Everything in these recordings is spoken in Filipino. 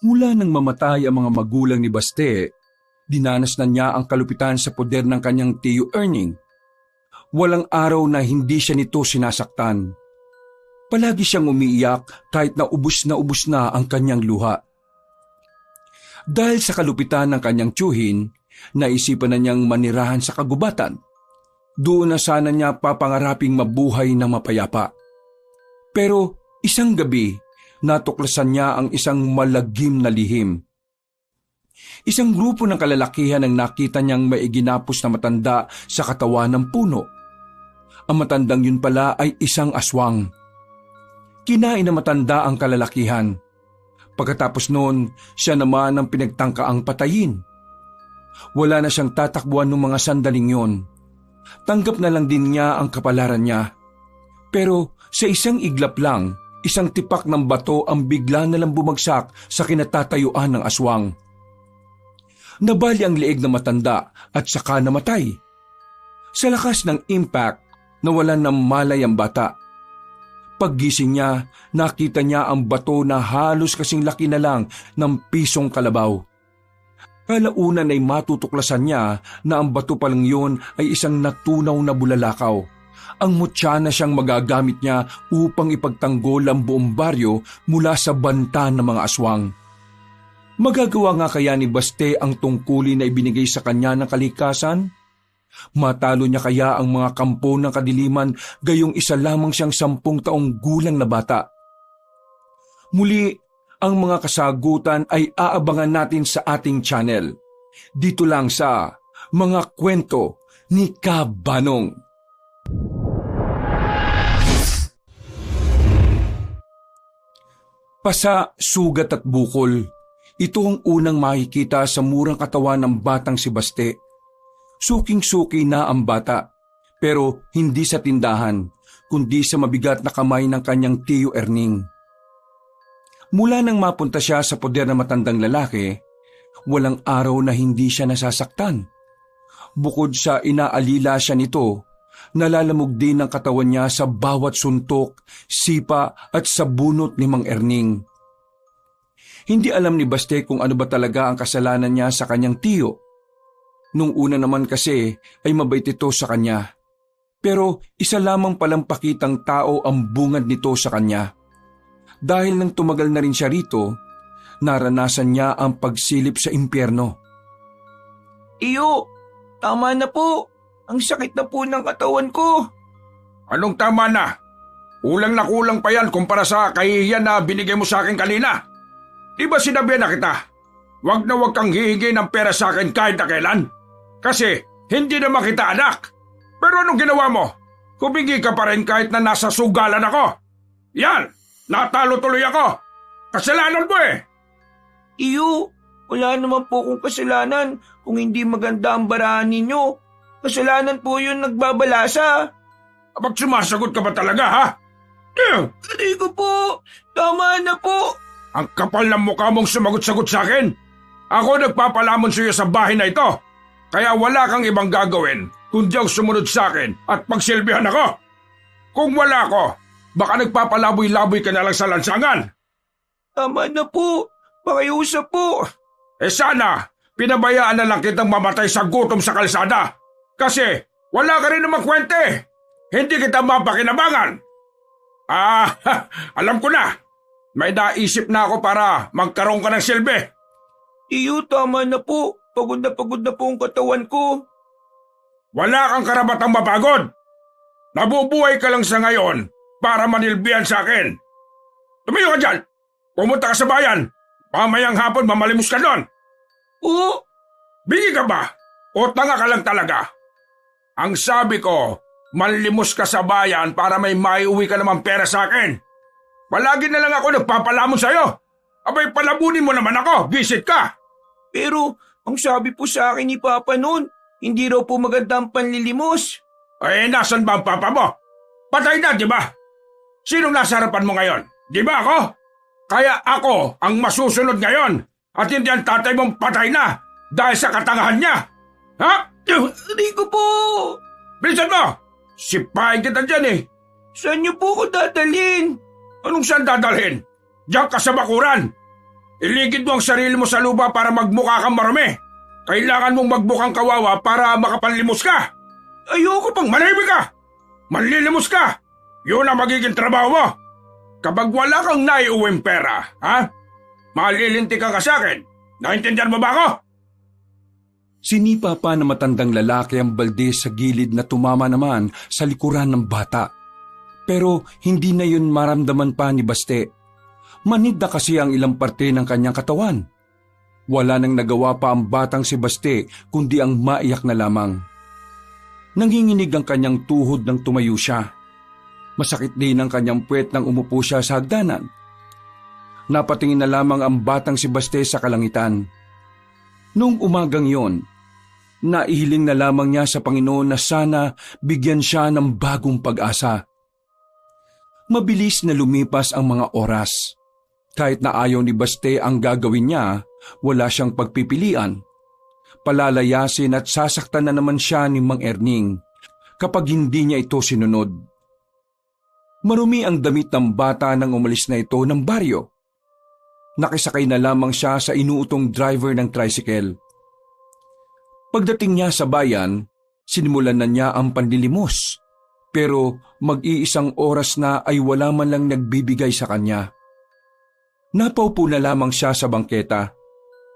Mula nang mamatay ang mga magulang ni Baste, dinanas na niya ang kalupitan sa poder ng kanyang tiyo Erning. Walang araw na hindi siya nito sinasaktan. Palagi siyang umiiyak kahit na ubus na ang kanyang luha. Dahil sa kalupitan ng kanyang tiyuhin, naisipan na niyang manirahan sa kagubatan. Doon na sana niya papangaraping mabuhay na mapayapa. Pero isang gabi, natuklasan niya ang isang malagim na lihim. Isang grupo ng kalalakihan ang nakita niyang may iginapos na matanda sa katawan ng puno. Ang matandang yun pala ay isang aswang. Kinain na matanda ang kalalakihan. Pagkatapos noon, siya naman ang pinagtangkaang patayin. Wala na siyang tatakbuhan ng mga sandaling yon. Tanggap na lang din niya ang kapalaran niya. Pero sa isang iglap lang, isang tipak ng bato ang bigla na lang bumagsak sa kinatatayuan ng aswang. Nabali ang leeg na matanda at saka namatay. Sa lakas ng impact, nawalan ng malay ang bata. Paggising niya, nakita niya ang bato na halos kasing laki na lang ng pisong kalabaw. Kalaunan ay matutuklasan niya na ang bato palang yun ay isang natunaw na bulalakaw. Ang mutya na siyang magagamit niya upang ipagtanggol ang buong baryo mula sa banta ng mga aswang. Magagawa nga kaya ni Baste ang tungkulin na ibinigay sa kanya ng kalikasan? Matalo niya kaya ang mga kampo ng kadiliman gayong isa lamang siyang 10 taong gulang na bata? Muli, ang mga kasagutan ay aabangan natin sa ating channel. Dito lang sa Mga Kwento ni Kabanong. Pasa, sugat at bukol. Ito ang unang makikita sa murang katawan ng batang si Baste. Suking-suki na ang bata, pero hindi sa tindahan, kundi sa mabigat na kamay ng kanyang tiyo Erning. Mula nang mapunta siya sa poder ng matandang lalaki, walang araw na hindi siya nasasaktan. Bukod sa inaalila siya nito, nalalamog din ang katawan niya sa bawat suntok, sipa at sabunot ni Mang Erning. Hindi alam ni Baste kung ano ba talaga ang kasalanan niya sa kanyang tiyo. Nung una naman kasi ay mabait ito sa kanya. Pero isa lamang palang pakitang tao ang bungad nito sa kanya. Dahil nang tumagal na rin siya rito, naranasan niya ang pagsilip sa impyerno. Iyo, tama na po. Ang sakit na po ng katawan ko. Anong tama na? Kulang na kulang pa yan kumpara sa kahihiyan na binigay mo sa akin kanina. Di ba sinabihan na kita? Huwag na huwag kang hihingi ng pera sa akin kahit na kailan. Kasi hindi naman kita anak. Pero anong ginawa mo? Humingi ka pa rin kahit na nasa sugalan ako. Yan! Natalo tuloy ako! Kasalanan mo eh! Iyo, wala naman po akong kasalanan kung hindi maganda ang barahan ninyo. Kasalanan po yun nagbabalasa. Kapag sumasagot ka ba talaga ha? Hindi ko po. Tama na po. Ang kapal ng mukha mong sumagot-sagot sa akin. Ako nagpapalamon sa iyo sa bahay na ito. Kaya wala kang ibang gagawin kundi ang sumunod sa akin at pagsilbihan ako. Kung wala ko, baka nagpapalaboy-laboy ka na lang sa lansangan. Tama na po. Pakiusap po. Sana, pinabayaan na lang kitang mamatay sa gutom sa kalsada. Kasi wala ka rin namang kwente. Hindi kita mapakinabangan. Alam ko na. May naisip na ako para magkaroon ka ng silbi. Iyo, tama na po. Pagod na po ang katawan ko. Wala kang karabatang mapagod. Nabubuhay ka lang sa ngayon para manilbihan sa akin. Tumayo ka dyan. Pumunta ka sa bayan. Mamayang hapon mamalimos ka doon. Oo. Bingi ka ba? O tanga ka lang talaga? Ang sabi ko, manlimos ka sa bayan para may maiuwi ka naman pera sa akin. Palagi na lang ako nagpapalamon sa'yo. Abay, palabunin mo naman ako. Visit ka. Pero ang sabi po sa akin ni Papa noon, hindi raw po maganda ang panlilimos. Nasan ba ang Papa mo? Patay na, di ba? Sinong nasa harapan mo ngayon? Di ba ako? Kaya ako ang masusunod ngayon at hindi ang tatay mong patay na dahil sa katangahan niya. Ha? Hindi ko po. Bilisan mo! Sipahin kita dyan eh. Saan niyo po ko dadalhin? Anong saan dadalhin? Diyan ka sa bakuran. Iligid mo ang sarili mo sa lupa para magmukha kang marumi. Kailangan mong magbukang kawawa para makapanlimos ka. Ayoko pang manahimik ka. Manlilimos ka. Yun ang magiging trabaho mo. Kapag wala kang naiuwing pera, ha? Malilinti ka sa akin. Naintindihan mo ba ako? Sinipa pa na matandang lalaki ang balde sa gilid na tumama naman sa likuran ng bata. Pero hindi na yun maramdaman pa ni Baste. Manid na kasi ang ilang parte ng kanyang katawan. Wala nang nagawa pa ang batang si Baste kundi ang maiyak na lamang. Nanginginig ang kanyang tuhod nang tumayo siya. Masakit din ang kanyang puwet nang umupo siya sa hagdanan. Napatingin na lamang ang batang si Baste sa kalangitan. Noong umagang yon, naihiling na lamang niya sa Panginoon na sana bigyan siya ng bagong pag-asa. Mabilis na lumipas ang mga oras. Kahit na ayaw ni Baste ang gagawin niya, wala siyang pagpipilian. Palalayasin at sasaktan na naman siya ni Mang Erning kapag hindi niya ito sinunod. Marumi ang damit ng bata nang umalis na ito ng baryo. Nakisakay na lamang siya sa inuutong driver ng tricycle. Pagdating niya sa bayan, sinimulan na niya ang panlilimos. Pero mag-iisang oras na ay wala man lang nagbibigay sa kanya. Napaupo na lamang siya sa bangketa.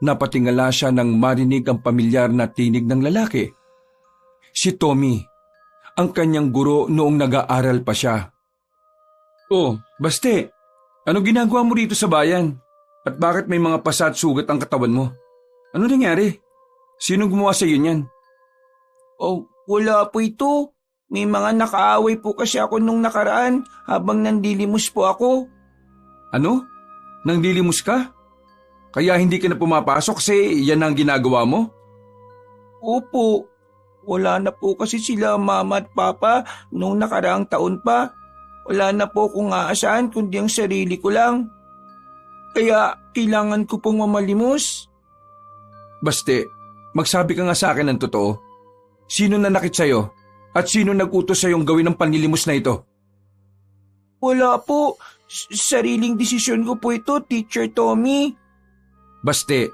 Napatingala siya nang marinig ang pamilyar na tinig ng lalaki. Si Tommy, ang kanyang guro noong nag-aaral pa siya. "Oh, Baste, ano ginagawa mo rito sa bayan? At bakit may mga pasa at sugat ang katawan mo? Ano nangyari? Sino gumawa sa iyo niyan?" Oh, wala po ito. May mga nakaaway po kasi ako nung nakaraan habang nandilimos po ako. "Ano? Nangdilimos ka? Kaya hindi ka na pumapasok kasi yan ang ginagawa mo?" Opo, wala na po kasi sila mama at papa nung nakaraang taon pa. Wala na po kung aasahan kundi ang sarili ko lang. Kaya kailangan ko pong mamalimos. "Baste, magsabi ka nga sa akin ng totoo. Sino nanakit sa'yo? At sino nag-utos sa'yong gawin ang panlilimos na ito?" Wala po. Sariling desisyon ko po ito, Teacher Tommy. "Baste,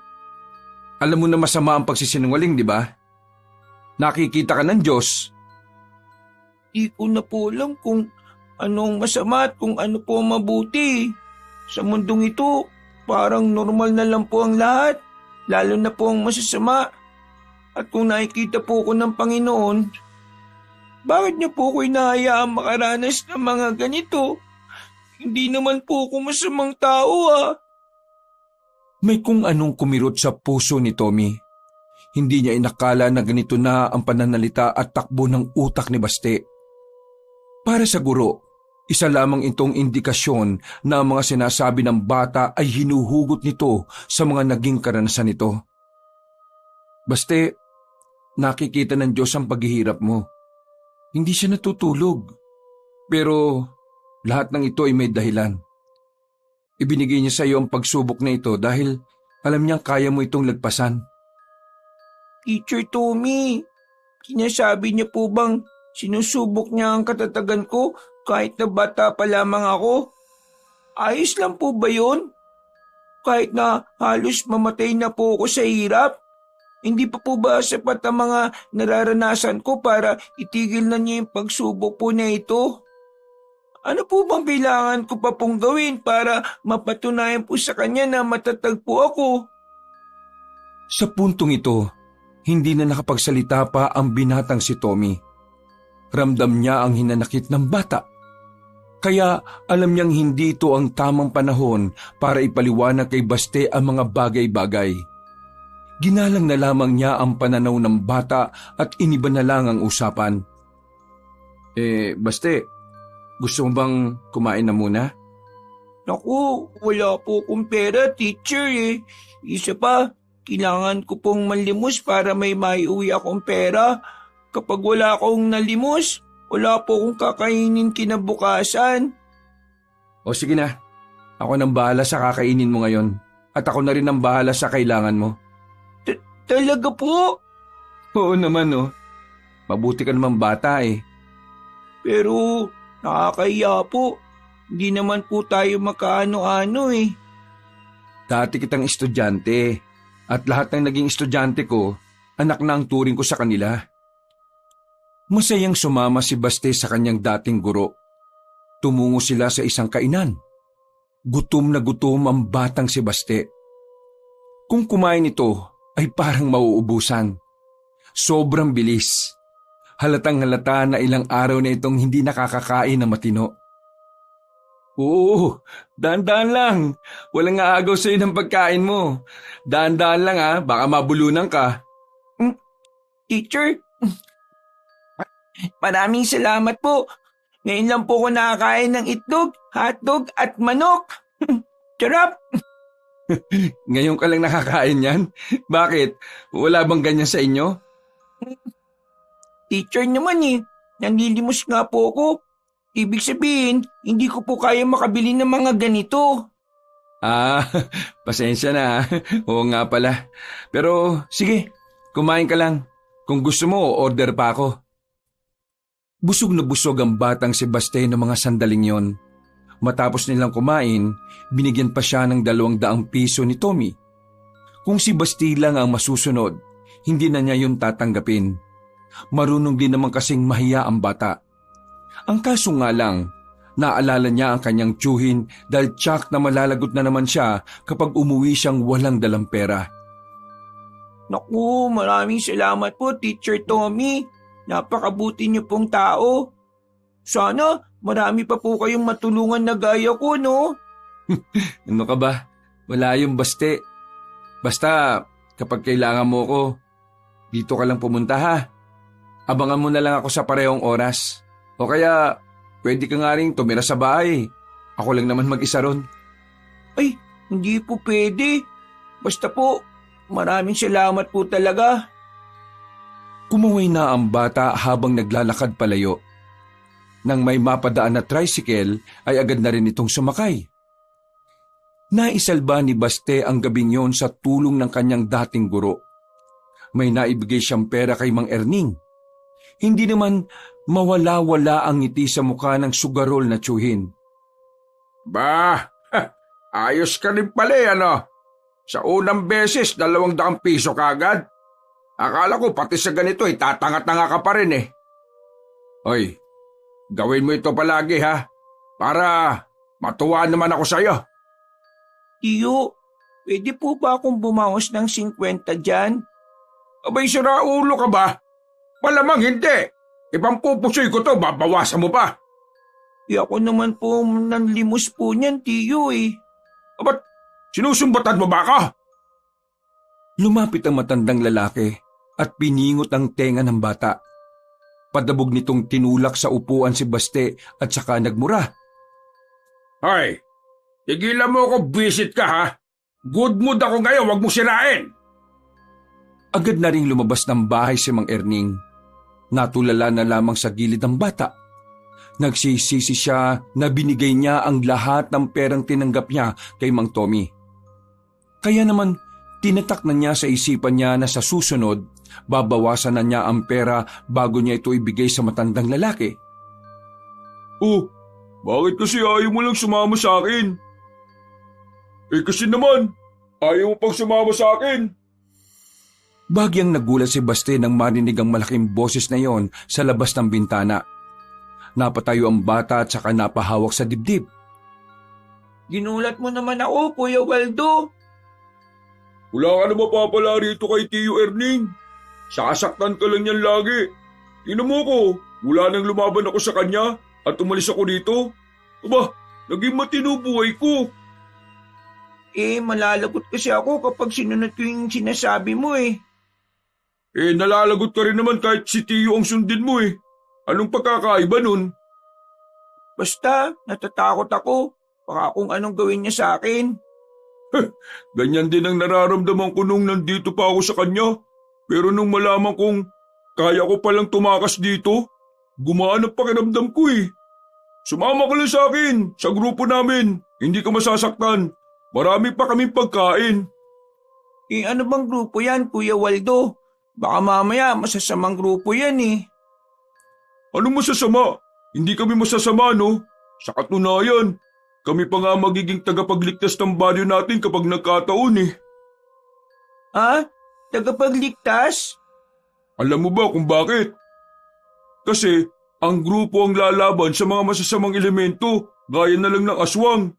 alam mo na masama ang pagsisinungaling, di ba? Nakikita ka ng Diyos." Di ko na po alam kung anong masama at kung ano po ang mabuti. Sa mundong ito, parang normal na lang po ang lahat, lalo na po ang masasama. At kung nakikita po ko ng Panginoon, bakit niyo po ko inahayaang makaranas ng mga ganito? Hindi naman po ako masamang tao May kung anong kumirot sa puso ni Tommy. Hindi niya inakala na ganito na ang pananalita at takbo ng utak ni Baste. Para sa guro, isa lamang itong indikasyon na ang mga sinasabi ng bata ay hinuhugot nito sa mga naging karanasan nito. "Baste, nakikita ng Diyos ang paghihirap mo. Hindi siya natutulog. Pero lahat ng ito ay may dahilan. Ibinigay niya sa iyo ang pagsubok na ito dahil alam niyang kaya mo itong lagpasan." Teacher Tommy, sinasabi niya po bang sinusubok niya ang katatagan ko kahit na bata pa lamang ako? Ayos lang po ba yun? Kahit na halos mamatay na po ako sa hirap? Hindi pa po ba sapat ang mga nararanasan ko para itigil na niya yung pagsubok po na ito? Ano po bang kailangan ko pa pong gawin para mapatunayan po sa kanya na matatag po ako? Sa puntong ito, hindi na nakapagsalita pa ang binatang si Tommy. Ramdam niya ang hinanakit ng bata. Kaya alam niyang hindi ito ang tamang panahon para ipaliwanag kay Baste ang mga bagay-bagay. Ginalang na lamang niya ang pananaw ng bata at iniba na lang ang usapan. Baste, gusto mo bang kumain na muna?" Naku, wala po akong pera, teacher Isa pa, kailangan ko pong manlimos para may maiuwi akong pera. Kapag wala akong nalimos, wala po akong kakainin kinabukasan. "O sige na, ako nang bahala sa kakainin mo ngayon at ako na rin ang bahala sa kailangan mo." Talaga po? "Oo naman Mabuti ka naman bata Pero nakakahiya po. Hindi naman po tayo makaano-ano Dati kitang estudyante at lahat ng naging estudyante ko, anak na ang turing ko sa kanila. Masayang sumama si Baste sa kanyang dating guro. Tumungo sila sa isang kainan. Gutom na gutom ang batang si Baste. Kung kumain ito ay parang mauubusan. Sobrang bilis. Halatang halata na ilang araw na itong hindi nakakakain na matino. Oo, dahan-dahan lang. Walang aagaw sa'yo ng pagkain mo. Dahan-dahan lang baka mabulunan ka. Teacher, maraming salamat po. Ngayon lang po ako nakakain ng itlog, hotdog at manok. Sarap! Ngayon ka lang nakakain yan? Bakit? Wala bang ganyan sa inyo? Teacher naman nanlilimos nga po ako. Ibig sabihin, hindi ko po kaya makabili ng mga ganito. Pasensya na. Oo nga pala. Pero sige, kumain ka lang. Kung gusto mo, order pa ako. Busog na busog ang batang si Baste ng mga sandaling yon. Matapos nilang kumain, binigyan pa siya ng 200 piso ni Tommy. Kung si Baste lang ang masusunod, hindi na niya yun tatanggapin. Marunong din naman kasing mahiya ang bata. Ang kaso nga lang, naalala niya ang kanyang tiyuhin dahil tsak na malalagot na naman siya kapag umuwi siyang walang dalang pera. Naku, maraming salamat po, Teacher Tommy. Napakabuti niyo pong tao. Sana marami pa po kayong matulungan na gaya ko, no? Ano ka ba? Wala yung Baste. Basta kapag kailangan mo ko, dito ka lang pumunta ha. Abangan mo na lang ako sa parehong oras. O kaya pwede ka nga rin tumira sa bahay. Ako lang naman mag-isa ron. Ay, hindi po pwede. Basta po, maraming salamat po talaga. Kumaway na ang bata habang naglalakad palayo. Nang may mapadaan na tricycle ay agad na rin itong sumakay. Naisalba ni Baste ang gabing yon sa tulong ng kanyang dating guro. May naibigay siyang pera kay Mang Erning. Hindi naman mawala-wala ang ngiti sa mukha ng sugarol na tiyuhin. Ayos ka rin pala ano? Sa unang beses, 200 piso kagad. Akala ko pati sa ganito tatanga-tanga ka pa rin Hoy, gawin mo ito palagi ha, para matuwa naman ako sa'yo. Tiyo, pwede po ba akong bumawas ng 50 dyan? Abay, sira ulo ka ba? Malamang hindi. Ibang pupusoy ko to, babawasan mo pa. Ako naman po nanlimos po niyan, Tiyo Ba't sinusumbatan mo ba ako? Lumapit ang matandang lalaki at piningot ang tenga ng bata. Padabog nitong tinulak sa upuan si Baste at saka nagmura. Hoy, tigilan mo ako, visit ka ha. Good mood ako ngayon, wag mo sirain. Agad na ring lumabas ng bahay si Mang Erning. Natulala na lamang sa gilid ng bata. Nagsisisi siya na binigay niya ang lahat ng perang tinanggap niya kay Mang Tommy. Kaya naman, tinatak na niya sa isipan niya na sa susunod, babawasan na niya ang pera bago niya ito ibigay sa matandang lalaki. Oh, bakit kasi ayaw mo lang sumama sa akin? Kasi naman, ayaw mo pang sumama sa akin. Bagyang nagulat si Baste nang marinig ang malaking boses na yon sa labas ng bintana. Napatayo ang bata at saka napahawak sa dibdib. Ginulat mo naman ako, Kuya Waldo. Wala ka na mapapala rito kay Tiyo Erning. Sasaktan ka lang yan lagi. Tingnan mo ko, wala nang lumaban ako sa kanya at umalis ako dito. Aba, naging matino buhay ko. Malalagot kasi ako kapag sinunod ko yung sinasabi mo Nalalagot ka rin naman kahit si Tiyo ang sundin mo Anong pagkakaiba nun? Basta, natatakot ako. Baka kung anong gawin niya sa akin. Ganyan din ang nararamdaman ko nung nandito pa ako sa kanya. Pero nung malaman kong kaya ko palang tumakas dito, gumaan ang pakiramdam ko Sumama ka lang sa akin, sa grupo namin. Hindi ka masasaktan. Marami pa kaming pagkain. Ano bang grupo yan, Kuya Waldo? Baka mamaya masasamang grupo yan Anong masasama? Hindi kami masasama, no? Sa katunayan, Kami pa nga magiging tagapagligtas ng baryo natin kapag nagkataon eh. Ha? Tagapagligtas? Alam mo ba kung bakit? Kasi ang grupo ang lalaban sa mga masasamang elemento gaya na lang ng aswang.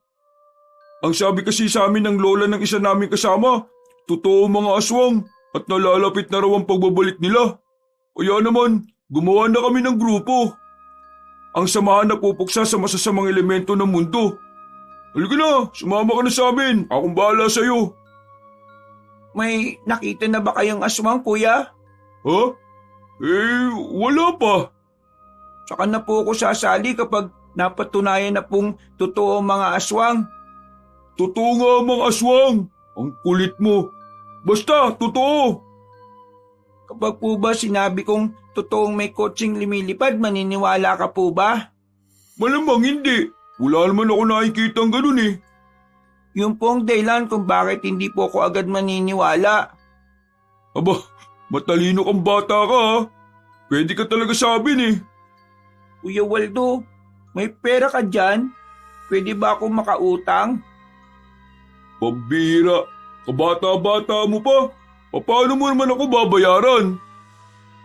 Ang sabi kasi sa amin ng lola ng isa naming kasama, totoo mga aswang at nalalapit na raw ang pagbabalik nila. Kaya naman, gumawa na kami ng grupo. Ang samahan na pupuksa sa masasamang elemento ng mundo. Halika na, sumama ka na sa amin. Akong bahala sa'yo. May nakita na ba kayong aswang, kuya? Ha? Wala pa. Saka na po ako sasali kapag napatunayan na pong totoo ang mga aswang. Totoo nga mga aswang. Ang kulit mo. Basta, totoo. Kapag po ba sinabi kong totoong may kotseng lumilipad, maniniwala ka po ba? Malamang hindi. Wala naman ako nakikita ang ganun eh. Yun po ang dahilan kung bakit hindi po ako agad maniniwala. Aba, matalino kang bata ka ha. Pwede ka talaga sabihin eh. Kuya Waldo, may pera ka dyan? Pwede ba akong makautang? Pambira, kabata-bata mo pa. Paano mo naman ako babayaran?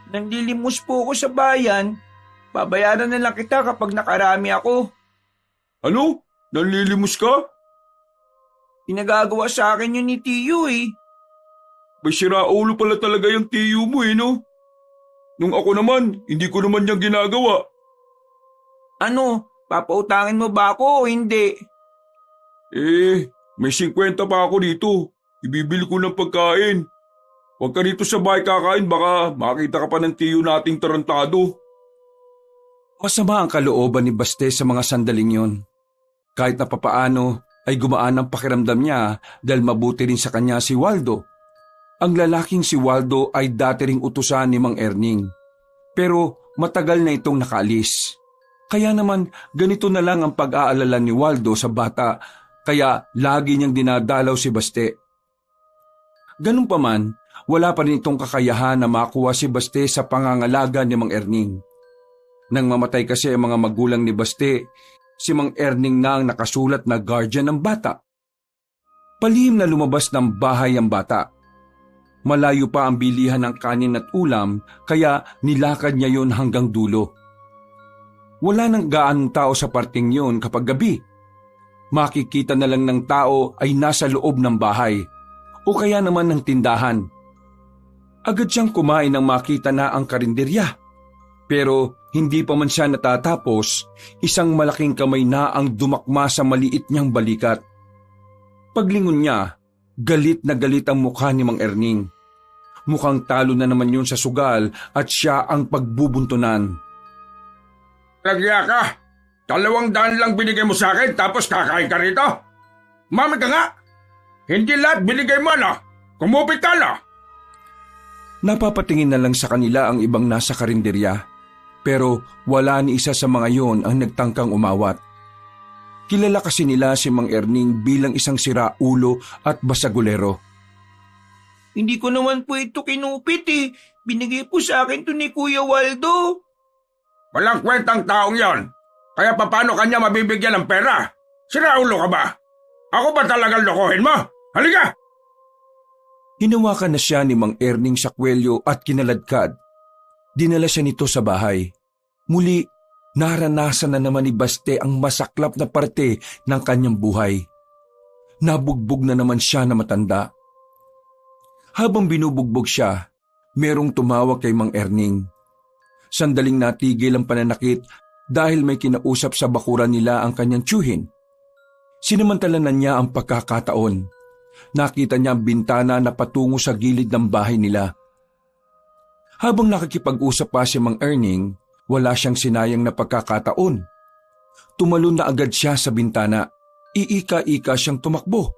Nanlilimos po ako sa bayan. Babayaran na lang kita kapag nakarami ako. Ano? Nanlilimos ka? Pinagagawa sa akin yun ni Tiyo eh. May siraulo pala talaga yung tiyo mo eh no? Nung ako naman, hindi ko naman niyang ginagawa. Ano, papautangin mo ba ako o hindi? May 50 pa ako dito. Ibibili ko ng pagkain. Huwag ka dito sa bahay kakain, baka makita ka pa ng tiyo nating tarantado. Masama ang kalooban ni Baste sa mga sandaling yon. Kahit na papaano ay gumaan ang pakiramdam niya dahil mabuti rin sa kanya si Waldo. Ang lalaking si Waldo ay dati ring utusan ni Mang Erning. Pero matagal na itong nakaalis. Kaya naman ganito na lang ang pag-aalala ni Waldo sa bata, kaya lagi niyang dinadalaw si Baste. Ganun pa man, wala pa rin itong kakayahan na makuha si Baste sa pangangalaga ni Mang Erning. Nang mamatay kasi ang mga magulang ni Baste, si Mang Erning na ang nakasulat na guardian ng bata. Palihim na lumabas ng bahay ang bata. Malayo pa ang bilihan ng kanin at ulam, kaya nilakad niya yon hanggang dulo. Wala nang gaanong tao sa parting yon kapag gabi. Makikita na lang ng tao ay nasa loob ng bahay o kaya naman ng tindahan. Agad siyang kumain nang makita na ang karinderya. Pero hindi pa man siya natatapos, isang malaking kamay na ang dumakma sa maliit niyang balikat. Paglingon niya, galit na galit ang mukha ni Mang Erning. Mukhang talo na naman yun sa sugal at siya ang pagbubuntunan. Lagya ka! 200 lang binigay mo sa akin tapos kakain ka rito? Mami ka nga! Hindi lahat binigay mo na! Kumupit ka na! Napapatingin na lang sa kanila ang ibang nasa karinderya, pero wala ni isa sa mga yon ang nagtangkang umawat. Kilala kasi nila si Mang Erning bilang isang siraulo at basagulero. Hindi ko naman po ito kinupit eh. Binigay po sa akin to ni Kuya Waldo. Walang kwentang taong yon. Kaya paano kanya mabibigyan ng pera? Siraulo ka ba? Ako ba talagang lokohin mo? Halika! Hinawakan na siya ni Mang Erning sa kwelyo at kinaladkad. Dinala siya nito sa bahay. Muli, naranasan na naman ni Baste ang masaklap na parte ng kanyang buhay. Nabugbog na naman siya na matanda. Habang binubugbog siya, merong tumawag kay Mang Erning. Sandaling natigil ang pananakit dahil may kinausap sa bakuran nila ang kanyang tiyuhin. Sinamantalanan niya ang pagkakataon. Nakita niya ang bintana na patungo sa gilid ng bahay nila. Habang nakikipag-usap pa si Mang Erning, wala siyang sinayang na pagkakataon. Tumalon na agad siya sa bintana. Iika-ika siyang tumakbo.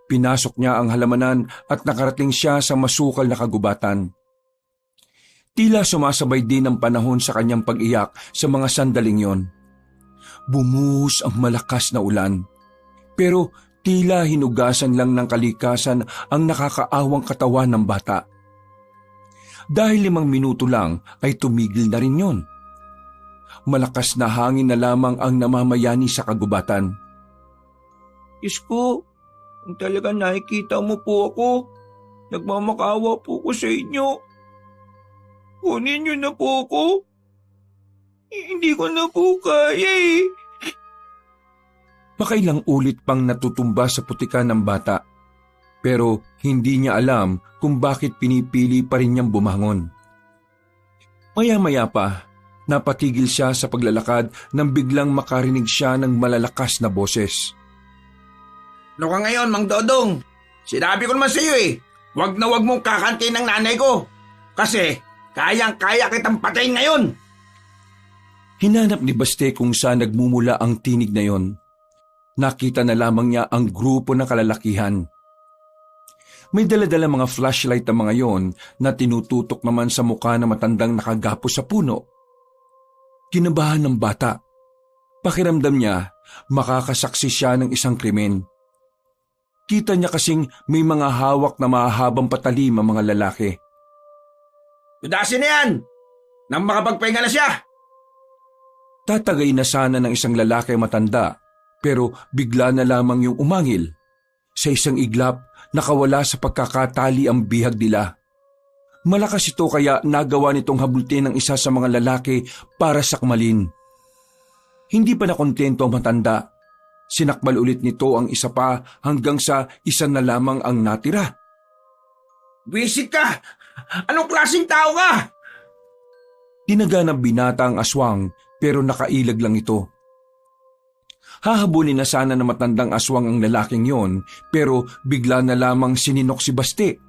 Pinasok niya ang halamanan at nakarating siya sa masukal na kagubatan. Tila sumasabay din ang panahon sa kanyang pag-iyak sa mga sandaling yon. Bumuhos ang malakas na ulan. Pero tila hinugasan lang ng kalikasan ang nakakaawang katawan ng bata. Dahil 5 minuto lang ay tumigil na rin yon. Malakas na hangin na lamang ang namamayani sa kagubatan. Diyos ko, kung talaga nakikita mo po ako, nagmamakawa po ko sa inyo. Kunin niyo na po ako. Hindi ko na po kaya eh. Makailang ulit pang natutumba sa putikan ng bata. Pero hindi niya alam kung bakit pinipili pa rin niyang bumangon. Maya-maya pa, napatigil siya sa paglalakad nang biglang makarinig siya ng malalakas na boses. Ano ka ngayon, Mang Dodong? Sinabi ko naman sa iyo eh, wag na wag mong kakantin ng nanay ko. Kasi kayang-kaya kitang patayin ngayon. Hinanap ni Baste kung saan nagmumula ang tinig na yon. Nakita na lamang niya ang grupo ng kalalakihan. May dala-dala mga flashlight ang mga yon na tinututok naman sa mukha na matandang nakagapos sa puno. Kinabahan ng bata. Pakiramdam niya, makakasaksi siya ng isang krimen. Kita niya kasing may mga hawak na mahahabang patalim ang mga lalaki. Tudasin na yan! Nang makapagpahinga na siya! Tatagay na sana ng isang lalaki matanda, pero bigla na lamang yung umangil. Sa isang iglap, nakawala sa pagkakatali ang bihag nila. Malakas ito kaya nagawa nitong habultin ng isa sa mga lalaki para sakmalin. Hindi pa nakontento ang matanda. Sinakbal ulit nito ang isa pa hanggang sa isa na lamang ang natira. Wisit ka! Anong klaseng tao ka? Tinaga ng binata ang aswang pero nakailag lang ito. Hahabulin na sana na matandang aswang ang lalaking yon pero bigla na lamang sininok si Baste.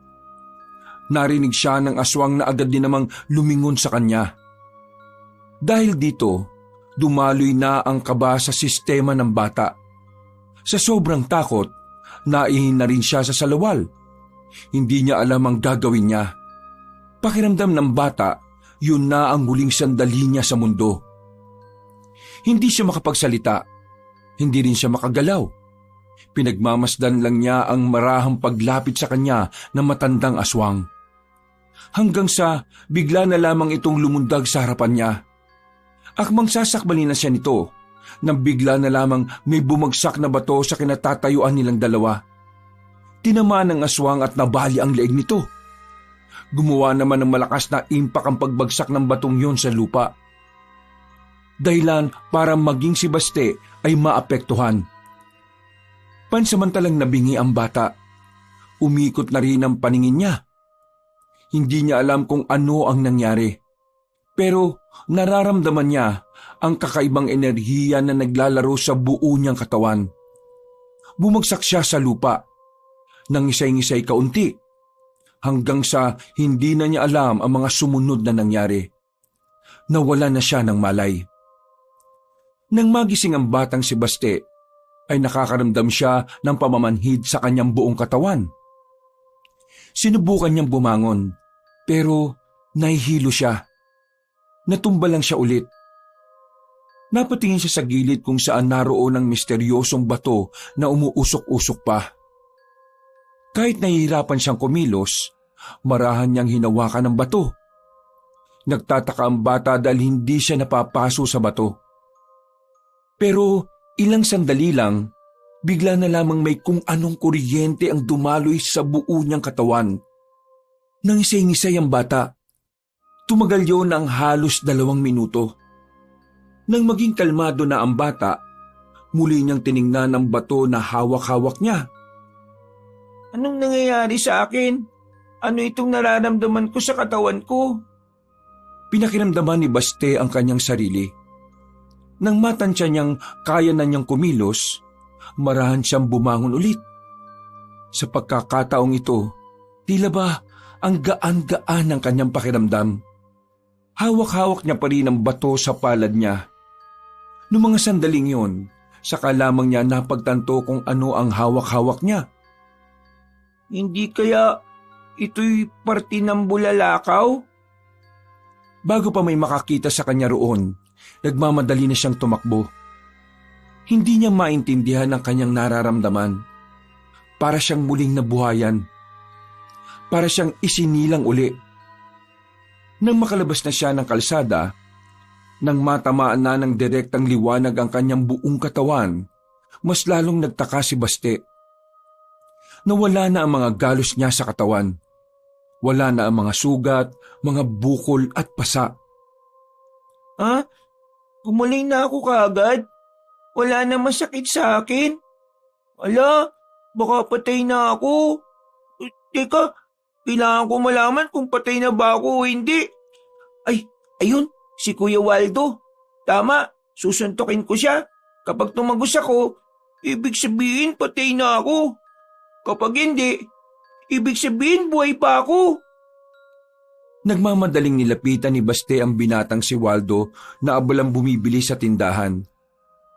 Narinig siya ng aswang na agad din namang lumingon sa kanya. Dahil dito, dumaloy na ang kaba sa sistema ng bata. Sa sobrang takot, naihin na rin siya sa salawal. Hindi niya alam ang gagawin niya. Pakiramdam ng bata, yun na ang huling sandali niya sa mundo. Hindi siya makapagsalita. Hindi rin siya makagalaw. Pinagmamasdan lang niya ang marahang paglapit sa kanya ng matandang aswang. Hanggang sa bigla na lamang itong lumundag sa harapan niya. Akmang sasakbalin na siya nito, nang bigla na lamang may bumagsak na bato sa kinatatayuan nilang dalawa. Tinamaan ng aswang at nabali ang leeg nito. Gumawa naman ng malakas na impak ang pagbagsak ng batong yon sa lupa. Dahilan para maging si Baste ay maapektuhan. Pansamantalang nabingi ang bata. Umikot na rin ang paningin niya. Hindi niya alam kung ano ang nangyari. Pero nararamdaman niya ang kakaibang enerhiya na naglalaro sa buo niyang katawan. Bumagsak siya sa lupa. Nangisay-ngisay kaunti. Hanggang sa hindi na niya alam ang mga sumunod na nangyari. Nawala na siya ng malay. Nang magising ang batang si Baste, ay nakakaramdam siya ng pamamanhid sa kanyang buong katawan. Sinubukan niyang bumangon, pero nahihilo siya. Natumba lang siya ulit. Napatingin siya sa gilid kung saan naroon ang misteryosong bato na umuusok-usok pa. Kahit nahihirapan siyang kumilos, marahan niyang hinawakan ng bato. Nagtataka ang bata dahil hindi siya napapaso sa bato. Pero ilang sandali lang, bigla na lamang may kung anong kuryente ang dumaloy sa buo niyang katawan. Nangisay-ngisay ang bata. Tumagal yun ng halos 2 minuto. Nang maging kalmado na ang bata, muli niyang tiningnan ang bato na hawak-hawak niya. Anong nangyayari sa akin? Ano itong nararamdaman ko sa katawan ko? Pinakiramdaman ni Baste ang kanyang sarili. Nang matansya niyang kaya na niyang kumilos, marahan siyang bumangon ulit. Sa pagkakataong ito, tila ba ang gaan-gaan ng kanyang pakiramdam. Hawak-hawak niya pa rin ang bato sa palad niya. Noong mga sandaling yon, saka lamang niya napagtanto kung ano ang hawak-hawak niya. Hindi kaya ito'y parte ng bulalakaw? Bago pa may makakita sa kanya roon, nagmamadali na siyang tumakbo. Hindi niya maintindihan ang kanyang nararamdaman. Para siyang muling nabuhayan. Para siyang isinilang uli. Nang makalabas na siya ng kalsada, nang matamaan na ng direktang liwanag ang kanyang buong katawan, mas lalong nagtaka si Baste. Nawala na ang mga galos niya sa katawan. Wala na ang mga sugat, mga bukol at pasa. Ha? Gumaling na ako kaagad? Wala na masakit sa akin? Ala, baka patay na ako. Teka, kailangan ko malaman kung patay na ba ako o hindi. Ay, ayun, si Kuya Waldo. Tama, susuntukin ko siya. Kapag tumagos ako, ibig sabihin patay na ako. Kapag hindi, ibig sabihin buhay pa ako. Nagmamadaling nilapitan ni Baste ang binatang si Waldo na abalang bumibili sa tindahan.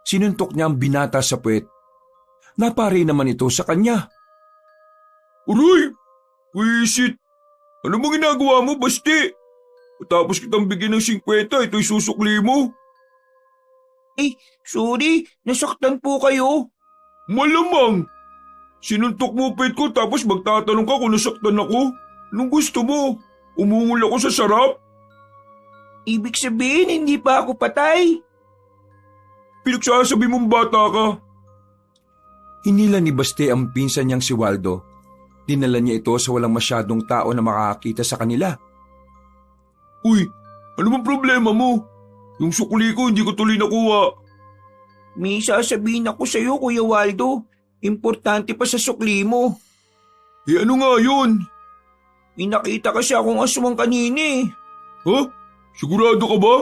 Sinuntok niya ang binata sa puwet. Napari naman ito sa kanya. Aray! Wisit! Ano bang ginagawa mo, Baste? Tapos kitang bigyan ng 50, ito'y susukli mo. Eh, sorry, nasaktan po kayo. Malamang! Sinuntok mo pet ko tapos magtatanong ka kung nasaktan ako. Anong gusto mo? Umungol ako sa sarap? Ibig sabihin hindi pa ako patay. Pinagsasabi mong bata ka. Hinila ni Baste ang pinsan niyang si Waldo. Dinala niya ito sa walang masyadong tao na makakakita sa kanila. Uy, ano bang problema mo? Yung sukli ko hindi ko tuloy nakuha. May sasabihin ako sa iyo, Kuya Waldo. Importante pa sa sukli mo. Eh ano nga yun? May nakita kasi akong aswang kanina eh. Ha? Sigurado ka ba?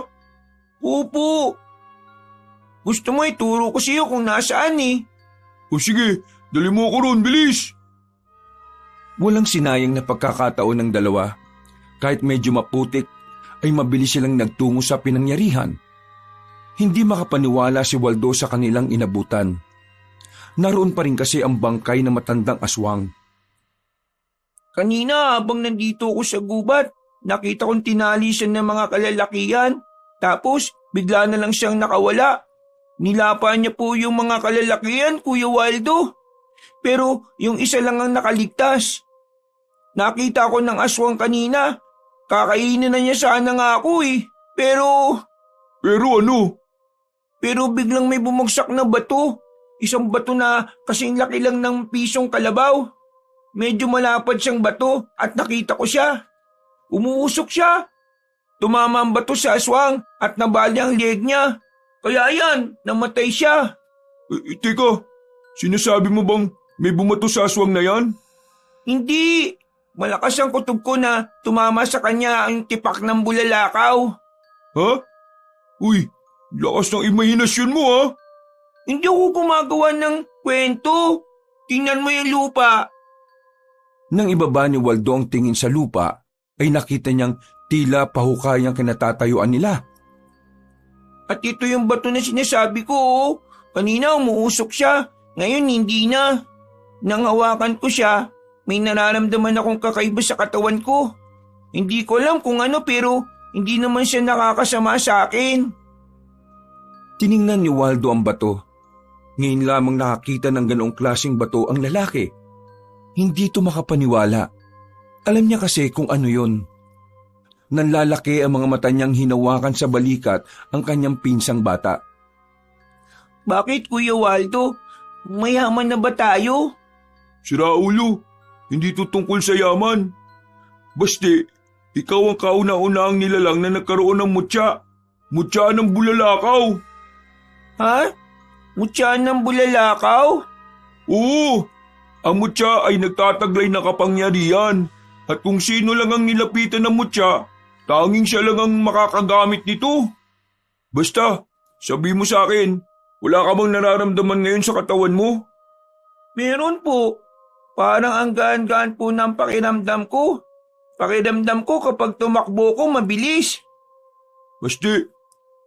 Opo. Gusto mo ituro ko sa iyo kung nasaan eh. O sige, dali mo ako ron, bilis. Walang sinayang na pagkakataon ng dalawa. Kahit medyo maputik, ay mabilis silang nagtungo sa pinangyarihan. Hindi makapaniwala si Waldo sa kanilang inabutan. Naroon pa rin kasi ang bangkay na matandang aswang. Kanina habang nandito ako sa gubat, nakita kong tinali siya ng mga kalalakihan. Tapos bigla na lang siyang nakawala. Nilapan niya po yung mga kalalakihan, Kuya Waldo. Pero yung isa lang ang nakaligtas. Nakita ko ng aswang kanina. Kakainin na niya sana nga ako eh. Pero ano? Pero biglang may bumagsak na bato. Isang bato na kasing laki lang ng pisong kalabaw. Medyo malapad siyang bato at nakita ko siya. Umuusok siya. Tumama ang bato sa aswang at nabali ang leg niya. Kaya yan, namatay siya. Teka, sinasabi mo bang may bumato sa aswang na yan? Hindi. Malakas ang kutob ko na tumama sa kanya ang tipak ng bulalakaw. Ha? Uy, lakas ng imahinasyon mo ha? Hindi ako gumagawa ng kwento. Tingnan mo yung lupa. Nang ibaba ni Waldo ang tingin sa lupa, ay nakita niyang tila pahukay ang kinatatayuan nila. At ito yung bato na sinasabi ko. Oh. Kanina umuusok siya. Ngayon hindi na. Nang hawakan ko siya, may nararamdaman akong kakaiba sa katawan ko. Hindi ko alam kung ano pero hindi naman siya nakakasama sa akin. Tiningnan ni Waldo ang bato. Ngayon lamang nakakita ng ganoong klaseng bato ang lalaki. Hindi ito makapaniwala. Alam niya kasi kung ano yun. Nanlalaki ang mga mata niyang hinawakan sa balikat ang kanyang pinsang bata. Bakit, Kuya Waldo? Mayaman na ba tayo? Si Raulo, hindi ito tungkol sa yaman. Baste, ikaw ang kauna-unahang nilalang na nagkaroon ng mutya. Mutya ng bulalakaw. Ha? Mutya ng bulalakaw? Oo, ang mutya ay nagtataglay ng kapangyarihan at kung sino lang ang nilapitan ng mutya, tanging siya lang ang makakagamit nito. Basta, sabi mo sa akin, wala ka bang nararamdaman ngayon sa katawan mo? Meron po. Parang ang gaan-gaan po ng pakiramdam ko. Pakiramdam ko kapag tumakbo ko mabilis. Baste,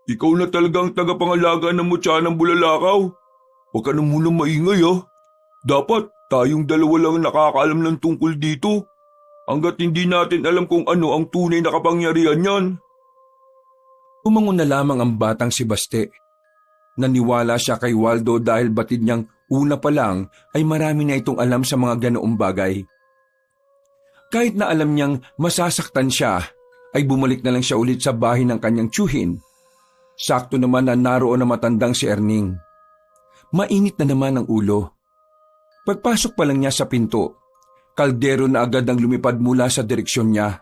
ikaw na talagang tagapangalaga ng mutya ng bulalakaw. Huwag ka na munang maingay ha. Dapat tayong dalawa lang nakakaalam ng tungkol dito. Hanggat hindi natin alam kung ano ang tunay na kapangyarihan niyan. Umangon na lamang ang batang si Baste. Naniwala siya kay Waldo dahil batid niyang una pa lang ay marami na itong alam sa mga ganoong bagay. Kahit na alam niyang masasaktan siya, ay bumalik na lang siya ulit sa bahay ng kanyang tiyuhin. Sakto naman na naroon na matandang si Erning. Mainit na naman ang ulo. Pagpasok pa lang niya sa pinto, kaldero na agad ang lumipad mula sa direksyon niya.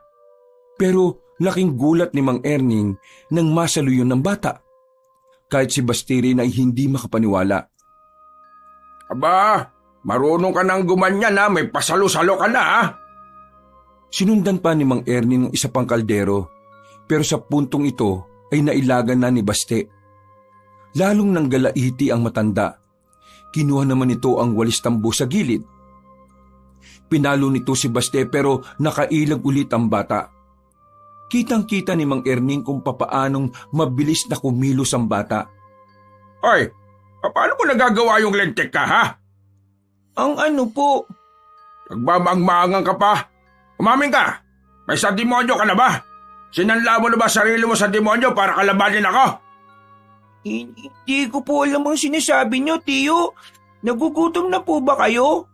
Pero laking gulat ni Mang Erning nang masaluyon ng bata. Kahit si Bastirin ay hindi makapaniwala. Aba, marunong ka nang gumanyan ha, may pasalo-salo ka na ha. Sinundan pa ni Mang Erning ng isa pang kaldero, pero sa puntong ito ay nailagan na ni Baste. Lalong nanggalaiti ang matanda. Kinuha naman ito ang walis tambo sa gilid. Pinalo nito si Baste pero nakailag ulit ang bata. Kitang-kita ni Mang Erning kung papaanong mabilis na kumilos ang bata. Hoy, paano mo nagagawa yung lentik ka ha? Ang ano po? Nagbabangmangan ka pa? Umamin ka! May sa demonyo ka na ba? Sinanla mo na ba sarili mo sa demonyo para kalabanin ako? Hindi ko po alam ang sinasabi niyo, Tiyo. Nagugutom na po ba kayo?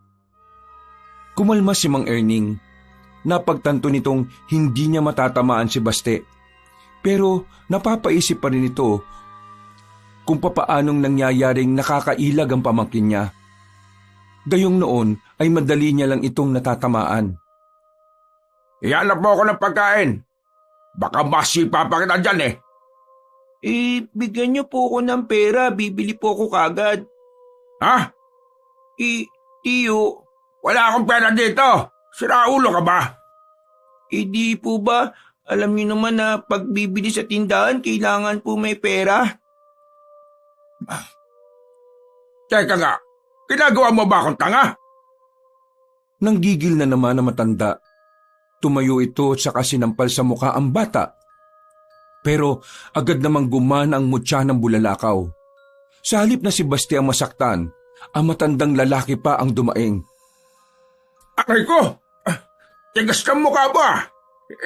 Kumalma si Mang Erning. Napagtanto nitong hindi niya matatamaan si Baste. Pero napapaisip pa rin ito kung papaanong nangyayaring nakakailag ang pamangkin niya. Gayong noon ay madali niya lang itong natatamaan. Ihanap mo ako ng pagkain. Baka masipa pa kita dyan eh. Bigyan niyo po ako ng pera. Bibili po ako kagad. Ha? Tiyo, Wala akong pera dito. Siraulo ka ba? di po ba? Alam niyo naman na pag bibili sa tindahan, kailangan po may pera. Teka nga, ginagawa mo ba akong tanga? Nanggigil na naman ang matanda. Tumayo ito at saka sinampal sa mukha ang bata. Pero agad namang gumana ang mutya ng bulalakaw. Sa halip na si Baste ang masaktan, ang matandang lalaki pa ang dumaing. Aray ko! Tigas kang mukha mo ah!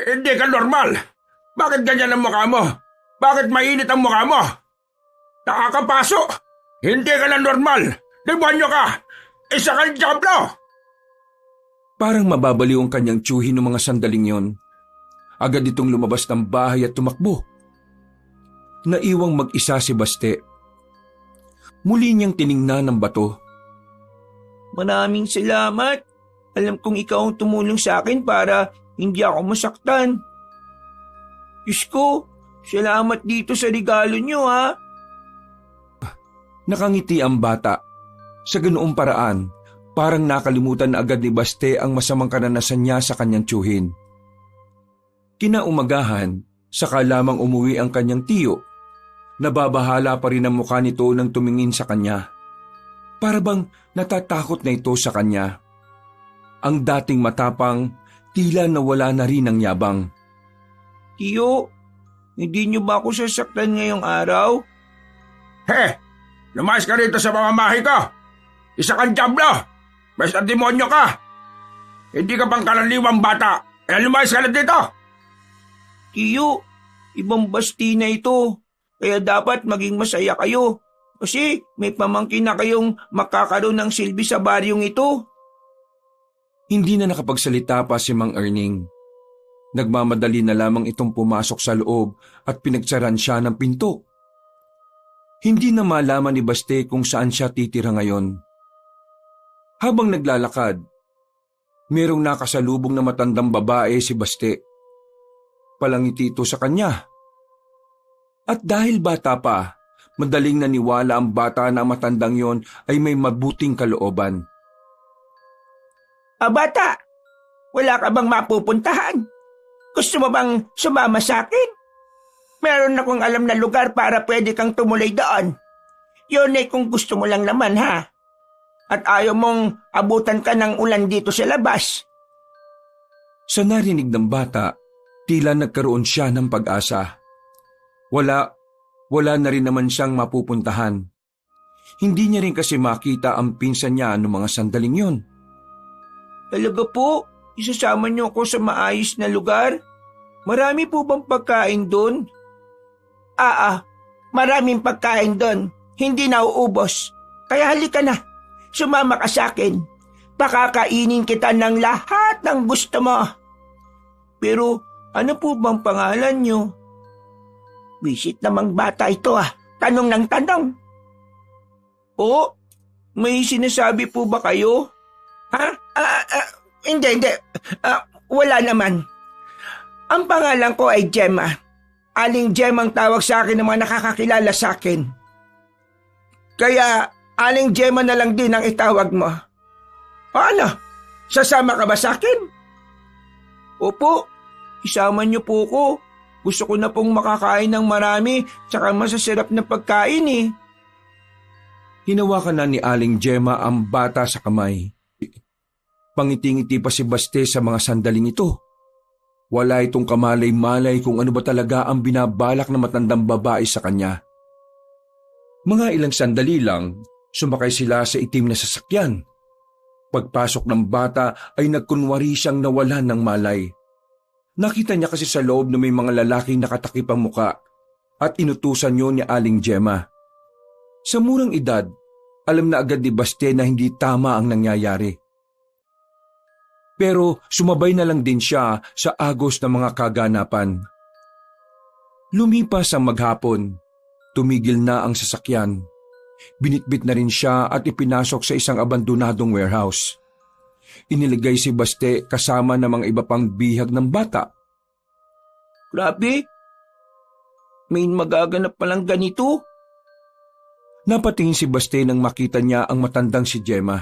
Hindi ka normal! Bakit ganyan ang mukha mo? Bakit mainit ang mukha mo? Nakakapaso! Hindi ka na normal! Demonyo ka! Isa kang diablo! Parang mababaliw ang kanyang tiyuhin ng mga sandaling yon. Agad itong lumabas ng bahay at tumakbo. Naiwang mag-isa si Baste. Muli niyang tiningnan ang bato. Maraming salamat. Alam kong ikaw ang tumulong sa akin para hindi ako masaktan. Diyos ko, salamat dito sa regalo niyo ha. Nakangiti ang bata. Sa ganoong paraan, parang nakalimutan na agad ni Baste ang masamang karanasan niya sa kanyang tiyuhin. Kinaumagahan, saka lamang umuwi ang kanyang tiyo. Nababahala pa rin ang mukha nito nang tumingin sa kanya. Para bang natatakot na ito sa kanya. Ang dating matapang, tila nawala na rin ang yabang. Tiyo, hindi niyo ba ako sasaktan ngayong araw? He! Lumayas ka rito sa pamamahay ko! Isa kang diablo! Basta demonyo ka! Hindi ka pang karaniwang bata! Kaya lumayas ka na dito! Tiyo, ibang basti na ito. Kaya dapat maging masaya kayo. Kasi may pamangkin na kayong makakaroon ng silbi sa baryong ito. Hindi na nakapagsalita pa si Mang Erning. Nagmamadali na lamang itong pumasok sa loob at pinagtsaran siya ng pinto. Hindi na malaman ni Baste kung saan siya titira ngayon. Habang naglalakad, merong nakasalubong na matandang babae si Baste. Palangiti ito sa kanya. At dahil bata pa, madaling naniwala ang bata na ang matandang yon ay may mabuting kalooban. Bata, wala ka bang mapupuntahan? Gusto mo bang sumama sa akin? Meron akong alam na lugar para pwede kang tumuloy doon. Yun ay kung gusto mo lang naman ha. At ayaw mong abutan ka ng ulan dito sa labas. Sa narinig ng bata, tila nagkaroon siya ng pag-asa. Wala na rin naman siyang mapupuntahan. Hindi niya rin kasi makita ang pinsan niya noong mga sandaling yon. Talaga po, isasama niyo ako sa maayos na lugar? Marami po bang pagkain doon? Maraming pagkain doon. Hindi nauubos. Kaya halika na, sumama ka sa akin. Pakakainin kita ng lahat ng gusto mo. Pero ano po bang pangalan niyo? Visit namang bata ito tanong ng tanong. May sinasabi po ba kayo? Ha? Hindi. Wala naman. Ang pangalan ko ay Gemma. Aling Gemma ang tawag sa akin ng mga nakakakilala sa akin. Kaya Aling Gemma na lang din ang itawag mo. Ano? Sasama ka ba sa akin? Opo, isama niyo po ko. Gusto ko na pong makakain ng marami tsaka masasarap na pagkain eh. Hinawakan na ni Aling Gemma ang bata sa kamay. Pangiting-ngiti pa si Baste sa mga sandaling ito. Wala itong kamalay-malay kung ano ba talaga ang binabalak na matandang babae sa kanya. Mga ilang sandali lang, sumakay sila sa itim na sasakyan. Pagpasok ng bata ay nagkunwari siyang nawalan ng malay. Nakita niya kasi sa loob na may mga lalaking nakatakip ang muka at inutusan yun ni Aling Gemma. Sa murang edad, alam na agad ni Baste na hindi tama ang nangyayari. Pero sumabay na lang din siya sa agos ng mga kaganapan. Lumipas ang maghapon, tumigil na ang sasakyan. Binitbit na rin siya at ipinasok sa isang abandonadong warehouse. Iniligay si Baste kasama ng mga iba pang bihag ng bata. Grabe, may magaganap palang ganito. Napatingin si Baste nang makita niya ang matandang si Gemma.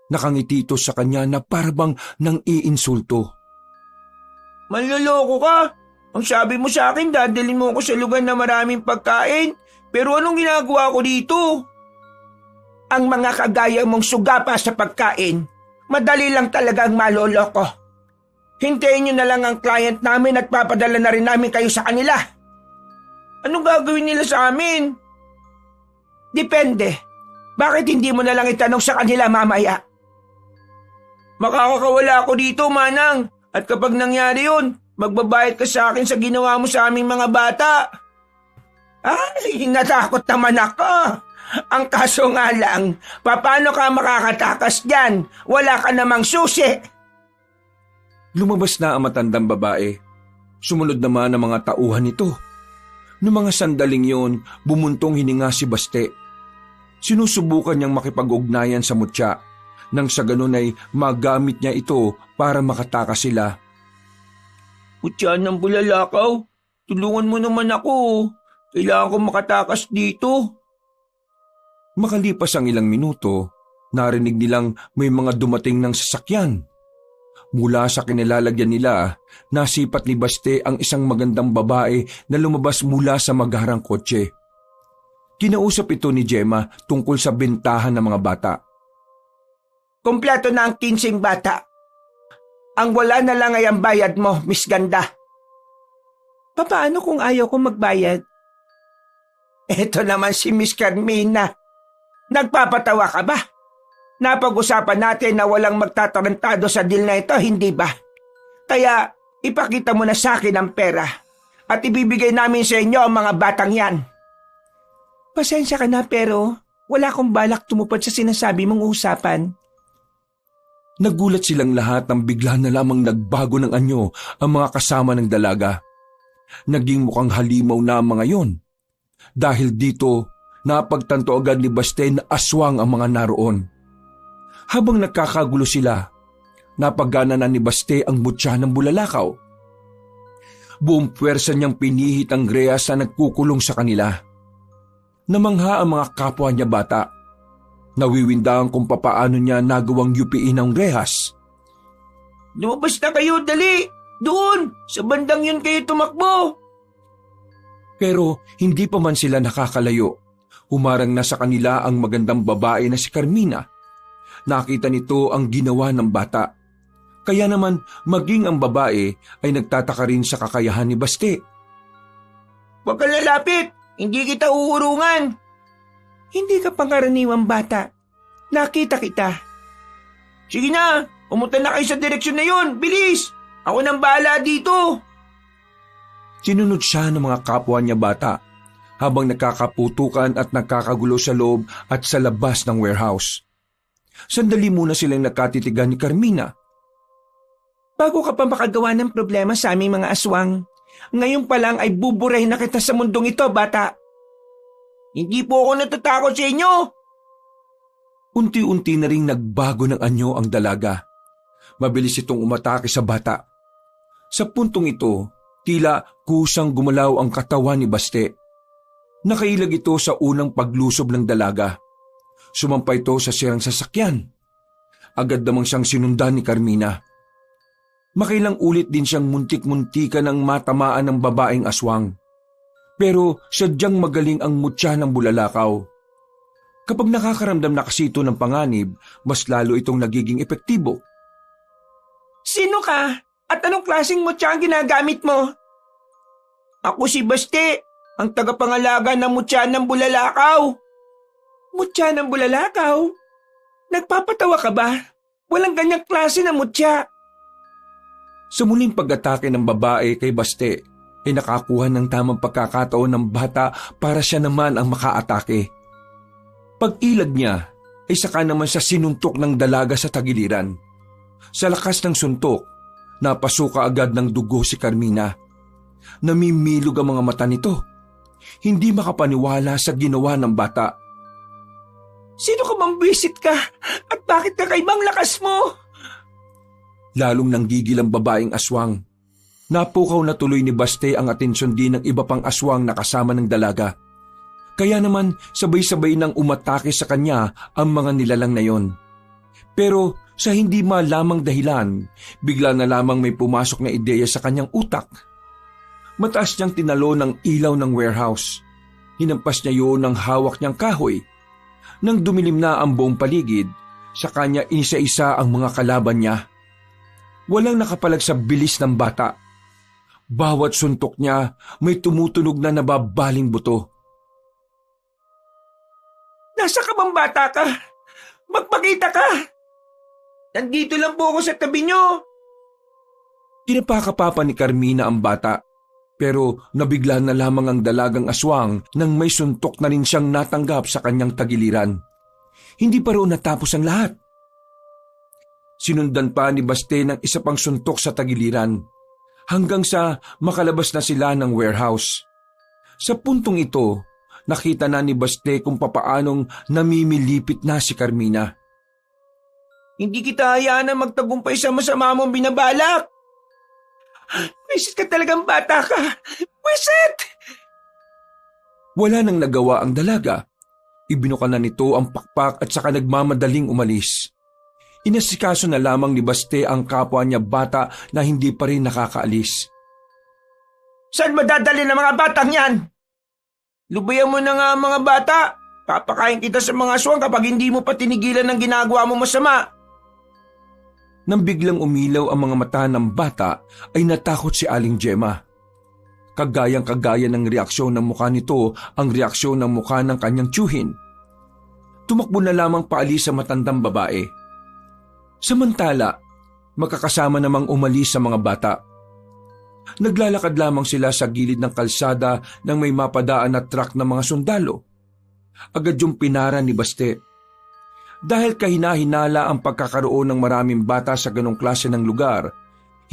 Nakangiti ito sa kanya na parabang nang iinsulto. Manloloko ka. Ang sabi mo sa akin, dadalhin mo ako sa lugar na maraming pagkain. Pero anong ginagawa ko dito? Ang mga kagaya mong sugapa sa pagkain, madali lang talagang maloloko. Hintayin nyo na lang ang client namin at papadala na rin namin kayo sa kanila. Anong gagawin nila sa amin? Depende. Bakit hindi mo na lang itanong sa kanila mamaya? Makakakawala ako dito, Manang. At kapag nangyari yun, magbabayad ka sa akin sa ginawa mo sa aming mga bata. Ay, natakot naman ako. Ang kaso nga lang, paano ka makakatakas dyan? Wala ka namang susi. Lumabas na ang matandang babae. Sumunod naman ang mga tauhan nito. Noong mga sandaling yun, bumuntong hininga si Baste. Sinusubukan niyang makipag-ugnayan sa mutya. Nang sa ganun ay magamit niya ito para makatakas sila. Mutya ng bulalakaw, tulungan mo naman ako. Kailangan ko makatakas dito. Makalipas ang ilang minuto, narinig nilang may mga dumating ng sasakyan. Mula sa kinilalagyan nila, nasipat ni Baste ang isang magandang babae na lumabas mula sa magharang kotse. Kinausap ito ni Gemma tungkol sa bentahan ng mga bata. Kompleto na ang 15 bata. Ang wala na lang ay ang bayad mo, Miss Ganda. Paano kung ayaw ko magbayad? Eto naman si Miss Carmina. Nagpapatawa ka ba? Napag-usapan natin na walang magtatarantado sa deal na ito, hindi ba? Kaya ipakita mo na sa akin ang pera at ibibigay namin sa inyo ang mga batang yan. Pasensya ka na pero wala akong balak tumupad sa sinasabi mong usapan. Nagulat silang lahat nang bigla na lamang nagbago ng anyo ang mga kasama ng dalaga. Naging mukhang halimaw na ang mga yon. Dahil dito, napagtanto agad ni Baste na aswang ang mga naroon. Habang nagkakagulo sila, napagana na ni Baste ang mutya ng bulalakaw. Buong puwersa niyang pinihit ang greyas na nagkukulong sa kanila. Namangha ang mga kapwa niya bata. Nawiwindang kung papaano niya nagawang yupiin ang rehas. Lumabas na kayo, dali! Doon! Sa bandang yun kayo tumakbo! Pero hindi pa man sila nakakalayo. Humarang na sa kanila ang magandang babae na si Carmina. Nakita nito ang ginawa ng bata. Kaya naman maging ang babae ay nagtataka rin sa kakayahan ni Baste. Huwag kang lalapit! Hindi kita uurungan! Hindi ka pangkaraniwang bata. Nakita kita. Sige na! Pumunta na kayo sa direksyon na yun! Bilis! Ako nang bahala dito! Sinunod siya ng mga kapwa niya bata habang nakakaputukan at nakakagulo sa loob at sa labas ng warehouse. Sandali muna silang nakatitigan ni Carmina. Bago ka pa makagawa ng problema sa aming mga aswang, ngayon pa lang ay buburahin na kita sa mundong ito, bata. Hindi po ako natatakot sa inyo. Unti-unti na ring nagbago ng anyo ang dalaga. Mabilis itong umatake sa bata. Sa puntong ito, tila kusang gumalaw ang katawan ni Baste. Nakailag ito sa unang paglusob ng dalaga. Sumampa ito sa sirang sasakyan. Agad namang siyang sinundan ni Carmina. Makailang ulit din siyang muntik-muntika ng matamaan ng babaeng aswang. Pero sadyang magaling ang mutya ng bulalakaw. Kapag nakakaramdam na kasi ito ng panganib, mas lalo itong nagiging epektibo. Sino ka? At anong klaseng mutya ang ginagamit mo? Ako si Baste, ang tagapangalaga ng mutya ng bulalakaw. Mutya ng bulalakaw? Nagpapatawa ka ba? Walang ganyang klase na mutya. Sa muling pag-atake ng babae kay Baste, ay nakakuha ng tamang pagkakataon ng bata para siya naman ang makaatake. Pag-ilag niya, ay saka naman siya sinuntok ng dalaga sa tagiliran. Sa lakas ng suntok, napasuka agad ng dugo si Carmina. Namimilog ang mga mata nito. Hindi makapaniwala sa ginawa ng bata. Sino ka bang visit ka? At bakit kakaibang lakas mo? Lalong nanggigil ang babaeng aswang. Napukaw na tuloy ni Baste ang atensyon din ng iba pang aswang na kasama ng dalaga. Kaya naman sabay-sabay nang umatake sa kanya ang mga nilalang na yon. Pero sa hindi malamang dahilan, bigla na lamang may pumasok na ideya sa kanyang utak. Mataas niyang tinalo ng ilaw ng warehouse. Hinampas niya yun ng hawak niyang kahoy. Nang dumilim na ang buong paligid, sa kanya isa-isa ang mga kalaban niya. Walang nakapalag sa bilis ng bata. Bawat suntok niya may tumutunog na nababaling buto. Nasa ka bang bata ka? Magpakita ka! Nandito lang po ako sa tabi niyo. Tinapakapapa ni Carmina ang bata, pero nabigla na lamang ang dalagang aswang nang may suntok na rin siyang natanggap sa kanyang tagiliran. Hindi pa roon natapos ang lahat. Sinundan pa ni Baste ng isa pang suntok sa tagiliran, hanggang sa makalabas na sila ng warehouse. Sa puntong ito, nakita na ni Baste kung papaanong namimilipit na si Carmina. Hindi kita hayaan na magtagumpay sa masama mong binabalak. Wisit ka talagang bata ka. Wisit! Wala nang nagawa ang dalaga. Ibinuka na nito ang pakpak at saka nagmamadaling umalis. Inasikaso na lamang ni Baste ang kapwa niya bata na hindi pa rin nakakaalis. Saan madadali ng mga batang yan? Lubayan mo na nga ang mga bata. Papakain kita sa mga aswang kapag hindi mo pa tinigilan ng ginagawa mo masama. Nang biglang umilaw ang mga mata ng bata, ay natakot si Aling Gemma. Kagayang-kagaya ng reaksyon ng mukha nito ang reaksyon ng mukha ng kanyang tiyuhin. Tumakbo na lamang paalis sa matandang babae. Samantala, magkakasama namang umalis sa mga bata. Naglalakad lamang sila sa gilid ng kalsada nang may mapadaan na truck ng mga sundalo. Agad yung pinara ni Baste. Dahil kahina-hinala ang pagkakaroon ng maraming bata sa ganong klase ng lugar,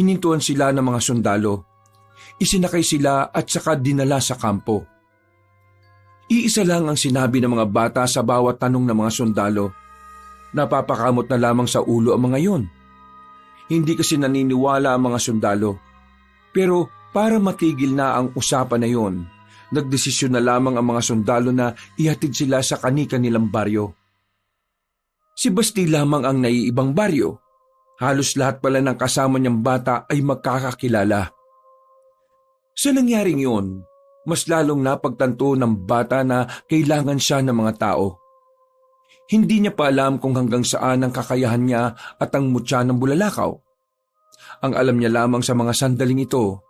hinintuan sila ng mga sundalo. Isinakay sila at saka dinala sa kampo. Iisa lang ang sinabi ng mga bata sa bawat tanong ng mga sundalo. Napapakamot na lamang sa ulo ang mga yon. Hindi kasi naniniwala ang mga sundalo. Pero para matigil na ang usapan na yon, nagdesisyon na lamang ang mga sundalo na ihatid sila sa kani-kanilang baryo. Si Basti lamang ang naiibang baryo. Halos lahat pala ng kasama niyang bata ay magkakakilala. Sa nangyaring yun, mas lalong napagtanto ng bata na kailangan siya ng mga tao. Hindi niya pa alam kung hanggang saan ang kakayahan niya at ang mutya ng bulalakaw. Ang alam niya lamang sa mga sandaling ito,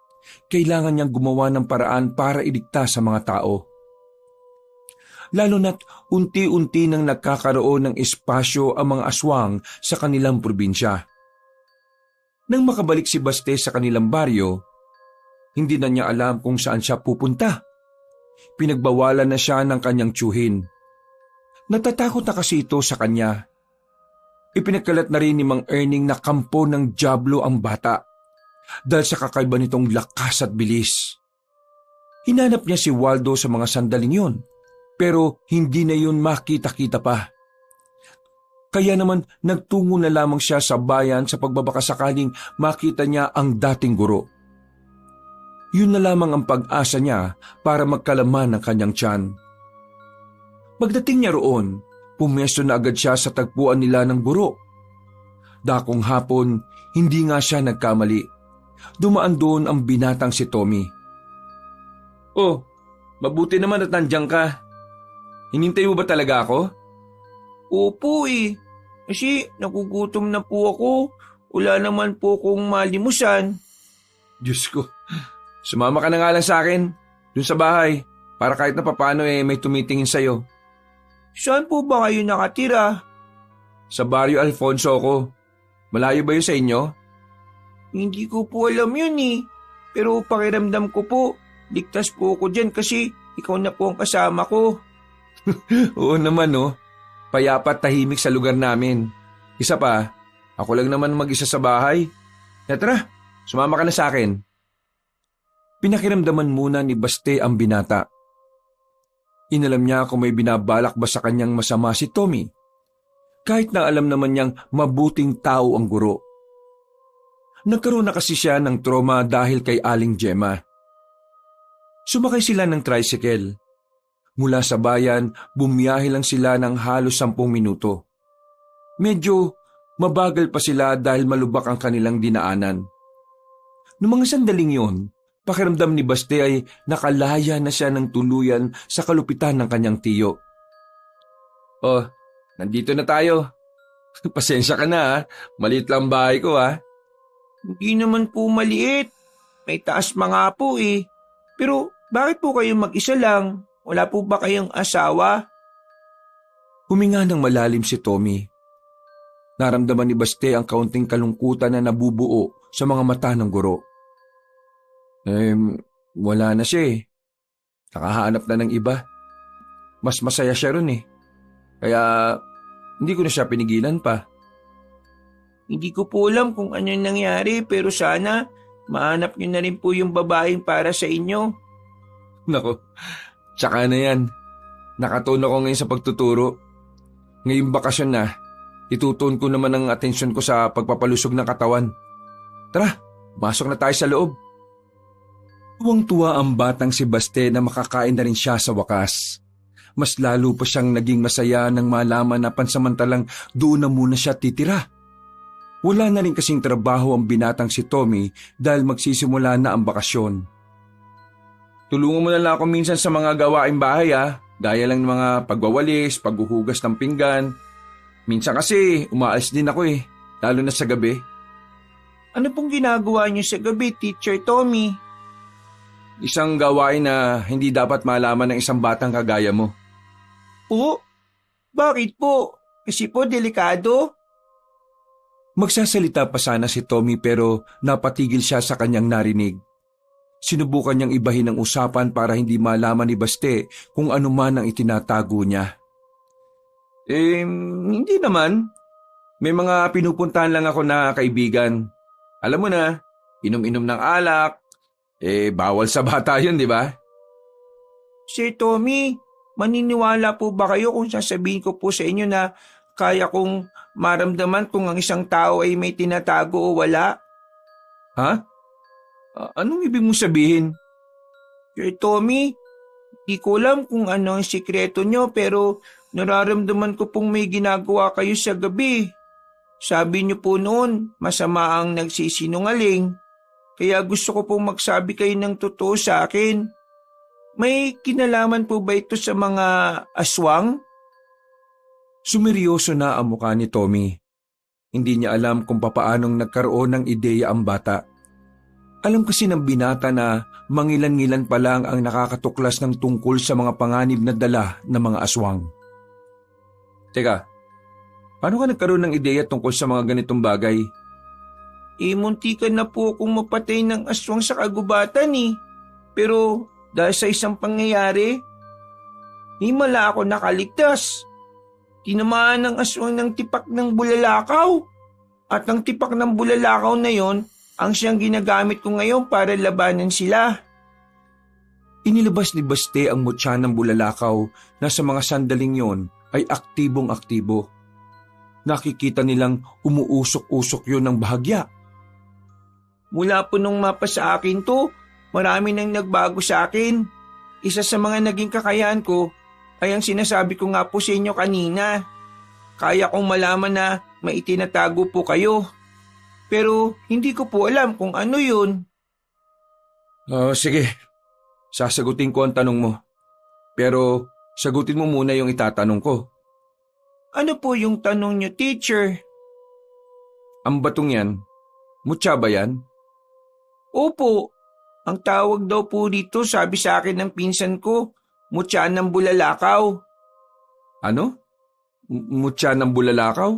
kailangan niyang gumawa ng paraan para iligtas sa mga tao. Lalo na't unti-unti nang nagkakaroon ng espasyo ang mga aswang sa kanilang probinsya. Nang makabalik si Baste sa kanilang baryo, hindi na niya alam kung saan siya pupunta. Pinagbawalan na siya ng kanyang tiyuhin. Natatakot na kasi ito sa kanya. Ipinagkalat na rin ni Mang Erning na kampo ng dyablo ang bata dahil sa kakaiba nitong lakas at bilis. Hinanap niya si Waldo sa mga sandaling yon, pero hindi na yun makita-kita pa. Kaya naman nagtungo na lamang siya sa bayan sa pagbabakasakaling makita niya ang dating guro. Yun na lamang ang pag-asa niya para magkalaman ng kanyang tiyan. Pagdating niya roon, pumesto na agad siya sa tagpuan nila ng guro. Dakong hapon, hindi nga siya nagkamali. Dumaan doon ang binatang si Tommy. "Oh, mabuti naman at nandiyan ka. Hinintay mo ba talaga ako?" Opo eh. Kasi nagugutom na po ako. Wala naman po kong malimusan. Diyos ko, sumama ka na nga lang sa akin, dun sa bahay, para kahit na papano may tumitingin sa'yo. Saan po ba kayo nakatira? Sa Barrio Alfonso ko. Malayo ba yun sa inyo? Hindi ko po alam yun eh. Pero pakiramdam ko po, ligtas po ako dyan kasi ikaw na po ang kasama ko. Oo naman no. Payapa at tahimik sa lugar namin. Isa pa, ako lang naman mag-isa sa bahay. Tara, sumama ka na sa akin. Pinakiramdaman muna ni Baste ang binata. Inalam niya kung may binabalak ba sa kanyang masama si Tommy. Kahit na alam naman niyang mabuting tao ang guro. Nagkaroon na kasi siya ng trauma dahil kay Aling Gemma. Sumakay sila ng tricycle. Mula sa bayan, bumiyahe lang sila ng halos 10 minuto. Medyo mabagal pa sila dahil malubak ang kanilang dinaanan. Noong mga sandaling yon, pakiramdam ni Baste ay nakalaya na siya ng tuluyan sa kalupitan ng kanyang tiyo. "Oh, nandito na tayo. Pasensya ka na ha. Maliit lang bahay ko ha." Hindi naman po maliit. May taas mga po eh. Pero bakit po kayo mag-isa lang? Wala po ba kayong asawa? Huminga ng malalim si Tommy. Naramdaman ni Baste ang kaunting kalungkutan na nabubuo sa mga mata ng guro. Wala na siya eh. Nakahanap na ng iba. Mas masaya siya ron eh. Kaya hindi ko na siya pinigilan pa. Hindi ko po alam kung ano yung nangyari pero sana mahanap niyo na rin po yung babaeng para sa inyo. Nako, tsaka na yan. Nakatuon ako ngayon sa pagtuturo. Ngayong bakasyon na, itutuon ko naman ang atensyon ko sa pagpapalusog ng katawan. Tara, masok na tayo sa loob. Tuwang-tuwa ang batang si Baste na makakain na rin siya sa wakas. Mas lalo pa siyang naging masaya nang malaman na pansamantalang doon na muna siya titira. Wala na rin kasing trabaho ang binatang si Tommy dahil magsisimula na ang bakasyon. Tulungan mo na lang ako minsan sa mga gawaing bahay gaya lang ng mga pagwawalis, paghuhugas ng pinggan. Minsan kasi umaalis din ako lalo na sa gabi. Ano pong ginagawa niyo sa gabi, Teacher Tommy? Isang gawain na hindi dapat malaman ng isang batang kagaya mo. Po? Bakit po? Kasi po delikado? Magsasalita pa sana si Tommy pero napatigil siya sa kanyang narinig. Sinubukan niyang ibahin ang usapan para hindi malaman ni Baste kung ano man ang itinatago niya. Hindi naman. May mga pinupuntahan lang ako na kaibigan. Alam mo na, inom-inom ng alak. Bawal sa bata yun, di ba? Sir Tommy, maniniwala po ba kayo kung sasabihin ko po sa inyo na kaya kong maramdaman kung ang isang tao ay may tinatago o wala? Ha? Anong ibig mong sabihin? Sir Tommy, di ko alam kung ano ang sikreto nyo pero nararamdaman ko pong may ginagawa kayo sa gabi. Sabi nyo po noon, masama ang nagsisinungaling. Kaya gusto ko pong magsabi kayo ng totoo sa akin. May kinalaman po ba ito sa mga aswang? Sumeryoso na ang mukha ni Tommy. Hindi niya alam kung papaanong nagkaroon ng ideya ang bata. Alam kasi ng binata na mangilan-ngilan pa lang ang nakakatuklas ng tungkol sa mga panganib na dala ng mga aswang. Teka, paano ka nagkaroon ng ideya tungkol sa mga ganitong bagay? Muntikan na po akong mapatay ng aswang sa kagubatan Pero dahil sa isang pangyayari, himala ako nakaligtas. Tinamaan ng aswang ng tipak ng bulalakaw. At ang tipak ng bulalakaw na yon ang siyang ginagamit ko ngayon para labanan sila. Inilabas ni Baste ang mutya ng bulalakaw na sa mga sandaling yon ay aktibong-aktibo. nakikita nilang umuusok-usok yun ng bahagya. Mula po nung mapa sa akin to, marami nang nagbago sa akin. Isa sa mga naging kakayahan ko ay ang sinasabi ko nga po sa inyo kanina. Kaya kong malaman na may itinatago po kayo. Pero hindi ko po alam kung ano yun. Sige, sasagutin ko ang tanong mo. Pero sagutin mo muna yung itatanong ko. Ano po yung tanong nyo, teacher? Ang batong yan, mutya ba yan? Opo, ang tawag daw po dito sabi sa akin ng pinsan ko, mutya ng bulalakaw. Ano? Mutya ng bulalakaw?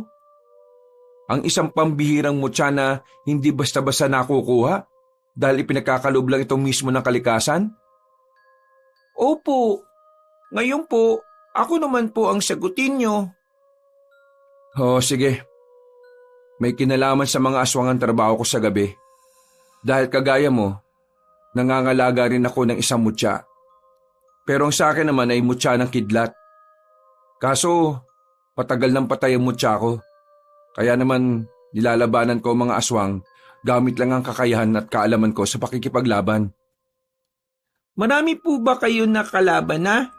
Ang isang pambihirang mutya na hindi basta-basta nakukuha dahil ipinagkakalob lang ito mismo ng kalikasan? Opo, ngayon po, ako naman po ang sagutin nyo. Sige. May kinalaman sa mga aswang ang trabaho ko sa gabi. Dahil kagaya mo, nangangalaga rin ako ng isang mutya. Pero ang sa akin naman ay mutya ng kidlat. Kaso, patagal ng patay ang mutya ko. Kaya naman, nilalabanan ko ang mga aswang gamit lang ang kakayahan at kaalaman ko sa pakikipaglaban. Marami po ba kayo nakalaban na?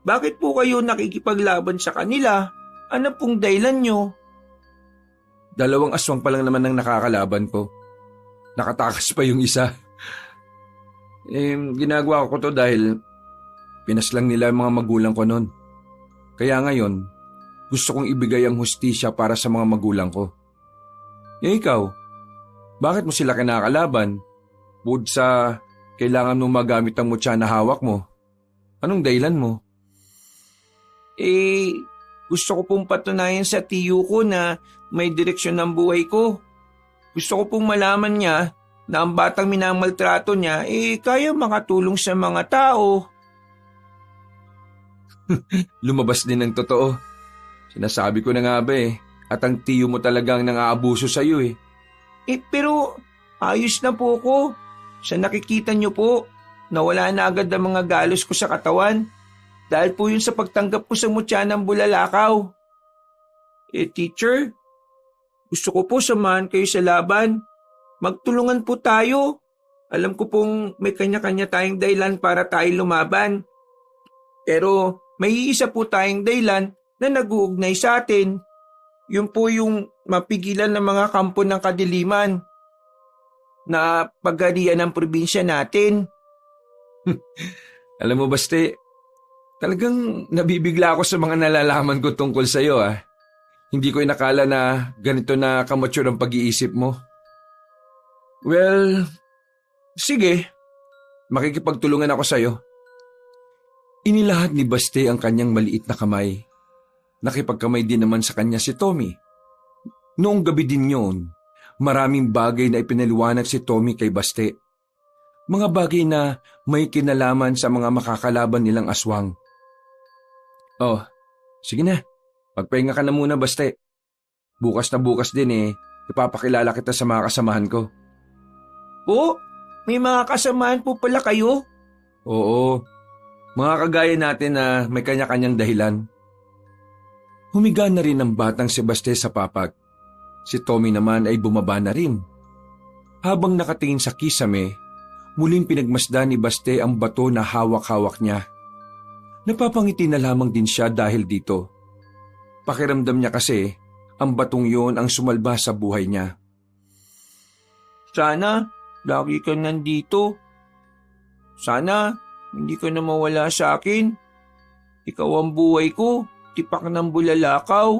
Bakit po kayo nakikipaglaban sa kanila? Ano pong dahilan nyo? 2 aswang pa lang naman ang nakakalaban ko. Nakatakas pa yung isa. Ginagawa ko to dahil pinaslang nila ang mga magulang ko noon. Kaya ngayon, gusto kong ibigay ang hustisya para sa mga magulang ko. Ikaw, bakit mo sila kinakalaban? Bukod sa kailangan mo magamit ang mutya na hawak mo. Anong dahilan mo? Gusto ko pong patunayan sa tiyo ko na may direksyon ng buhay ko. Gusto ko pong malaman niya na ang batang minamaltrato niya kaya makatulong sa mga tao. Lumabas din ng totoo. Sinasabi ko na nga ba at ang tiyo mo talagang nang-aabuso sa iyo . Pero ayos na po ko. Sa nakikita niyo po, nawala na agad ang mga galos ko sa katawan. Dahil po yun sa pagtanggap ko sa mutya ng bulalakaw. Teacher, gusto ko po samahan kayo sa laban. Magtulungan po tayo. Alam ko pong may kanya-kanya tayong dahilan para tayo lumaban. Pero may iisa po tayong dahilan na nag-uugnay sa atin. Yun po yung mapigilan ng mga kampo ng kadiliman na pagharian ng probinsya natin. Alam mo, Baste, talagang nabibigla ako sa mga nalalaman ko tungkol sa iyo . Hindi ko inakala na ganito na kamature ang pag-iisip mo. Well, sige. Makikipagtulungan ako sa iyo. Inilahad ni Baste ang kanyang maliit na kamay. Nakipagkamay din naman sa kanya si Tommy. Noong gabi din yun, maraming bagay na ipinaliwanag si Tommy kay Baste. Mga bagay na may kinalaman sa mga makakalaban nilang aswang. Sige na. Magpahinga ka na muna, Baste. Bukas na bukas din ipapakilala kita sa mga kasamahan ko. Po? May mga kasamahan po pala kayo? Oo. Mga kagaya natin na may kanya-kanyang dahilan. Humiga na rin ang batang si Baste sa papag. Si Tommy naman ay bumaba na rin. Habang nakatingin sa kisame, muling pinagmasdan ni Baste ang bato na hawak-hawak niya. Napapangiti na lamang din siya dahil dito. Pakiramdam niya kasi ang batong yon ang sumalba sa buhay niya. Sana lagi ka nandito. Sana hindi ka na mawala sa akin. Ikaw ang buhay ko, tipak ng bulalakaw.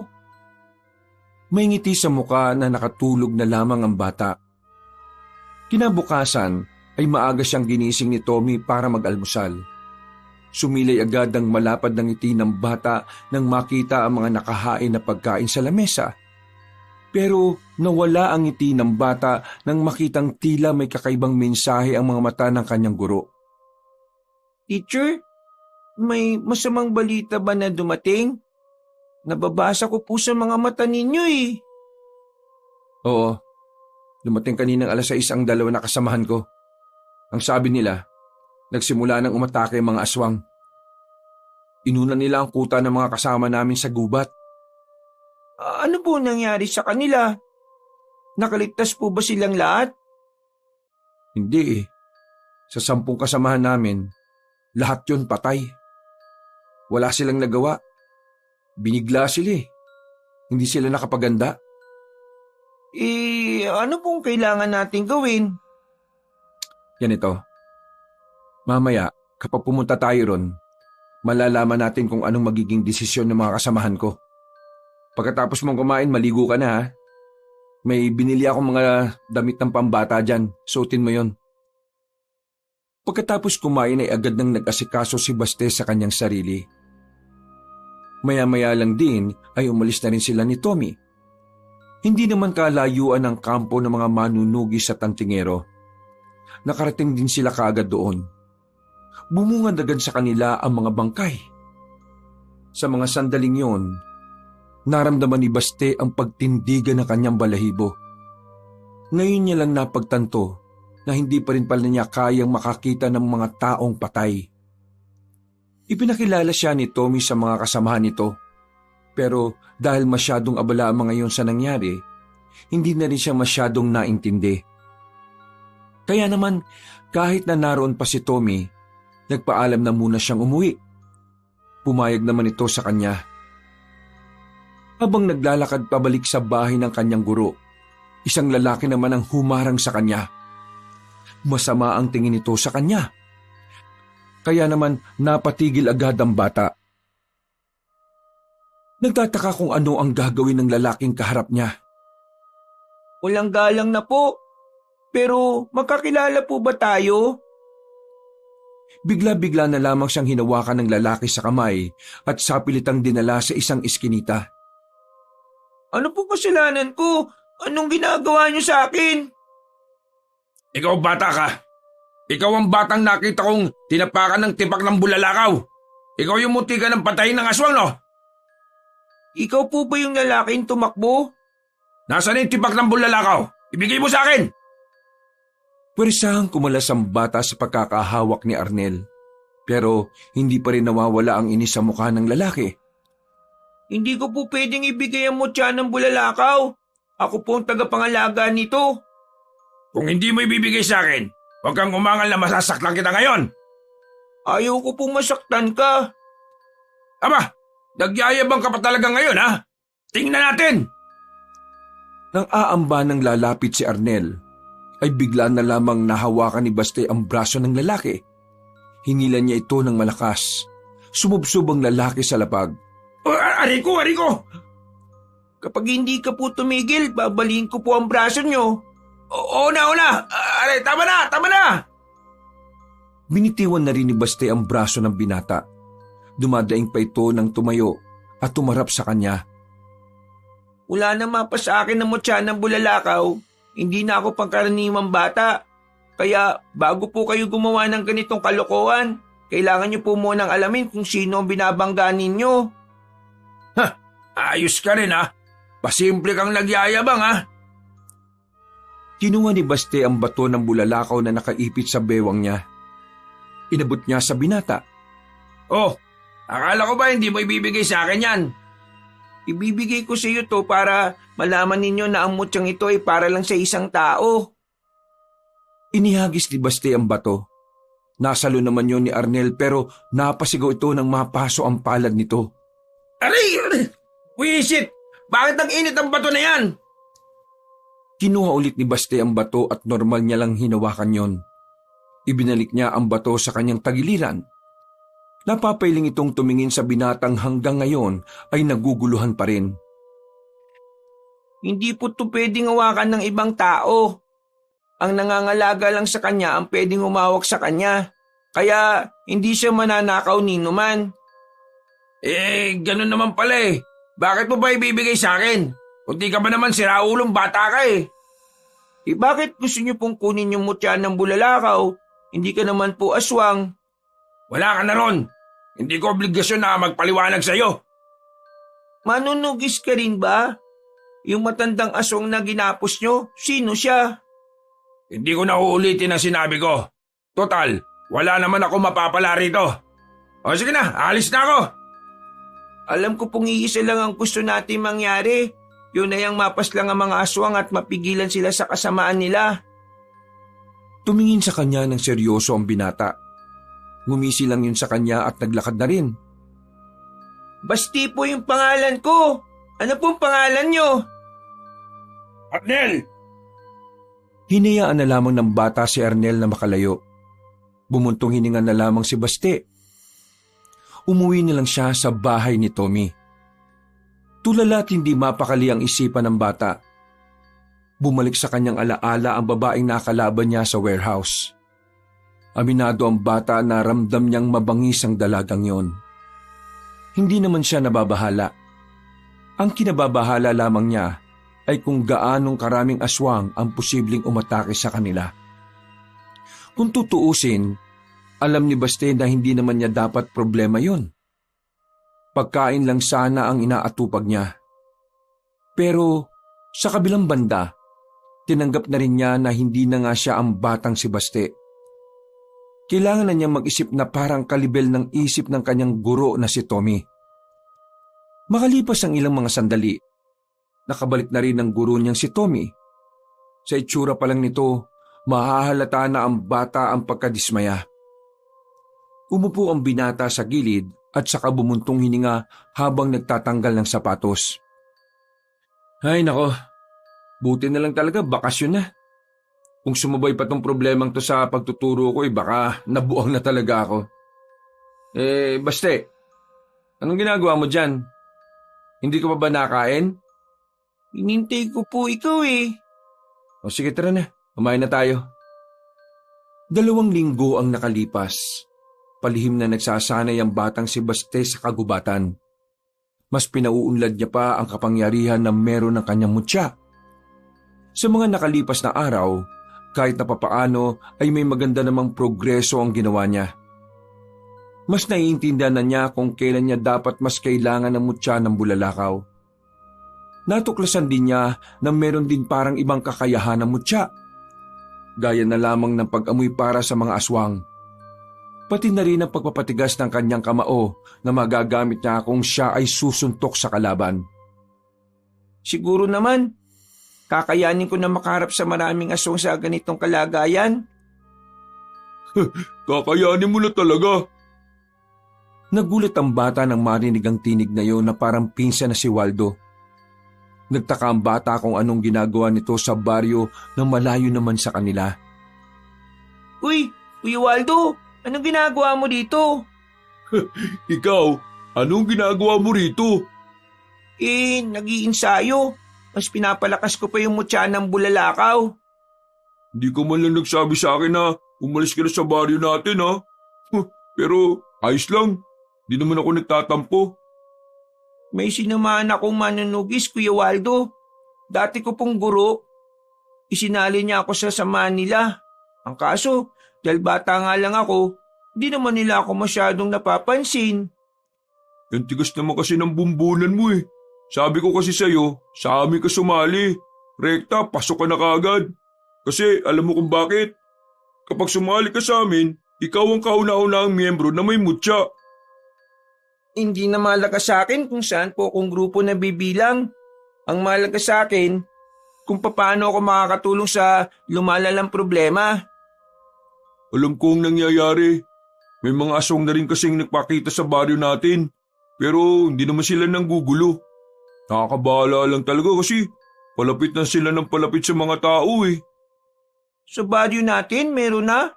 May ngiti sa muka na nakatulog na lamang ang bata. Kinabukasan ay maaga siyang ginising ni Tommy para mag-almusal. Sumilay agad ang malapad ng ngiti ng bata nang makita ang mga nakahain na pagkain sa lamesa. Pero nawala ang ngiti ng bata nang makitang tila may kakaibang mensahe ang mga mata ng kanyang guro. Teacher, may masamang balita ba na dumating? Nababasa ko po sa mga mata ninyo . Oo, dumating kaninang 6:00 ang 2 na kasamahan ko. Ang sabi nila, nagsimula nang umatake ang mga aswang. Inunan nila ang kuta ng mga kasama namin sa gubat. Ano po nangyari sa kanila? Nakaligtas po ba silang lahat? Hindi eh. Sa 10 kasamahan namin, lahat yun patay. Wala silang nagawa. Binigla sila eh. Hindi sila nakapaganda. Ano pong kailangan natin gawin? Yan ito. Mamaya, kapag pumunta tayo ron, malalaman natin kung anong magiging desisyon ng mga kasamahan ko. Pagkatapos mong kumain, maligo ka na ha. May binili akong mga damit ng pambata dyan. Suotin mo yon. Pagkatapos kumain ay agad nang nag-asikaso si Baste sa kanyang sarili. Maya-maya lang din ay umalis na rin sila ni Tommy. Hindi naman kalayuan ang kampo ng mga manunugis sa Tantingero. Nakarating din sila kaagad doon. Bumungad agad sa kanila ang mga bangkay. Sa mga sandaling yon, naramdaman ni Baste ang pagtindigan ng kanyang balahibo. Ngayon niya lang napagtanto na hindi pa rin pala niya kayang makakita ng mga taong patay. Ipinakilala siya ni Tommy sa mga kasamahan nito. Pero dahil masyadong abala ang mga iyon sa nangyari, hindi na rin siya masyadong naintindi. Kaya naman, kahit na naroon pa si Tommy, nagpaalam na muna siyang umuwi. Pumayag naman ito sa kanya. Habang naglalakad pabalik sa bahay ng kanyang guro, isang lalaki naman ang humarang sa kanya. Masama ang tingin nito sa kanya. Kaya naman napatigil agad ang bata. Nagtataka kung ano ang gagawin ng lalaking kaharap niya. Walang galang na po. Pero magkakilala po ba tayo? Bigla-bigla na lamang siyang hinawakan ng lalaki sa kamay at sapilitang dinala sa isang iskinita. Ano po kasalanan ko? Anong ginagawa niyo sa akin? Ikaw bata ka. Ikaw ang batang nakita kong tinapakan ng tipak ng bulalakaw. Ikaw yung mutika ng patayin ng aswang, no? Ikaw po ba yung lalaking tumakbo? Nasaan yung tipak ng bulalakaw? Ibigay mo sa akin! Pwersahang kumalas ang bata sa pagkakahawak ni Arnel. Pero hindi pa rin nawawala ang inis sa mukha ng lalaki. Hindi ko po pwedeng ibigay ang mutya ng bulalakaw. Ako po ang tagapangalaga nito. Kung hindi mo ibibigay sa akin, huwag kang umangal na masasaktan kita ngayon. Ayaw ko pong masaktan ka. Aba, nagyayabang ka pa talaga ngayon, ha? Tingnan natin! Nang aamba ng lalapit si Arnel, ay bigla na lamang nahawakan ni Baste ang braso ng lalaki. Hinilan niya ito ng malakas. Sumubsob ang lalaki sa lapag. Ariko! Kapag hindi ka po tumigil, babaliin ko po ang braso nyo. Una! Aray, tama na! Binitiwan na rin ni Baste ang braso ng binata. Dumadaing pa ito ng tumayo at tumarap sa kanya. Wala na mapa sa akin ng mutya ng bulalakaw. Hindi na ako pangkaraniwang bata. Kaya bago po kayo gumawa ng ganitong kalokohan, kailangan niyo po munang alamin kung sino ang binabangga ninyo. Ayos ka rin, ha? Pasimple kang nagyayabang, ha? Kinuha ni Baste ang bato ng bulalakaw na nakaipit sa bewang niya. Inabot niya sa binata. Oh, akala ko ba hindi mo ibibigay sa akin yan? Ibibigay ko sa iyo to para malaman ninyo na ang mutyang ito ay para lang sa isang tao. Inihagis ni Baste ang bato. Nasalo naman yun ni Arnel pero napasigaw ito nang mapaso ang palad nito. Aray! Wisit! Bakit ang init ang bato na yan? Kinuha ulit ni Baste ang bato at normal niya lang hinawakan yon. Ibinalik niya ang bato sa kanyang tagiliran. Napapailing itong tumingin sa binatang hanggang ngayon ay naguguluhan pa rin. Hindi po ito pwedeng hawakan ng ibang tao. Ang nangangalaga lang sa kanya ang pwedeng humawak sa kanya. Kaya hindi siya mananakaw ninuman. Ganun naman pala eh. Bakit mo ba ibibigay sa akin? Kunti ka ba naman siraulong bata ka eh. Bakit gusto niyo pong kunin yung mutya ng bulalakaw? Hindi ka naman po aswang. Wala ka na ron. Hindi ko obligasyon na magpaliwanag sa'yo. Manunugis ka rin ba? Yung matandang aswang na ginapos nyo, sino siya? Hindi ko na uulitin ang sinabi ko. Total, wala naman ako mapapala rito. O sige na, alis na ako. Alam ko pong iisa lang ang gusto natin mangyari. Yun ay ang mapaslang ang mga aswang at mapigilan sila sa kasamaan nila. Tumingin sa kanya ng seryoso ang binata. Ngumisi lang yun sa kanya at naglakad na rin. Basti po yung pangalan ko. Ano pong pangalan nyo? Arnel! Hinayaan na lamang ng bata si Arnel na makalayo. Bumuntong hininga na lamang si Baste. Umuwi na lang siya sa bahay ni Tommy. Tulala at hindi mapakali ang isipan ng bata. Bumalik sa kanyang alaala ang babaeng nakalaban niya sa warehouse. Aminado ang bata na ramdam niyang mabangis ang dalagang yon. Hindi naman siya nababahala. Ang kinababahala lamang niya ay kung gaanong karaming aswang ang posibleng umatake sa kanila. Kung tutuusin, alam ni Baste na hindi naman niya dapat problema yon. Pagkain lang sana ang inaatupag niya. Pero sa kabilang banda, tinanggap na rin niya na hindi na nga siya ang batang si Baste. Kailangan na niyang mag-isip na parang kalibel ng isip ng kanyang guro na si Tommy. Makalipas ang ilang mga sandali, nakabalik na rin ang guro niyang si Tommy. Sa itsura pa lang nito, mahahalata na ang bata ang pagkadismaya. Umupo ang binata sa gilid at saka bumuntong hininga habang nagtatanggal ng sapatos. Ay nako, buti na lang talaga bakasyon na. Kung sumabay pa tong problemang to sa pagtuturo ko baka nabuang na talaga ako. Baste, anong ginagawa mo dyan? Hindi ka pa ba nakain? Hinintay ko po ikaw eh. O sige tara na, kumain na tayo. 2 linggo ang nakalipas. Palihim na nagsasanay ang batang si Baste sa kagubatan. Mas pinauunlad niya pa ang kapangyarihan na meron ng kanyang mutya. Sa mga nakalipas na araw, kahit na papaano ay may maganda namang progreso ang ginawa niya. Mas naiintindihan na niya kung kailan niya dapat mas kailangan ng mutya ng bulalakaw. Natuklasan din niya na meron din parang ibang kakayahan ng mutya. Gaya na lamang ng pag-amoy para sa mga aswang. Pati na rin ang pagpapatigas ng kanyang kamao na magagamit niya kung siya ay susuntok sa kalaban. Siguro naman, kakayanin ko na makaharap sa maraming aswang sa ganitong kalagayan. Kakayanin mo na talaga. Nagulat ang bata nang marinig ang tinig na iyon na parang pinsan na si Waldo. Nagtaka ang bata kung anong ginagawa nito sa baryo na malayo naman sa kanila. Uy, Kuya Waldo, anong ginagawa mo dito? Ikaw, anong ginagawa mo rito? Nag-iinsayo. Mas pinapalakas ko pa yung mutya ng bulalakaw. Hindi ka man lang nagsabi sa akin na umalis ka na sa baryo natin ha. Pero ayos lang, di naman ako nagtatampo. May sinamahan akong manunugis, Kuya Waldo. Dati ko pong guro. Isinali niya ako sa samahan nila. Ang kaso, dahil bata nga lang ako, di naman nila ako masyadong napapansin. Ang tigas naman kasi ng bumbunan mo eh. Sabi ko kasi sa'yo, sa amin ka sumali. Rekta, pasok ka na kaagad. Kasi alam mo kung bakit? Kapag sumali ka sa amin, ikaw ang kauna-unahang miyembro na may mutya. Hindi na mahalaga sa akin kung saan po akong grupo na bibilang. Ang mahalaga sa akin, kung paano ako makakatulong sa lumalalang problema. Alam ko ang nangyayari. May mga aswang na rin kasing nagpakita sa baryo natin. Pero hindi naman sila nanggugulo. Nakakabahala lang talaga kasi palapit na sila ng palapit sa mga tao eh. Sa baryo natin, meron na?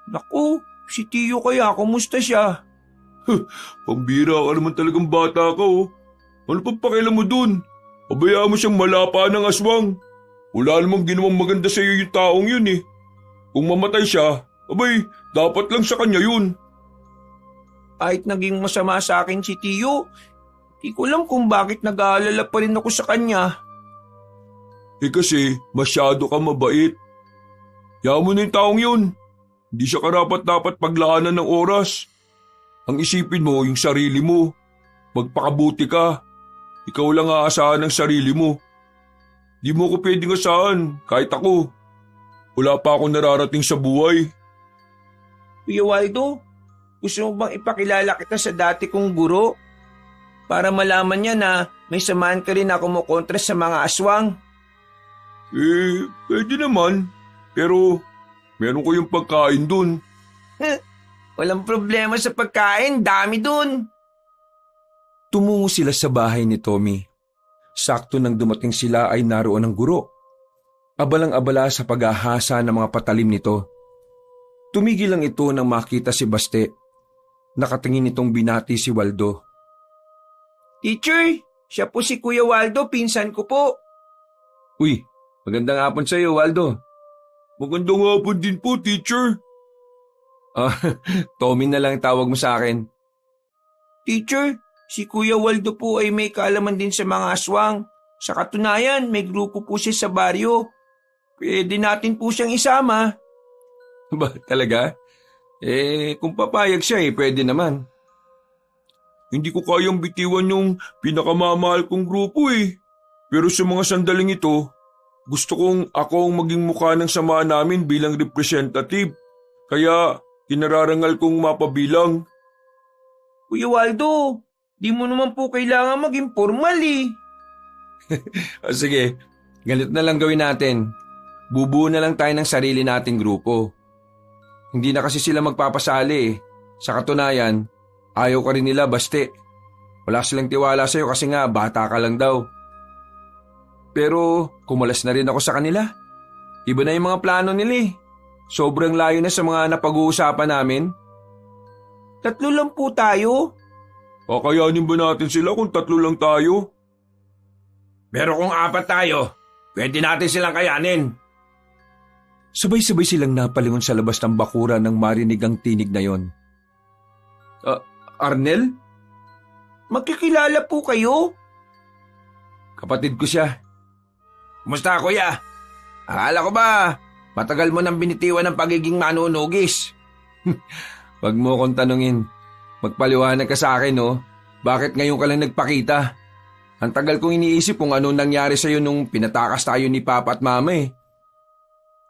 Naku, si Tiyo kaya, kumusta siya? Pambira ka naman talagang bata ka oh. Ano pang pakialam mo dun? Pabayaan mo siyang malapa ng aswang. Wala namang ginawang maganda sa iyo yung taong yun eh. Kung mamatay siya, abay, dapat lang sa kanya yun. Kahit naging masama sa akin si Tiyo, di ko alam kung bakit nag-aalala pa rin ako sa kanya. Kasi masyado ka mabait. Yaman mo na yung taong yun. Hindi siya karapat-dapat paglaanan ng oras. Ang isipin mo yung sarili mo. Magpakabuti ka. Ikaw lang aasahan ng sarili mo. Di mo ko pwedeng asahan, kahit ako. Wala pa akong nararating sa buhay. Kuya Waldo, gusto mo bang ipakilala kita sa dati kong guro? para malaman niya na may samahan ka rin na kumukontra sa mga aswang. Pwede naman. Pero meron ko yung pagkain dun. Walang problema sa pagkain, dami dun. Tumungo sila sa bahay ni Tommy. Sakto nang dumating sila ay naroon ang guro. Abalang-abala sa paghahasa ng mga patalim nito. Tumigil lang ito nang makita si Baste. Nakatingin itong binati si Waldo. Teacher, siya po si Kuya Waldo, pinsan ko po. Uy, magandang hapon sa iyo, Waldo. Magandang hapon din po, teacher. Tommy na lang tawag mo sa akin. Teacher, si Kuya Waldo po ay may kaalaman din sa mga aswang. Sa katunayan, may grupo po siya sa baryo. Pwede natin po siyang isama. Ba, talaga? Kung papayag siya pwede naman. Hindi ko kayang bitiwan yung pinakamamahal kong grupo Pero sa mga sandaling ito, gusto kong ako ang maging mukha ng samahan namin bilang representative. Kaya kinararangal kong mapabilang. Kuya Waldo, di mo naman po kailangan maging formal Sige, ganito na lang gawin natin. Bubuo na lang tayo ng sarili nating grupo. Hindi na kasi sila magpapasali Sa katunayan, ayaw ka rin nila, Baste. Wala silang tiwala sa'yo kasi nga bata ka lang daw. Pero kumalas na rin ako sa kanila. Iba na yung mga plano nila Sobrang layo na sa mga napag-uusapan namin. 3 lang po tayo. Kakayanin ba natin sila kung 3 lang tayo? Pero kung 4 tayo, pwede natin silang kayanin. Sabay-sabay silang napalingon sa labas ng bakuran nang marinig ang tinig na yon. Arnel? Magkikilala po kayo? Kapatid ko siya. Kumusta, kuya? Akala ko ba matagal mo nang binitiwan ng pagiging manunugis? Wag mo akong tanungin. Magpaliwanag ka sa akin, Bakit ngayon ka lang nagpakita? Ang tagal kong iniisip kung ano nangyari sa'yo nung pinatakas tayo ni Papa at Mama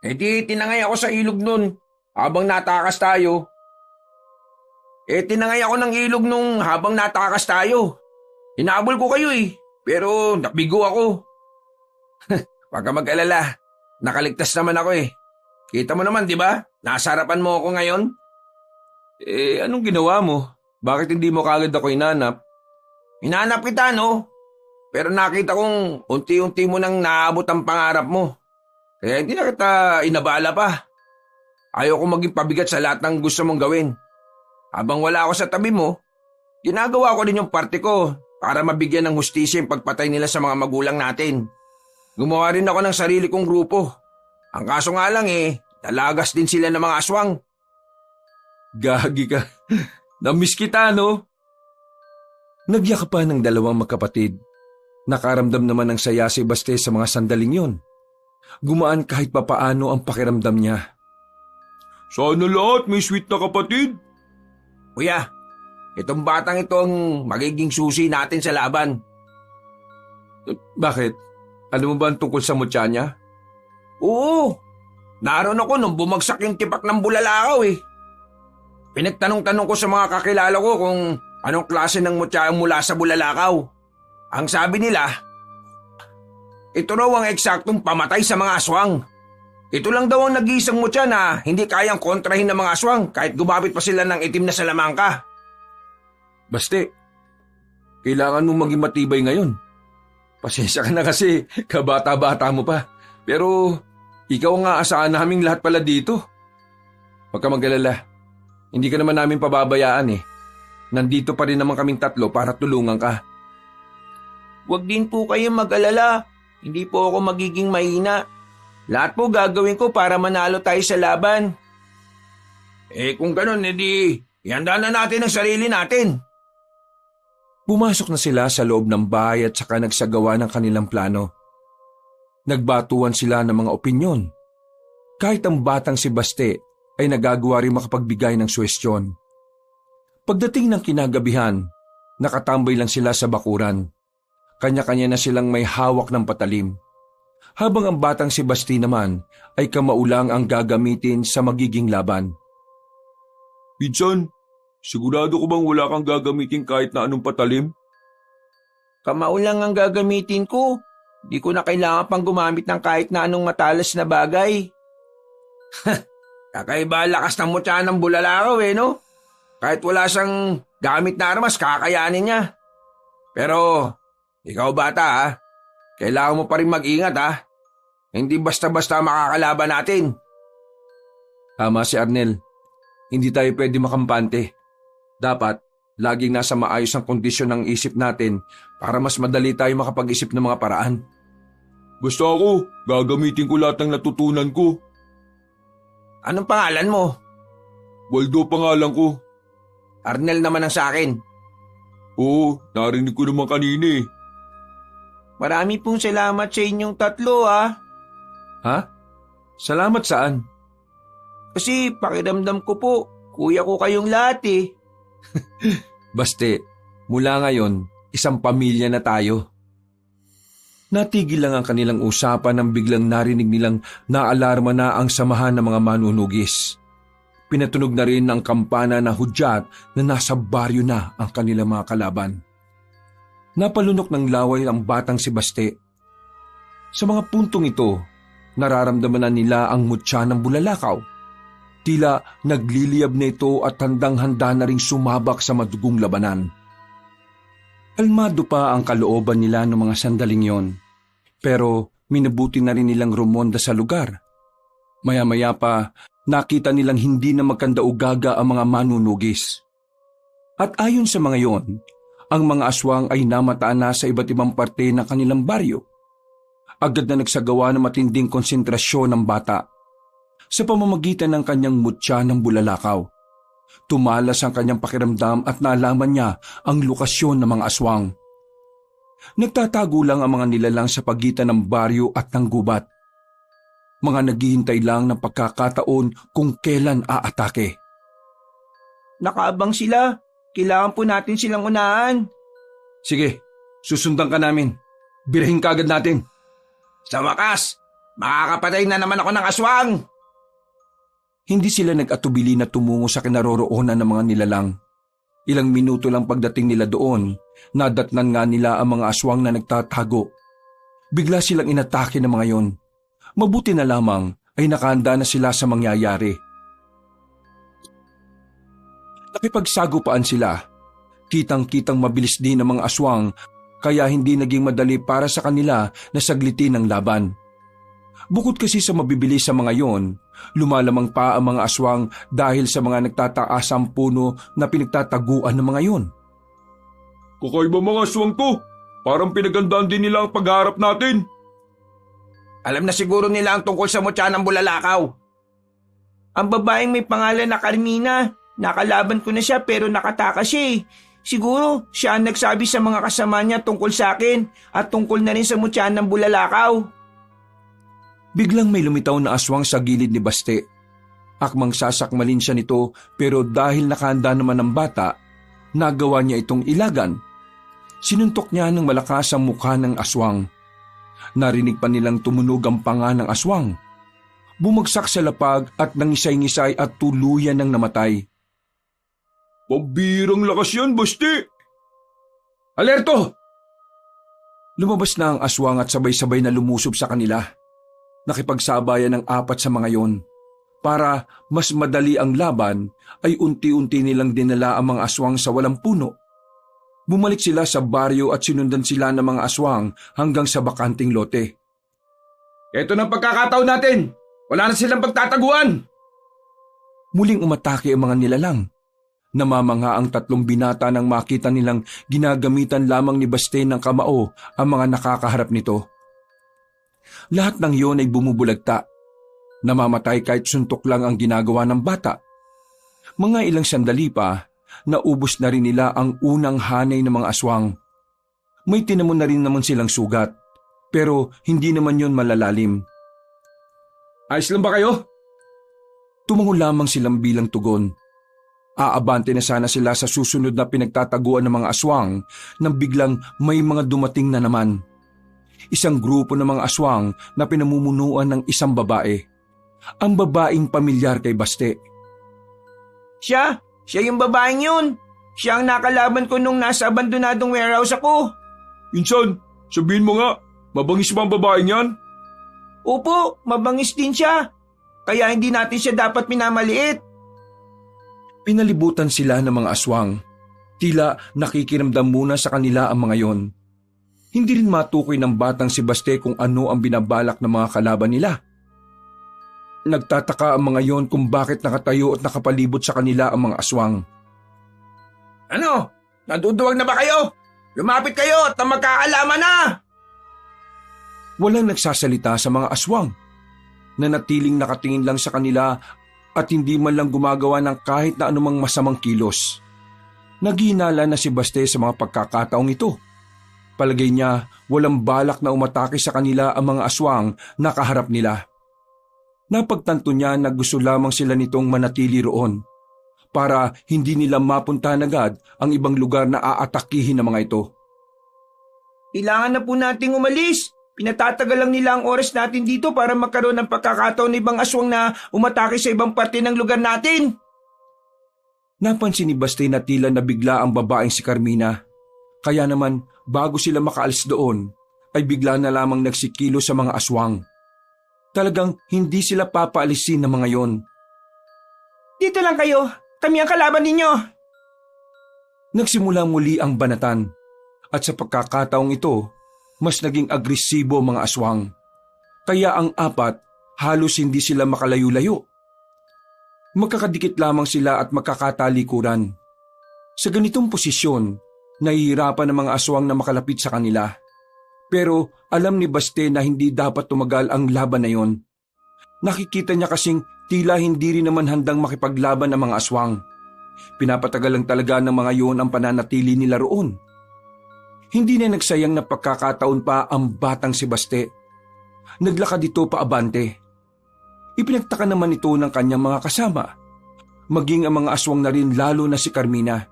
Di tinangay ako sa ilog nun habang natakas tayo. Tinangay ako ng ilog nung habang natakas tayo. Hinabol ko kayo pero nabigo ako. Huwag ka mag-alala. Nakaligtas naman ako Kita mo naman, di ba? Nasa harapan mo ako ngayon. Anong ginawa mo? Bakit hindi mo kagad ako hinanap? Hinanap kita, no? Pero nakita kong unti-unti mo nang naabot ang pangarap mo. Kaya hindi na kita inabala pa. Ayaw ko maging pabigat sa lahat ng gusto mong gawin. Habang wala ako sa tabi mo, ginagawa ko din yung parte ko para mabigyan ng hustisya yung pagpatay nila sa mga magulang natin. Gumawa rin ako ng sarili kong grupo. Ang kaso nga lang dalagas din sila ng mga aswang. Gagi ka. Namiss kita, no? Nagyakapan ng dalawang magkapatid. Nakaramdam naman ng saya si Baste sa mga sandaling yon. Gumaan kahit papaano ang pakiramdam niya. Sana lahat may sweet na kapatid. Kuya, itong batang ito ang magiging susi natin sa laban. Bakit? Ano mo ba ang tungkol sa mutya niya? Oo, naroon ako nung bumagsak yung tipak ng bulalakaw Pinagtanong-tanong ko sa mga kakilala ko kung anong klase ng mutya ang mula sa bulalakaw. Ang sabi nila, ito raw ang eksaktong pamatay sa mga aswang. Ito lang daw ang nag-iisang mutya na hindi kayang kontrahin ng mga aswang kahit gumamit pa sila ng itim na salamangka. Baste, kailangan mong maging matibay ngayon. Pasensya ka na kasi kabata-bata mo pa. Pero ikaw ang aasahan naming lahat pala dito. Huwag ka mag-alala. Hindi ka naman namin pababayaan Nandito pa rin naman kaming 3 para tulungan ka. Huwag din po kayong mag-alala. Hindi po ako magiging mahina. Lahat po gagawin ko para manalo tayo sa laban. Kung ganun, ihanda na natin ang sarili natin. Pumasok na sila sa loob ng bahay at saka nagsagawa ng kanilang plano. Nagbatuan sila ng mga opinyon. Kahit ang batang si Baste ay nagagawa rin makapagbigay ng suwestyon. Pagdating ng kinagabihan, nakatambay lang sila sa bakuran. Kanya-kanya na silang may hawak ng patalim. Habang ang batang si Basti naman ay kamaulang ang gagamitin sa magiging laban. Pinsan, sigurado ko bang wala kang gagamitin kahit na anong patalim? Kamao lang ang gagamitin ko. Di ko na kailangan pang gumamit ng kahit na anong matalas na bagay. Kakaiba lakas ng mutya ng bulalakaw no? Kahit wala siyang gamit na armas, kakayanin niya. Pero, ikaw bata kailangan mo pa rin mag-ingat Hindi basta-basta makakalaban natin. Tama si Arnel. Hindi tayo pwede makampante. Dapat, laging nasa maayos ang kondisyon ng isip natin para mas madali tayo makapag-isip ng mga paraan. Basta ako, gagamitin ko lahat ng natutunan ko. Anong pangalan mo? Waldo pangalan ko. Arnel naman ang sa akin. Oo, narinig ko naman kanina Marami pong salamat sa inyong tatlo Ha? Salamat saan? Kasi pakiramdam ko po, kuya ko kayong lahat Baste, mula ngayon, isang pamilya na tayo. Natigil lang ang kanilang usapan nang biglang narinig nilang naalarma na ang samahan ng mga manunugis. Pinatunog na rin ang kampana na hudyat na nasa baryo na ang kanilang mga kalaban. Napalunok ng laway ang batang si Baste. Sa mga puntong ito, nararamdaman na nila ang mutya ng bulalakaw. Tila nagliliyab na ito at handang-handa na ring sumabak sa madugong labanan. Kalmado pa ang kalooban nila ng mga sandaling yon, pero minabuti na rin nilang rumonda sa lugar. Maya-maya pa, nakita nilang hindi na magkandaugaga ang mga manunugis. At ayon sa mga yon, ang mga aswang ay namataan na sa iba't ibang parte ng kanilang baryo. Agad na nagsagawa ng matinding konsentrasyon ng bata. Sa pamamagitan ng kanyang mutya ng bulalakaw, tumalas ang kanyang pakiramdam at nalaman niya ang lokasyon ng mga aswang. Nagtatago lang ang mga nilalang sa pagitan ng baryo at ng gubat. Mga naghihintay lang ng pagkakataon kung kailan aatake. Nakaabang sila. Kailangan po natin silang unahan. Sige, susundan ka namin. Birahin ka agad natin. Sa wakas, makakapatay na naman ako ng aswang. Hindi sila nag-atubili na tumungo sa kinaroroonan ng mga nilalang. Ilang minuto lang pagdating nila doon, nadatnan nga nila ang mga aswang na nagtatago. Bigla silang inatake ng mga yon. Mabuti na lamang ay nakahanda na sila sa mangyayari. Nakipagsagupaan sila. Kitang-kitang mabilis din ang mga aswang, kaya hindi naging madali para sa kanila na saglitin ang laban. Bukod kasi sa mabibilis sa mga yon, lumalamang pa ang mga aswang dahil sa mga nagtataasang puno na pinagtataguan ng mga yon. Kakaiba mga aswang to, parang pinagandaan din nila ang pagharap natin. Alam na siguro nila ang tungkol sa mutya ng bulalakaw. Ang babaeng may pangalan na Carmina, nakalaban ko na siya pero nakatakas siya Siguro siya ang nagsabi sa mga kasama niya tungkol sa akin at tungkol na rin sa mutya ng bulalakaw. Biglang may lumitaw na aswang sa gilid ni Baste. Akmang sasakmalin siya nito pero dahil nakahanda naman ng bata, nagawa niya itong ilagan. Sinuntok niya ng malakas ang mukha ng aswang. Narinig pa nilang tumunog ang panga ng aswang. Bumagsak sa lapag at nangisay-ngisay at tuluyan ng namatay. Pabirang lakas yan, Baste! Alerto! Lumabas na ang aswang at sabay-sabay na lumusob sa kanila. Nakipagsabayan ng 4 sa mga yon. Para mas madali ang laban, ay unti-unti nilang dinala ang mga aswang sa walang puno. Bumalik sila sa baryo at sinundan sila ng mga aswang hanggang sa bakanting lote. Ito na pagkakataon natin! Wala na silang pagtataguan! Muling umatake ang mga nilalang. Namamanga ang 3 binata nang makita nilang ginagamitan lamang ni Baste ng kamao ang mga nakakaharap nito. Lahat ng iyon ay bumubulagta. Namamatay kahit suntok lang ang ginagawa ng bata. Mga ilang sandali pa, naubos na rin nila ang unang hanay ng mga aswang. May tinamon na rin naman silang sugat, pero hindi naman yon malalalim. Ayos lang ba kayo? Tumango lamang silang bilang tugon. Aabante na sana sila sa susunod na pinagtataguan ng mga aswang nang biglang may mga dumating na naman. Isang grupo ng mga aswang na pinamumunuan ng isang babae. Ang babaeng pamilyar kay Baste. Siya yung babaeng yun. Siya ang nakalaban ko nung nasa abandonadong warehouse ako. Insan, sabihin mo nga, mabangis ba ang babaeng yan? Opo, mabangis din siya. Kaya hindi natin siya dapat minamaliit. Pinalibutan sila ng mga aswang. Tila nakikiramdam muna sa kanila ang mga yon. Hindi rin matukoy ng batang si Baste kung ano ang binabalak ng mga kalaban nila. Nagtataka ang mga yon kung bakit nakatayo at nakapalibot sa kanila ang mga aswang. Ano? Naduduwag na ba kayo? Lumapit kayo at magkaalaman na! Walang nagsasalita sa mga aswang. Nanatiling nakatingin lang sa kanila at hindi man lang gumagawa ng kahit na anumang masamang kilos. Naghinala na si Baste sa mga pagkakataong ito. Palagay niya walang balak na umatake sa kanila ang mga aswang na kaharap nila. Napagtanto niya na gusto lamang sila nitong manatili roon para hindi nila mapuntahan agad ang ibang lugar na aatakihin ng mga ito. Kailangan na po nating umalis. Pinatatagal lang nila ang oras natin dito para magkaroon ng pagkakataon ng ibang aswang na umatake sa ibang parte ng lugar natin. Napansin ni Baste na tila nabigla ang babaeng si Carmina. Kaya naman, bago sila makaalis doon, ay bigla na lamang nagsikilo sa mga aswang. Talagang hindi sila papaalisin ng mga yon. Dito lang kayo. Kami ang kalaban ninyo. Nagsimula muli ang banatan. At sa pagkakataong ito, mas naging agresibo ang mga aswang. Kaya ang apat, halos hindi sila makalayo-layo. Magkakadikit lamang sila at magkakatalikuran. Sa ganitong posisyon, nahihirapan ang mga aswang na makalapit sa kanila. Pero alam ni Baste na hindi dapat tumagal ang laban na yon. Nakikita niya kasing tila hindi rin naman handang makipaglaban ang mga aswang. Pinapatagal lang talaga ng mga yon ang pananatili nila roon. Hindi na nagsayang na pagkakataon pa ang batang si Baste. Naglakad ito paabante. Ipinagtaka naman ito ng kanyang mga kasama. Maging ang mga aswang na rin lalo na si Carmina.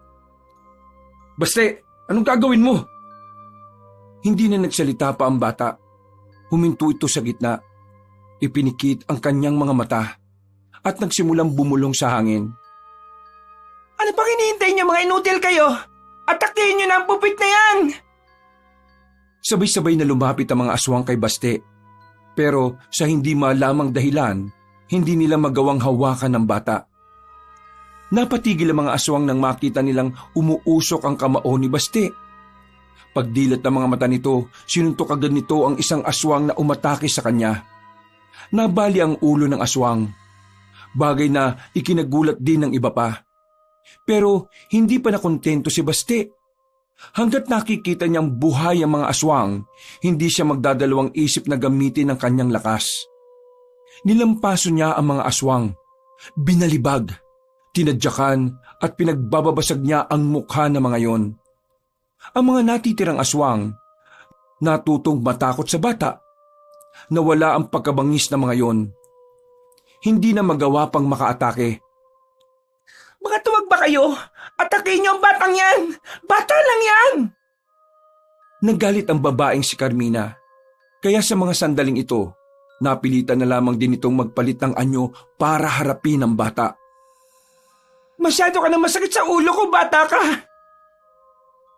Baste, anong gagawin mo? Hindi na nagsalita pa ang bata. Huminto ito sa gitna. Ipinikit ang kanyang mga mata at nagsimulang bumulong sa hangin. Ano pang hinihintay niyo mga inutil kayo? Atakihin niyo na ang pupit na yan! Sabay-sabay na lumapit ang mga aswang kay Baste. Pero sa hindi malamang dahilan, hindi nila magawang hawakan ng bata. Napatigil ang mga aswang nang makita nilang umuusok ang kamao ni Baste. Pagdilat ng mga mata nito, sinuntok agad nito ang isang aswang na umatake sa kanya. Nabali ang ulo ng aswang. Bagay na ikinagulat din ng iba pa. Pero hindi pa nakontento si Baste. Hanggat nakikita niyang buhay ang mga aswang, hindi siya magdadalawang isip na gamitin ang kanyang lakas. Nilampaso niya ang mga aswang, binalibag, tinadyakan at pinagbababasag niya ang mukha ng mga yon. Ang mga natitirang aswang, natutong matakot sa bata. Nawala ang pagkabangis ng mga yon. Hindi na magawa pang makaatake. Mga tuwag ba kayo? Atakihin niyo ang batang yan! Bata lang yan! Nagalit ang babaeng si Carmina. Kaya sa mga sandaling ito, napilitan na lamang din itong magpalit ng anyo para harapin ang bata. Masyado ka na masakit sa ulo ko, bata ka!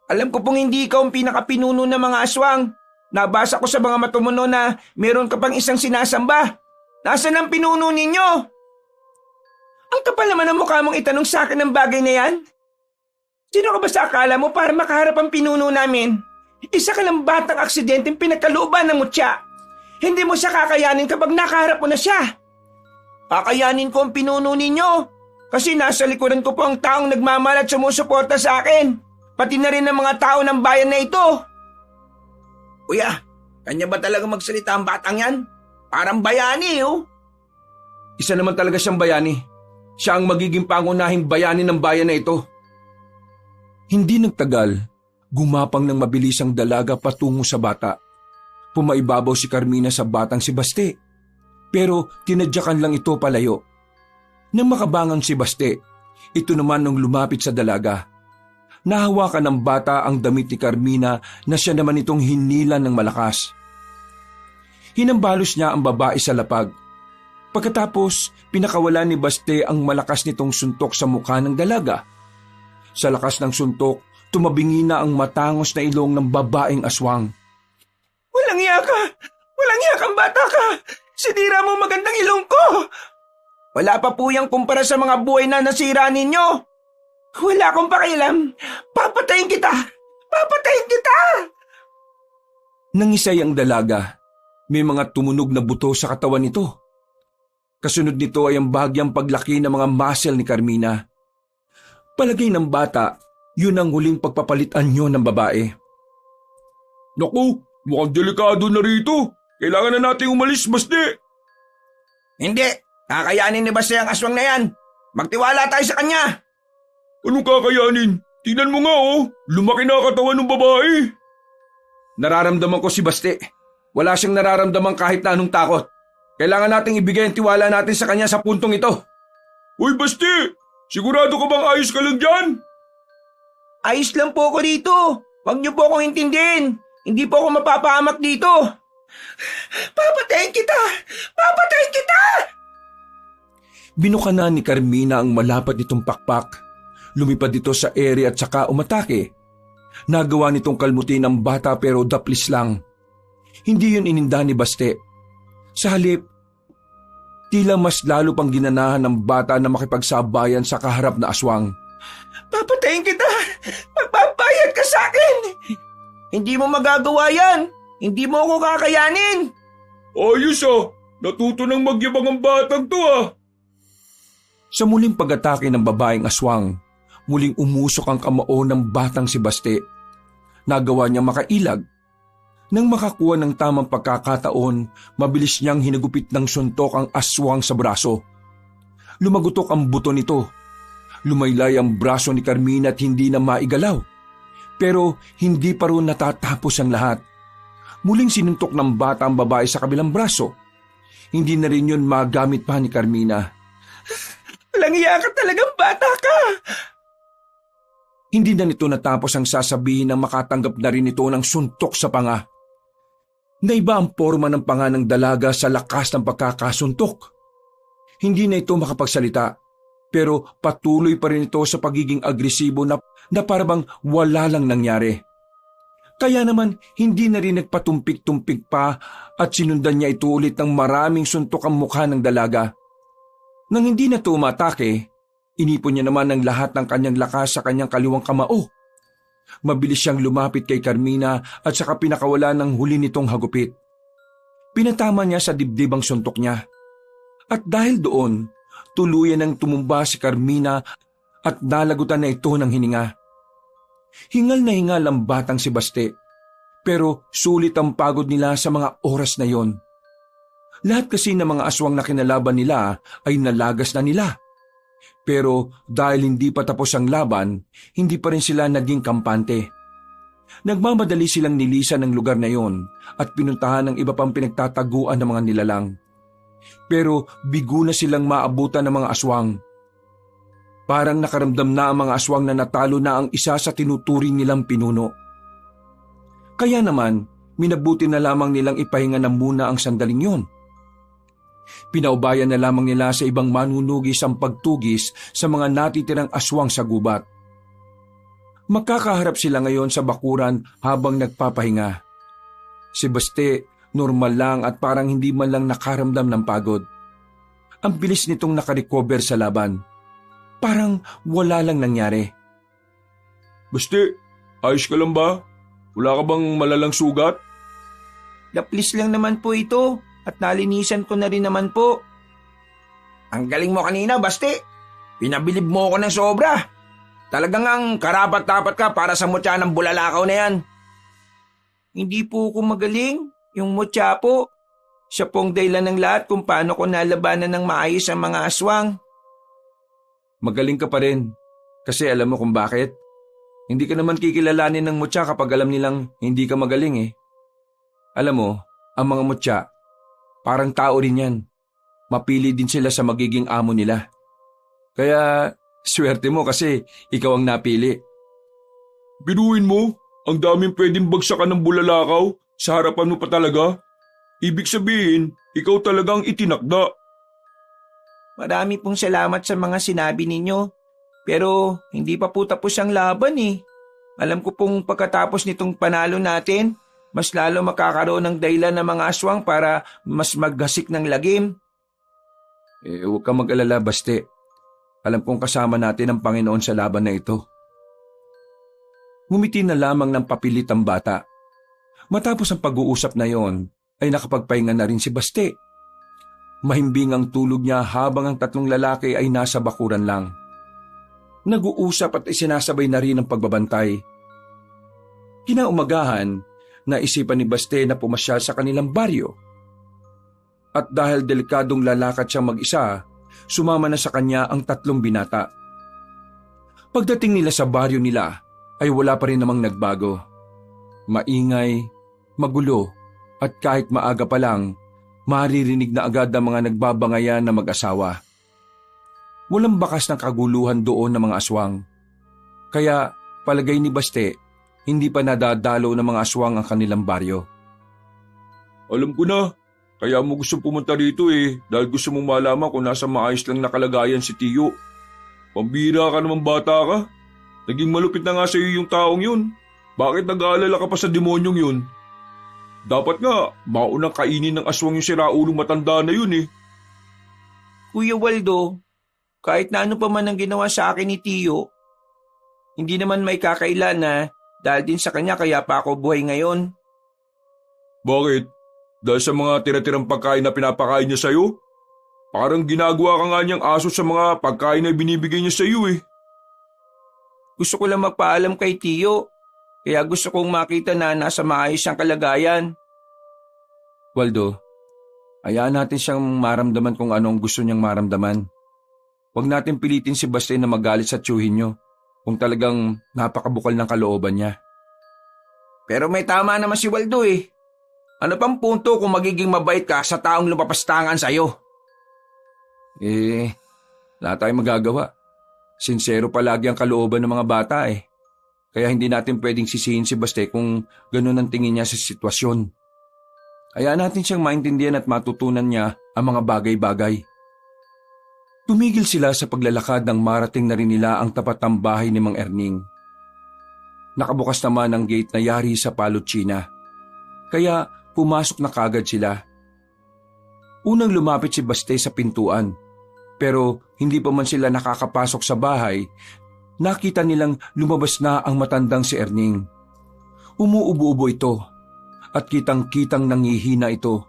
Alam ko pong hindi ikaw ang pinakapinuno ng mga aswang. Nabasa ko sa mga matumuno na meron ka pang isang sinasamba. Nasaan ang pinuno ninyo? Ang kapal naman ang mukha mong itanong sa akin ng bagay na yan. Sino ka ba sa akala mo para makaharap ang pinuno namin? Isa ka lang batang aksidenteng pinagkalooban ng mutya. Hindi mo siya kakayanin kapag nakaharap mo na siya. Kakayanin ko ang pinuno ninyo kasi nasa likuran ko po ang taong nagmamahal at sumusuporta sa akin. Pati na rin ang mga tao ng bayan na ito. Kuya, kanya ba talaga magsalita ang batang yan? Parang bayani, oh. Isa naman talaga siyang bayani. Siya ang magiging pangunahing bayani ng bayan na ito. Hindi nagtagal, gumapang ng mabilis ang dalaga patungo sa bata. Pumaibabaw si Carmina sa batang si Baste. Pero tinadyakan lang ito palayo. Nang makabangon si Baste, ito naman nung lumapit sa dalaga. Nahawakan ng bata ang damit ni Carmina na siya naman itong hinilan ng malakas. Hinambalos niya ang babae sa lapag. Pagkatapos, pinakawalan ni Baste ang malakas nitong suntok sa mukha ng dalaga. Sa lakas ng suntok, tumabingi na ang matangos na ilong ng babaeng aswang. Walang iya ka! Walang iya kang bata ka! Sinira mo magandang ilong ko! Wala pa po yung kumpara sa mga buhay na nasira ninyo! Wala akong pakialam! Papatayin kita! Papatayin kita! Nangisay ang dalaga. May mga tumunog na buto sa katawan nito. Kasunod nito ay ang bahagyang paglaki ng mga muscle ni Carmina. Palagay ng bata, yun ang huling pagpapalitan nyo ng babae. Naku, mukhang delikado na rito. Kailangan na nating umalis, Basti. Hindi! Kakayanin ni Basti ang aswang na yan! Magtiwala tayo sa kanya! Anong kakayanin? Tingnan mo nga lumaki na ang katawan ng babae. Nararamdaman ko si Basti. Wala siyang nararamdaman kahit na anong takot. Kailangan nating ibigay ang tiwala natin sa kanya sa puntong ito. Uy, Basti! Sigurado ka bang ayos ka lang dyan? Ayos lang po ako dito! Huwag niyo po akong intindihin! Hindi po ako mapapahamak dito! Papatayin kita! Papatayin kita! Binukanan ni Carmina ang malapad nitong pakpak. Lumipad ito sa ere at saka umatake. Nagawa nitong kalmutin ang bata pero daplis lang. Hindi yun ininda ni Baste. Sa halip, tila mas lalo pang ginanahan ng bata na makipagsabayan sa kaharap na aswang. Papatayin kita! Magbabayad ka sa akin! Hindi mo magagawa yan! Hindi mo ako kakayanin! Ayos natuto ng magyabang ang batang to Sa muling pag-atake ng babaeng aswang, muling umusok ang kamao ng batang si Baste. Nagawa niyang makailag. Nang makakuha ng tamang pagkakataon, mabilis niyang hinagupit ng suntok ang aswang sa braso. Lumagutok ang buto nito. Lumaylay ang braso ni Carmina at hindi na maigalaw. Pero hindi pa rin natatapos ang lahat. Muling sinuntok ng bata ang babae sa kabilang braso. Hindi na rin yun magamit pa ni Carmina. Walang iya ka talagang bata ka! Hindi na nito natapos ang sasabihin na makatanggap na rin ito ng suntok sa panga. Naiba ang forma ng panga ng dalaga sa lakas ng pagkakasuntok. Hindi na ito makapagsalita, pero patuloy pa rin ito sa pagiging agresibo na parabang wala lang nangyari. Kaya naman hindi na rin nagpatumpik-tumpik pa at sinundan niya ito ulit ng maraming suntok ang mukha ng dalaga. Nang hindi na ito umatake, inipon niya naman ang lahat ng kanyang lakas sa kanyang kaliwang kamao. Mabilis siyang lumapit kay Carmina at saka pinakawala ng huli nitong hagupit. Pinatama niya sa dibdib ang suntok niya. At dahil doon, tuluyan ng tumumba si Carmina at nalagutan na ito ng hininga. Hingal na hingal ang batang si Baste, pero sulit ang pagod nila sa mga oras na yon. Lahat kasi ng mga aswang na kinalaban nila ay nalagas na nila. Pero dahil hindi pa tapos ang laban, hindi pa rin sila naging kampante. Nagmamadali silang nilisan ng lugar na yon at pinuntahan ng iba pang pinagtataguan ng mga nilalang. Pero bigo na silang maabutan ng mga aswang. Parang nakaramdam na ang mga aswang na natalo na ang isa sa tinuturing nilang pinuno. Kaya naman, minabuti na lamang nilang ipahinga na muna ang sandaling yon. Pinaubayan na lamang nila sa ibang manunugis ang pagtugis sa mga natitirang aswang sa gubat. Magkakaharap sila ngayon sa bakuran habang nagpapahinga. Si Baste, normal lang at parang hindi man lang nakaramdam ng pagod. Ang bilis nitong nakarecover sa laban. Parang wala lang nangyari. Basti, ayos ka lang ba? Wala ka bang malalang sugat? Daplis lang naman po ito at nalinisan ko na rin naman po. Ang galing mo kanina, Basti. Pinabilib mo ako ng sobra. Talagang ang karapat-dapat ka para sa mutya ng bulalakaw na yan. Hindi po ako magaling. Yung mutya po. Siya pong dahilan ng lahat kung paano ko nalabanan ng maayos ang mga aswang. Magaling ka pa rin. Kasi alam mo kung bakit? Hindi ka naman kikilalanin ng mutya kapag alam nilang hindi ka magaling eh. Alam mo, ang mga mutya, parang tao rin yan. Mapili din sila sa magiging amo nila. Kaya, swerte mo kasi ikaw ang napili. Biruin mo, ang daming pwedeng bagsakan ng bulalakaw, sa harapan mo pa talaga. Ibig sabihin, ikaw talagang itinakda. Marami pong salamat sa mga sinabi ninyo. Pero hindi pa po tapos ang laban eh. Alam ko pong pagkatapos nitong panalo natin, mas lalo makakaroon ng dahilan ng mga aswang para mas maggasik ng lagim. Huwag kang mag-alala, Baste. Alam kong kasama natin ang Panginoon sa laban na ito. Ngumiti na lamang ng papilit ang bata. Matapos ang pag-uusap na yon, ay nakapagpahinga na rin si Baste. Mahimbing ang tulog niya habang ang tatlong lalaki ay nasa bakuran lang. Nag-uusap at isinasabay na rin ang pagbabantay. Kinaumagahan, naisipan ni Baste na pumasyal sa kanilang baryo. At dahil delikadong lalakad siyang mag-isa, sumama na sa kanya ang tatlong binata. Pagdating nila sa baryo nila, ay wala pa rin namang nagbago. Maingay, magulo, at kahit maaga pa lang, maririnig na agad ang mga nagbabangayan na mag-asawa. Walang bakas ng kaguluhan doon ng mga aswang. Kaya palagay ni Baste, hindi pa nadadalo ng mga aswang ang kanilang baryo. Alam ko na, kaya mo gusto pumunta dito dahil gusto mong malaman kung nasa maayos lang na kalagayan si Tiyo. Pambira ka naman bata ka. Naging malupit na nga sa iyo yung taong yun. Bakit nag-aalala ka pa sa demonyong yun? Dapat nga, maunang kainin ng aswang yung siraulong matanda na yun Kuya Waldo, kahit na ano pa man ang ginawa sa akin ni Tiyo, hindi naman may kakailan na dahil din sa kanya kaya pa ako buhay ngayon. Bakit? Dahil sa mga tira-tirang pagkain na pinapakain niya sa'yo? Parang ginagawa ka nga niyang aso sa mga pagkain na binibigay niya sa'yo Gusto ko lang magpaalam kay Tiyo, kaya gusto kong makita na nasa maayos siyang kalagayan. Waldo, hayaan natin siyang maramdaman kung anong gusto niyang maramdaman. Huwag natin pilitin si Baste na magalit sa tiyuhin niyo kung talagang napakabukal ng kalooban niya. Pero may tama naman si Waldo Ano pang punto kung magiging mabait ka sa taong lumapastangan sa'yo? Wala tayong magagawa. Sincero palagi ang kalooban ng mga bata Kaya hindi natin pwedeng sisihin si Baste kung ganun ang tingin niya sa sitwasyon. Hayaan natin siyang maintindihan at matutunan niya ang mga bagay-bagay. Tumigil sila sa paglalakad nang marating na rin nila ang tapat ng bahay ni Mang Erning. Nakabukas naman ang gate na yari sa Palotsina. Kaya pumasok na kagad sila. Unang lumapit si Baste sa pintuan. Pero hindi pa man sila nakakapasok sa bahay, nakita nilang lumabas na ang matandang si Erning. Umuubo-ubo ito at kitang-kitang nangihina ito.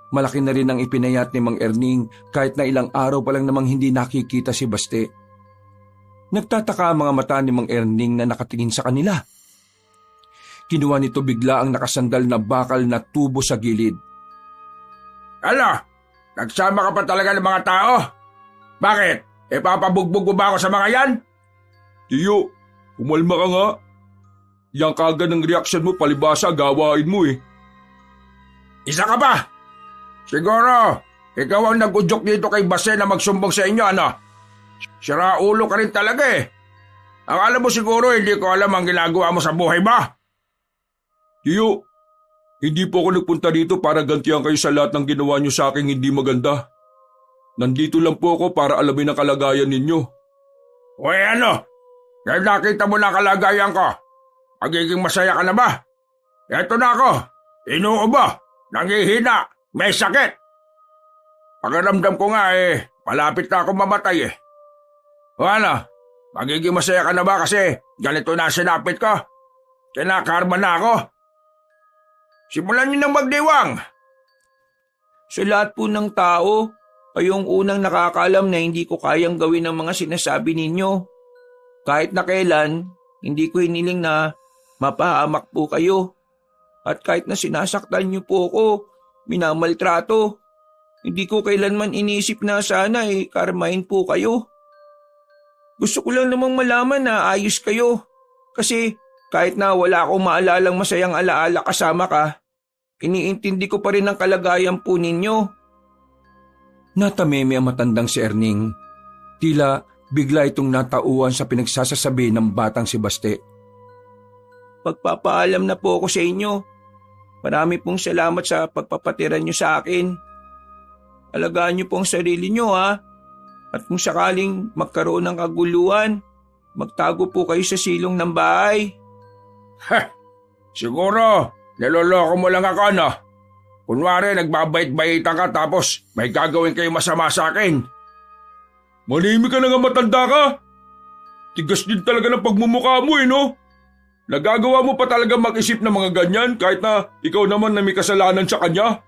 Malaki na rin ang ipinayat ni Mang Erning kahit na ilang araw pa lang namang hindi nakikita si Baste. Nagtataka ang mga mata ni Mang Erning na nakatingin sa kanila. Kinuha nito bigla ang nakasandal na bakal na tubo sa gilid. Ala, nagsama ka pa talaga ng mga tao? Bakit? Papabugbog mo ba ako sa mga yan? Tiyo, umalma ka nga. Yang kagad ng reaksyon mo palibasa gawain mo Isa ka pa! Siguro, ikaw ang nag-udyok dito kay Baste na magsumbong sa inyo, ano? Sira ulo ka rin talaga Ang alam mo siguro, hindi ko alam ang ginagawa mo sa buhay ba? Tiyo, hindi po ako nagpunta dito para gantihan kayo sa lahat ng ginawa niyo sa aking hindi maganda. Nandito lang po ako para alamin ang kalagayan ninyo. Uy, ano? Dahil nakita mo na ang kalagayan ko, magiging masaya ka na ba? Eto na ako, inuubo, nangihina, may sakit. Pakiramdam ko nga malapit na ako mamatay O ano, magiging masaya ka na ba kasi ganito na sinapit ko? Kinakarma na ako. Simulan niyo ng magdiwang. Sa lahat po ng tao, kayong unang nakakaalam na hindi ko kayang gawin ang mga sinasabi ninyo. Kahit na kailan, hindi ko hiniling na mapahamak po kayo. At kahit na sinasaktan niyo po ako, minamaltrato, hindi ko kailanman inisip na sana karmahin po kayo. Gusto ko lang namang malaman na ayos kayo. Kasi kahit na wala akong maalalang masayang alaala kasama ka, iniintindi ko pa rin ang kalagayan po ninyo. Natameme ang matandang si Erning. Tila bigla itong natauhan sa pinagsasasabi ng batang si Baste. Pagpapaalam na po ako sa inyo. Marami pong salamat sa pagpapatiran niyo sa akin. Alagaan niyo po ang sarili niyo At kung sakaling magkaroon ng kaguluhan, Magtago po kayo sa silong ng bahay. Heh, siguro, niloloko mo lang ako, no? Kunwari, nagbabait-baitan ka tapos may gagawin kayo masama sa akin. Manimik ka na nga, matanda ka. Tigas din talaga ng pagmumukha mo, no? Nagagawa mo pa talaga mag-isip ng mga ganyan kahit na ikaw naman na may kasalanan sa kanya?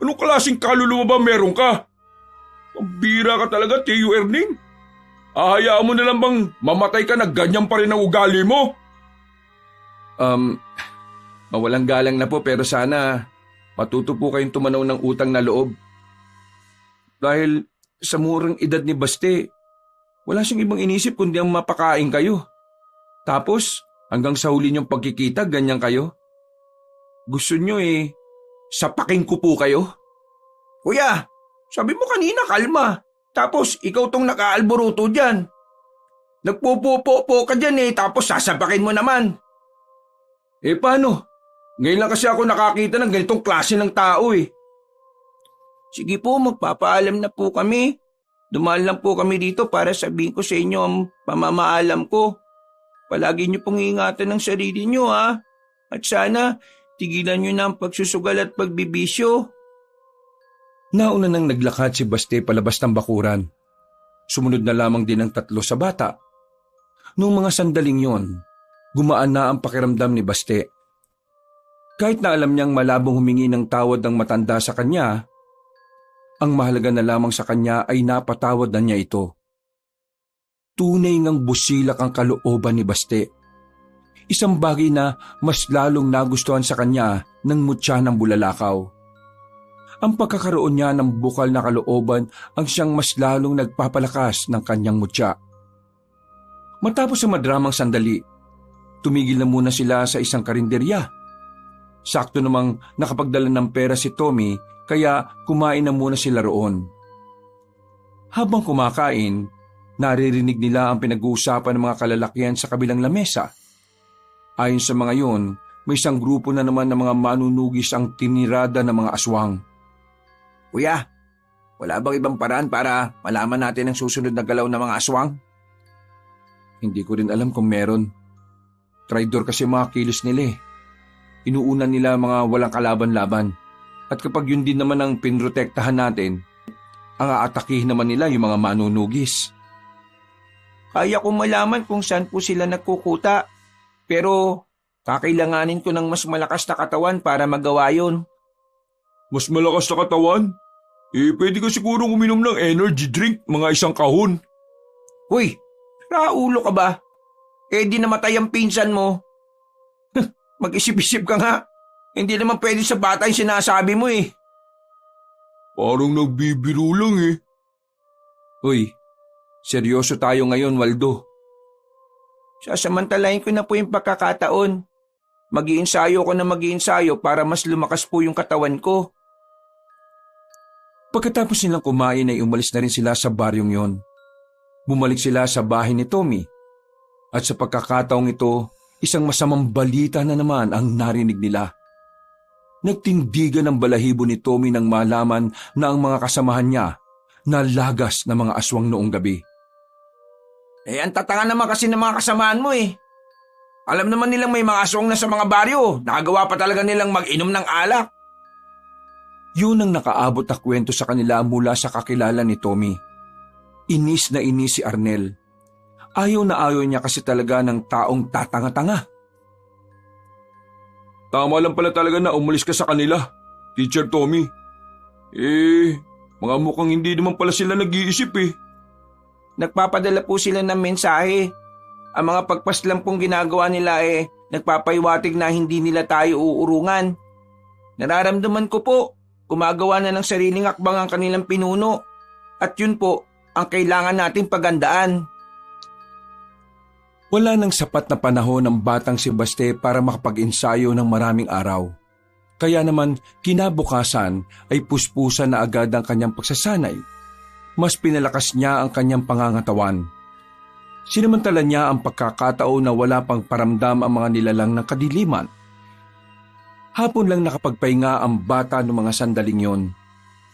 Anong klaseng kaluluwa ba meron ka? Pambira ka talaga, Tio Erning. Ahayaan mo na lang bang mamatay ka na ganyan pa rin ang ugali mo? Mawalang galang na po pero sana matuto po kayong tumanaw ng utang na loob. Dahil sa murang edad ni Baste, wala siyang ibang inisip kundi ang mapakain kayo. Tapos, hanggang sa huli niyong pagkikita, ganyan kayo. Gusto niyo sapakin ko po kayo? Kuya, sabi mo kanina kalma. Tapos ikaw tong nakaalboruto dyan. Nagpupupo ka dyan tapos sasabakin mo naman. Paano? Ngayon lang kasi ako nakakita ng ganitong klase ng tao Sige po, magpapaalam na po kami. Dumaan lang po kami dito para sabihin ko sa inyo ang pamamaalam ko. Palagi niyo pong ingatan ng sarili niyo ha. At sana, tigilan niyo na ang pagsusugal at pagbibisyo. Nauna nang naglakad si Baste palabas ng bakuran. Sumunod na lamang din ang 3 sa bata. Noong mga sandaling yon, gumaan na ang pakiramdam ni Baste. Kahit na alam niyang malabong humingi ng tawad ng matanda sa kanya, ang mahalaga na lamang sa kanya ay napatawad na niya ito. Tunay ngang busilak ang kalooban ni Baste. Isang bagay na mas lalong nagustuhan sa kanya ng mutya ng bulalakaw. Ang pagkakaroon niya ng bukal na kalooban ang siyang mas lalong nagpapalakas ng kanyang mutya. Matapos ang madramang sandali, tumigil na muna sila sa isang karinderya. Sakto namang nakapagdala ng pera si Tommy kaya kumain na muna sila roon. Habang kumakain, naririnig nila ang pinag-uusapan ng mga kalalakihan sa kabilang lamesa. Ayon sa mga yon, may isang grupo na naman ng mga manunugis ang tinirada ng mga aswang. Kuya, wala bang ibang paraan para malaman natin ang susunod na galaw ng mga aswang? Hindi ko rin alam kung meron. Traidor kasi mga kilos nila Inuunan nila mga walang kalaban-laban. At kapag yun din naman ang pinrotektahan natin, ang aatakihin naman nila yung mga manunugis. Kaya kong malaman kung saan po sila nagkukuta. Pero kakailanganin ko ng mas malakas na katawan para magawa yun. Mas malakas na katawan? Pwede ka sigurong uminom ng energy drink, mga 1 kahon. Uy, raulo ka ba? Di namatay ang pinsan mo. Mag-isip-isip ka nga. Hindi naman pwede sa bata yung sinasabi mo Parang nagbibiro lang Uy, seryoso tayo ngayon, Waldo. Sasamantalahin ko na po yung pagkakataon. Mag-iinsayo ko na mag-iinsayo para mas lumakas po yung katawan ko. Pagkatapos nilang kumain ay umalis na rin sila sa baryong yon. Bumalik sila sa bahay ni Tommy. At sa pagkakataong ito, isang masamang balita na naman ang narinig nila. Nagtindigan ang balahibo ni Tommy nang malaman na ang mga kasamahan niya nalagas na mga aswang noong gabi. Ang tatanga naman kasi ng mga kasamaan mo Alam naman nilang may mga aswang na sa mga baryo. Nakagawa pa talaga nilang mag-inom ng alak. Yun ang nakaabot na kwento sa kanila mula sa kakilala ni Tommy. Inis na inis si Arnel. Ayaw na ayaw niya kasi talaga ng taong tatanga-tanga. Tama lang pala talaga na umalis ka sa kanila, Teacher Tommy. Mga mukhang hindi naman pala sila nag-iisip Nagpapadala po sila ng mensahe. Ang mga pagpaslang pong ginagawa nila nagpapaiwatig na hindi nila tayo uurungan. Nararamdaman ko po, gumagawa na ng sariling akbang ang kanilang pinuno. At yun po, ang kailangan nating pagandaan. Wala nang sapat na panahon ng batang si Baste para makapag-ensayo ng maraming araw. Kaya naman kinabukasan ay puspusan na agad ang kanyang pagsasanay. Mas pinalakas niya ang kanyang pangangatawan. Sinamantala niya ang pagkakataon na wala pang paramdam ang mga nilalang ng kadiliman. Hapon lang nakapagpahinga ang bata ng mga sandaling yon.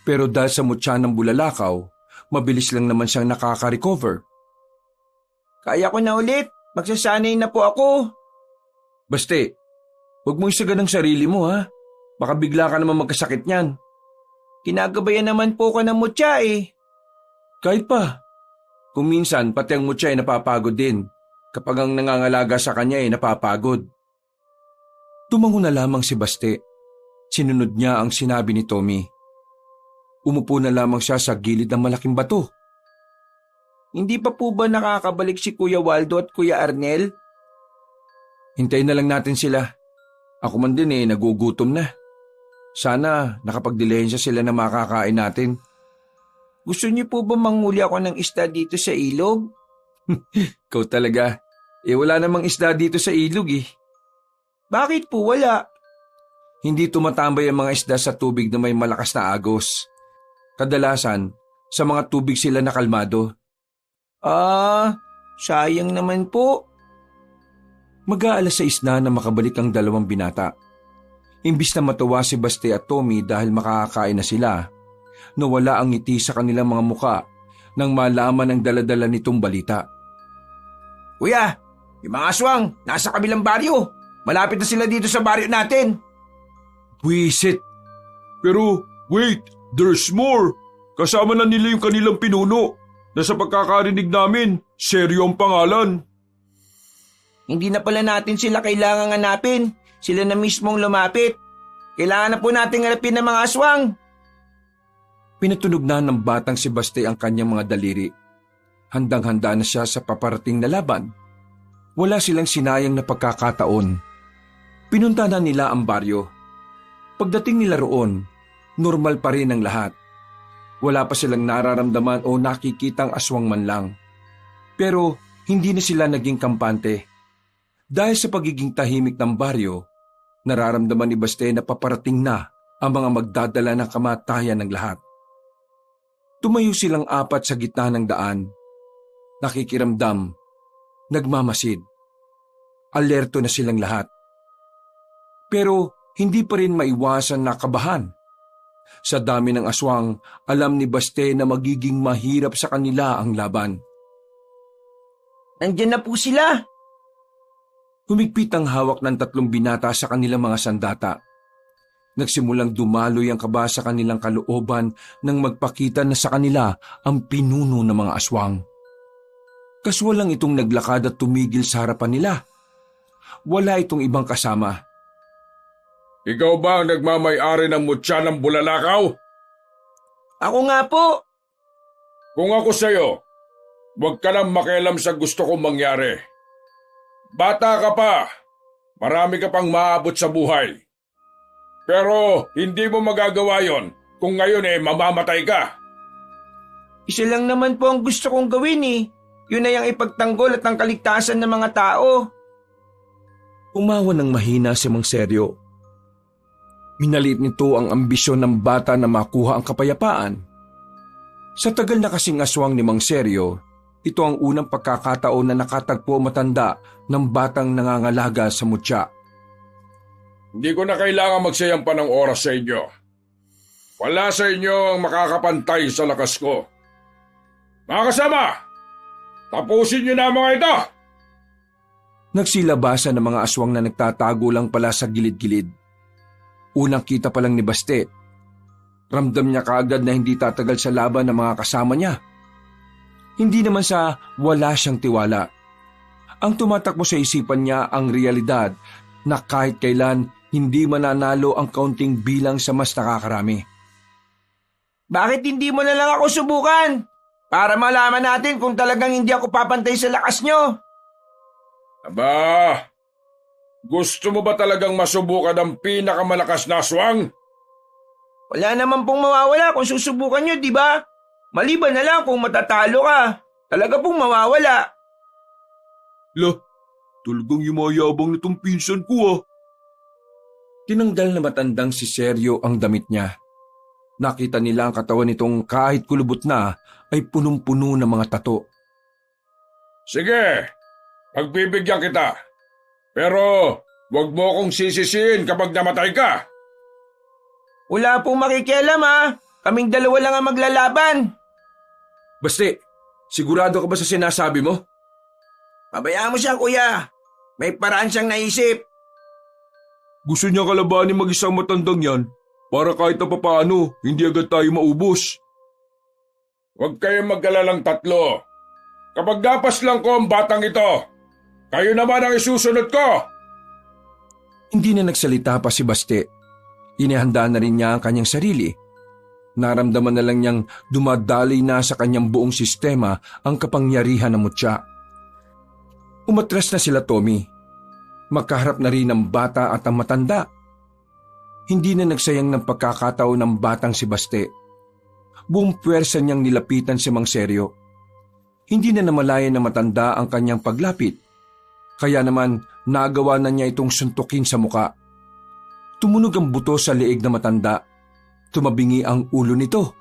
Pero dahil sa mutya ng bulalakaw, mabilis lang naman siyang nakaka-recover. Kaya ko na ulit. Magsasanay na po ako. Baste, huwag mo isagan ang sarili mo ha. Baka bigla ka naman magkasakit niyan. Kinagabayan naman po ko ng mutya eh. Kahit pa. Kung minsan, pati ang mutya ay napapagod din. Kapag ang nangangalaga sa kanya ay napapagod. Tumango na lamang si Baste. Sinunod niya ang sinabi ni Tommy. Umupo na lamang siya sa gilid ng malaking bato. Hindi pa po ba nakakabalik si Kuya Waldo at Kuya Arnel? Hintayin na lang natin sila. Ako man din nagugutom na. Sana nakapagdilensya sila na makakain natin. Gusto niyo po ba manghuli ako ng isda dito sa ilog? Ikaw talaga. Wala namang isda dito sa ilog eh. Bakit po wala? Hindi tumatambay ang mga isda sa tubig na may malakas na agos. Kadalasan, sa mga tubig sila nakalmado. Sayang naman po. Mag-aalas 6 na makabalik ang dalawang binata. Imbis na matuwa si Baste at Tommy dahil makakakain na sila, nawala ang ngiti sa kanilang mga muka nang malaman ang daladala nitong balita. Kuya, yung mga aswang, nasa kabilang baryo. Malapit na sila dito sa baryo natin. Buisit! Pero wait, there's more. Kasama na nila yung kanilang pinuno. Na sa pagkakarinig namin, seryo ang pangalan. Hindi na pala natin sila kailangang hanapin. Sila na mismong lumapit. Kailangan na po nating hanapin ng mga aswang. Pinatunog na ng batang si Baste ang kanyang mga daliri. Handang-handa na siya sa paparating na laban. Wala silang sinayang na pagkakataon. Pinunta na nila ang baryo. Pagdating nila roon, normal pa rin ang lahat. Wala pa silang nararamdaman o nakikitang aswang man lang. Pero hindi na sila naging kampante. Dahil sa pagiging tahimik ng baryo, nararamdaman ni Baste na paparating na ang mga magdadala ng kamatayan ng lahat. Tumayo silang apat sa gitna ng daan. Nakikiramdam, nagmamasid. Alerto na silang lahat. Pero hindi pa rin maiwasan na kabahan. Sa dami ng aswang, alam ni Baste na magiging mahirap sa kanila ang laban. Nandiyan na po sila. Humigpit ang hawak ng 3 binata sa kanilang mga sandata. Nagsimulang dumaloy ang kaba sa kanilang kalooban nang magpakita na sa kanila ang pinuno ng mga aswang. Kaswalang itong naglakad at tumigil sa harapan nila. Wala itong ibang kasama. Ikaw ba ang nagmamay-ari ng mutya ng bulalakaw? Ako nga po. Kung ako sa'yo, huwag ka nang makialam sa gusto kong mangyari. Bata ka pa, marami ka pang maabot sa buhay. Pero hindi mo magagawa yon kung ngayon mamamatay ka. Isa lang naman po ang gusto kong gawin eh. Yun ay ang ipagtanggol at ang kaligtasan ng mga tao. Umawa ng mahina si Mang Seryo. Minalit nito ang ambisyon ng bata na makuha ang kapayapaan. Sa tagal na kasing aswang ni Mang Seryo, ito ang unang pagkakataon na nakatagpo matanda ng batang nangangalaga sa mutya. Hindi ko na kailangan magsayang pa ng oras sa inyo. Wala sa inyo ang makakapantay sa lakas ko. Mga kasama, tapusin niyo na mga ito! Nagsilabasan ng mga aswang na nagtatago lang pala sa gilid-gilid. Unang kita pa lang ni Baste. Ramdam niya kaagad na hindi tatagal sa laban ng mga kasama niya. Hindi naman sa wala siyang tiwala. Ang tumatakbo sa isipan niya ang realidad na kahit kailan hindi mananalo ang kaunting bilang sa mas nakakarami. Bakit hindi mo na lang ako subukan? Para malaman natin kung talagang hindi ako papantay sa lakas nyo. Aba, gusto mo ba talagang masubukan ang pinakamalakas na aswang? Wala naman pong mawawala kung susubukan nyo, di ba? Maliban na lang kung matatalo ka. Talaga pong mawawala. Talagang yumayabang nitong pinsan ko. Tinanggal na matandang si Seryo ang damit niya. Nakita nila ang katawan nitong kahit kulubot na ay punong-puno ng mga tato. Sige, pagbibigyan kita. Pero wag mo akong sisisihin kapag namatay ka. Wala pong makikialam ha. Kaming dalawa lang ang maglalaban. Baste, sigurado ka ba sa sinasabi mo? Pabayaan mo siya, kuya. May paraan siyang naisip. Gusto niya kalabanin mag-isang matandang yan para kahit na papaano hindi agad tayo maubos. Huwag kayong mag-alalang tatlo. Kapag napas lang ko ang batang ito, kayo naman ang isusunod ko. Hindi na nagsalita pa si Baste. Inihanda na rin niya ang kanyang sarili. Naramdaman na lang niyang dumadaloy na sa kanyang buong sistema ang kapangyarihan ng mutya. Umatras na sila Tommy. Magkaharap na rin ang bata at ang matanda. Hindi na nagsayang ng pagkakataon ng batang si Baste. Buong puwersa niyang nilapitan si Mang Seryo. Hindi na namalayan na matanda ang kanyang paglapit. Kaya naman nagawa na niya itong suntukin sa muka. Tumunog ang buto sa leeg na matanda. Tumabingi ang ulo nito.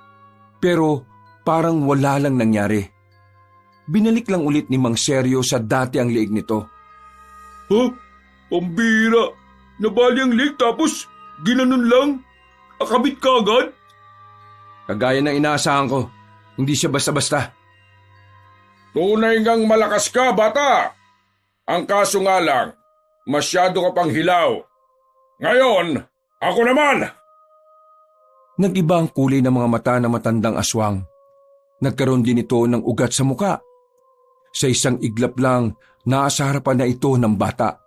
Pero parang wala lang nangyari. Binalik lang ulit ni Mang Seryo sa dati ang leeg nito. Pambira! Nabali ang leg tapos ginanon lang? Akabit ka agad? Kagaya ng inaasahan ko, hindi siya basta-basta. Tunay ngang malakas ka, bata! Ang kaso nga lang, masyado ka pang hilaw. Ngayon, ako naman! Nag-iba ang kulay ng mga mata ng matandang aswang. Nagkaroon din ito ng ugat sa muka. Sa isang iglap lang, nasa harapan na ito ng bata.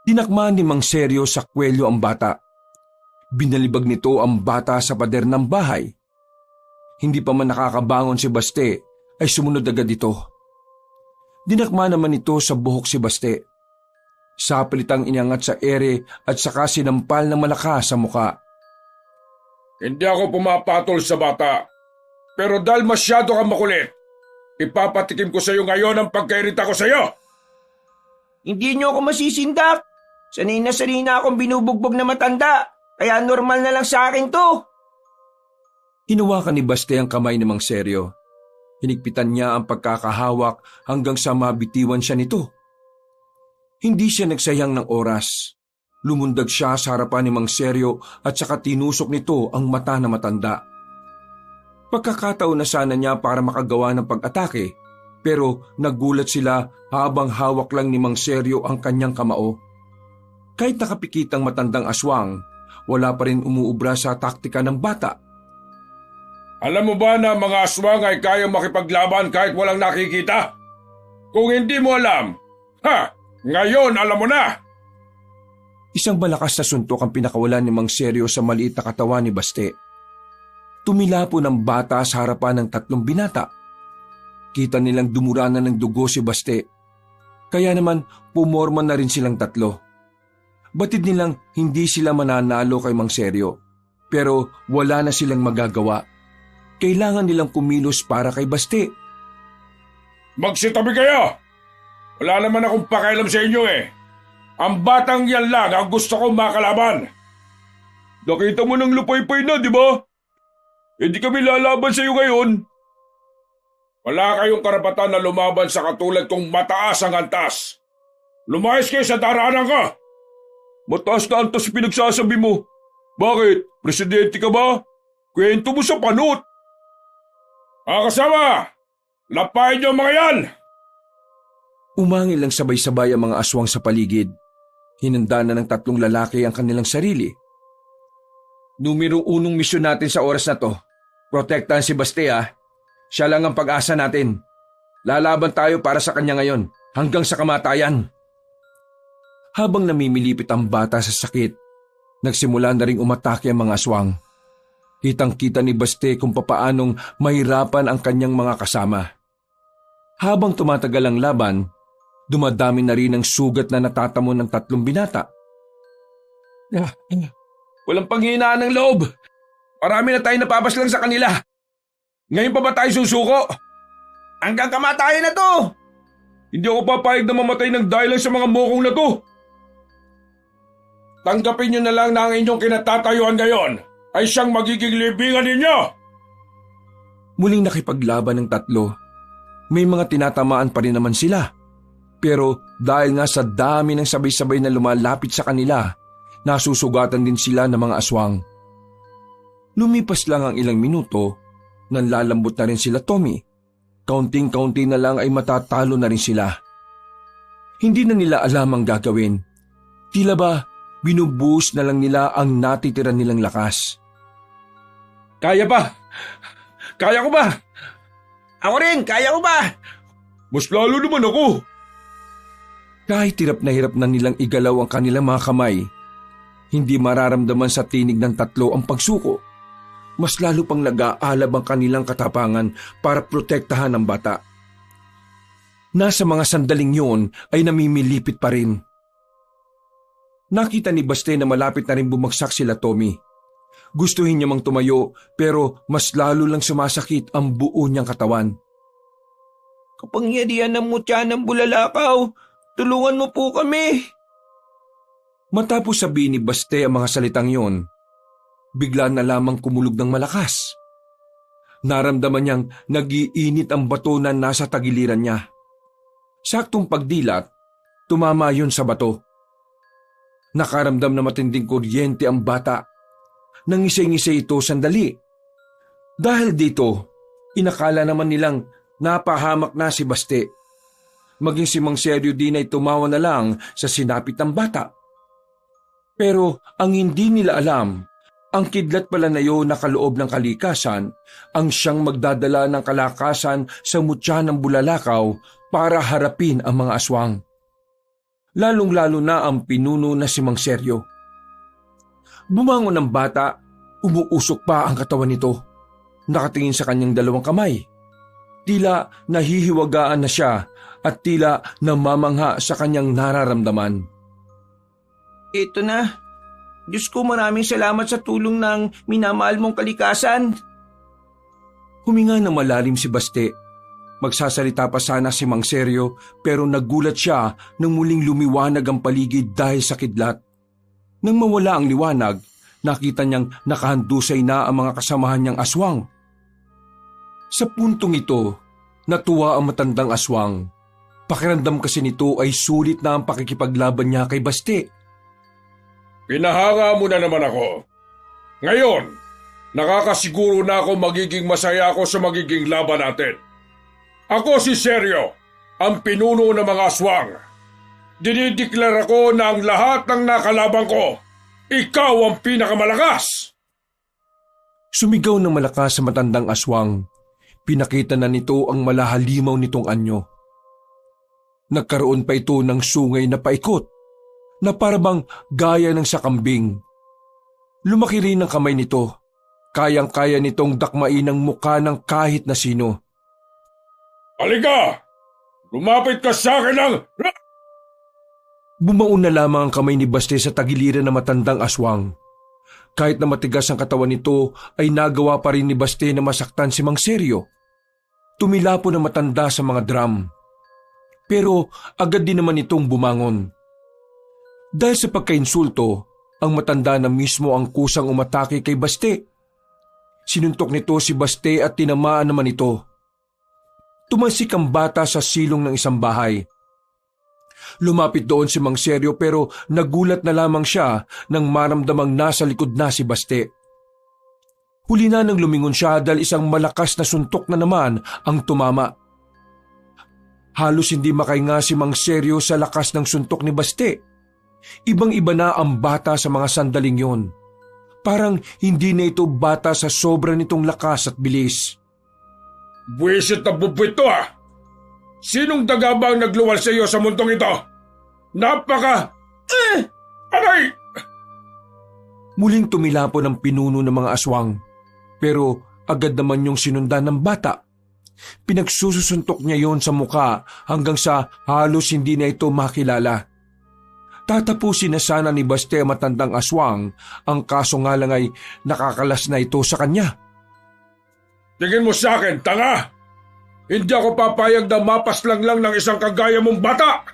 Dinakma ni Mang Seryo sa kwelyo ang bata. Binalibag nito ang bata sa pader ng bahay. Hindi pa man nakakabangon si Baste ay sumunod agad ito. Dinakma naman ito sa buhok si Baste. Sapilitang inangat sa ere at saka sinampal ng malakas sa muka. Hindi ako pumapatol sa bata. Pero dahil masyado kang makulit, ipapatikim ko sa iyo ngayon ang pagkairita ko sa iyo. Hindi niyo ako masisindak. Sanay na akong binubugbog na matanda. Kaya normal na lang sa akin to. Hinawakan ni Baste ang kamay ni Mang Seryo. Hinigpitan niya ang pagkakahawak hanggang sa mabitiwan siya nito. Hindi siya nagsayang ng oras. Lumundag siya sa harapan ni Mang Seryo at saka tinusok nito ang mata na matanda. Pagkakataon na sana niya para makagawa ng pag-atake, pero nagulat sila habang hawak lang ni Mang Seryo ang kanyang kamao. Kahit nakapikit ang matandang aswang, wala pa rin umuubra sa taktika ng bata. Alam mo ba na mga aswang ay kayang makipaglaban kahit walang nakikita? Kung hindi mo alam, ngayon alam mo na! Isang malakas na suntok ang pinakawalan ni Mang Seryo sa maliit na katawan ni Baste. Tumilapo ng bata sa harapan ng tatlong binata. Kita nilang dumura na ng dugo si Baste. Kaya naman pumorma na rin silang tatlo. Batid nilang hindi sila mananalo kay Mang Seryo. Pero wala na silang magagawa. Kailangan nilang kumilos para kay Baste. Magsitabi kayo! Wala naman akong pakialam sa inyo eh. Ang batang yan lang ang gusto kong makalaban. Nakita mo ng lupay-pay na, di ba? Hindi kami lalaban sa iyo ngayon. Wala kayong karapatan na lumaban sa katulad kong mataas ang antas. Lumayas kayo sa daraanan ka! Mataas na antas pinagsasabi mo. Bakit? Presidente ka ba? Kwento mo sa panot. Kasama! Lapain niyo mga yan! Umangil lang sabay-sabay ang mga aswang sa paligid. Hinanda na ng tatlong lalaki ang kanilang sarili. Numero 1 misyon natin sa oras na to. Protektahan si Baste Siya lang ang pag-asa natin. Lalaban tayo para sa kanya ngayon, hanggang sa kamatayan. Habang namimilipit ang bata sa sakit, nagsimula na ring umatake ang mga aswang. Kitang-kita ni Baste kung papaanong mahirapan ang kanyang mga kasama. Habang tumatagal ang laban, dumadami na rin ang sugat na natatamon ng tatlong binata. Walang panghinaan ng loob. Marami na tayo napapaslang sa kanila. Ngayon pa ba tayo susuko? Hanggang kamatayan na to! Hindi ako papayag na mamatay ng dahil lang sa mga mokong na to. Tanggapin niyo na lang na ang inyong kinatatayuan ngayon ay siyang magiging libingan ninyo. Muling nakipaglaban ng tatlo. May mga tinatamaan pa rin naman sila. Pero dahil nga sa dami ng sabay-sabay na lumalapit sa kanila, nasusugatan din sila ng mga aswang. Lumipas lang ang ilang minuto, nanlalambot na rin sila Tommy. Kaunting-kaunti na lang ay matatalo na rin sila. Hindi na nila alam ang gagawin. Tila ba binubuhos na lang nila ang natitira nilang lakas. Kaya ba? Kaya ko ba? Ako rin, kaya ko ba? Mas lalo naman ako. Kahit hirap na nilang igalaw ang kanilang mga kamay, hindi mararamdaman sa tinig ng tatlo ang pagsuko. Mas lalo pang nag-aalab ang kanilang katapangan para protektahan ang bata. Nasa mga sandaling yun ay namimilipit pa rin. Nakita ni Baste na malapit na rin bumagsak sila Tommy. Gustuhin niya mang tumayo pero mas lalo lang sumasakit ang buo niyang katawan. Kapangyarihan ng mutya ng bulalakaw, tulungan mo po kami. Matapos sabihin ni Baste ang mga salitang yon, bigla na lamang kumulog ng malakas. Naramdaman niyang nag-iinit ang bato na nasa tagiliran niya. Saktong pagdilat, tumama yun sa bato. Nakaramdam na matinding kuryente ang bata. Nangisay-ngisay ito sandali. Dahil dito, inakala naman nilang napahamak na si Baste. Maging si Mang Seryo din ay tumawa na lang sa sinapit ng bata. Pero ang hindi nila alam, ang kidlat pala na yun na kaloob ng kalikasan ang siyang magdadala ng kalakasan sa mutya ng bulalakaw para harapin ang mga aswang. Lalong-lalo na ang pinuno na si Mang Seryo. Bumangon ang bata, umuusok pa ang katawan nito. Nakatingin sa kanyang dalawang kamay. Tila nahihiwagaan na siya at tila namamangha sa kanyang nararamdaman. Ito na. Diyos ko, maraming salamat sa tulong ng minamahal mong kalikasan. Huminga na malalim si Baste. Magsasalita pa sana si Mang Seryo pero nagulat siya nang muling lumiwanag ang paligid dahil sa kidlat. Nang mawala ang liwanag, nakita niyang nakahandusay na ang mga kasamahan niyang aswang. Sa puntong ito, natuwa ang matandang aswang. Pakiramdam kasi nito ay sulit na ang pakikipaglaban niya kay Baste. Pinahanga mo na naman ako. Ngayon, nakakasiguro na ako magiging masaya ako sa magiging laban natin. Ako si Seryo, ang pinuno ng mga aswang. Dinideklara ko na ang lahat ng nakalabang ko, ikaw ang pinakamalakas! Sumigaw ng malakas sa matandang aswang. Pinakita na nito ang malahalimaw nitong anyo. Nagkaroon pa ito ng sungay na paikot, na parabang gaya ng sakambing. Lumaki rin ang kamay nito. Kayang-kaya nitong dakmain ang muka ng kahit na sino. Halika! Lumapit ka sa akin ng... Bumaon na lamang ang kamay ni Baste sa tagiliran ng matandang aswang. Kahit na matigas ang katawan nito, ay nagawa pa rin ni Baste na masaktan si Mang Seryo. Tumilapo na matanda sa mga drum. Pero agad din naman itong bumangon. Dahil sa pagkainsulto, ang matanda na mismo ang kusang umatake kay Baste. Sinuntok nito si Baste at tinamaan naman ito. Tumansik ang bata sa silong ng isang bahay. Lumapit doon si Mang Seryo pero nagulat na lamang siya nang maramdamang nasa likod na si Baste. Huli na nang lumingon siya dahil isang malakas na suntok na naman ang tumama. Halos hindi makahinga si Mang Seryo sa lakas ng suntok ni Baste. Ibang-iba na ang bata sa mga sandaling yon. Parang hindi na ito bata sa sobra nitong lakas at bilis. Buwisit na bubwit to ah! Sinong daga ba ang nagluwal sa iyo sa mundong ito? Napaka... Aray! Muling tumilapon ang pinuno ng mga aswang. Pero agad naman yung sinundan ng bata. Pinagsusuntok niya yon sa muka hanggang sa halos hindi na ito makilala. Tatapusin na sana ni Baste ang matandang aswang, ang kaso nga lang ay nakakalas na ito sa kanya. Tingin mo sa akin, tanga! Hindi ako papayag na mapaslang lang ng isang kagaya mong bata!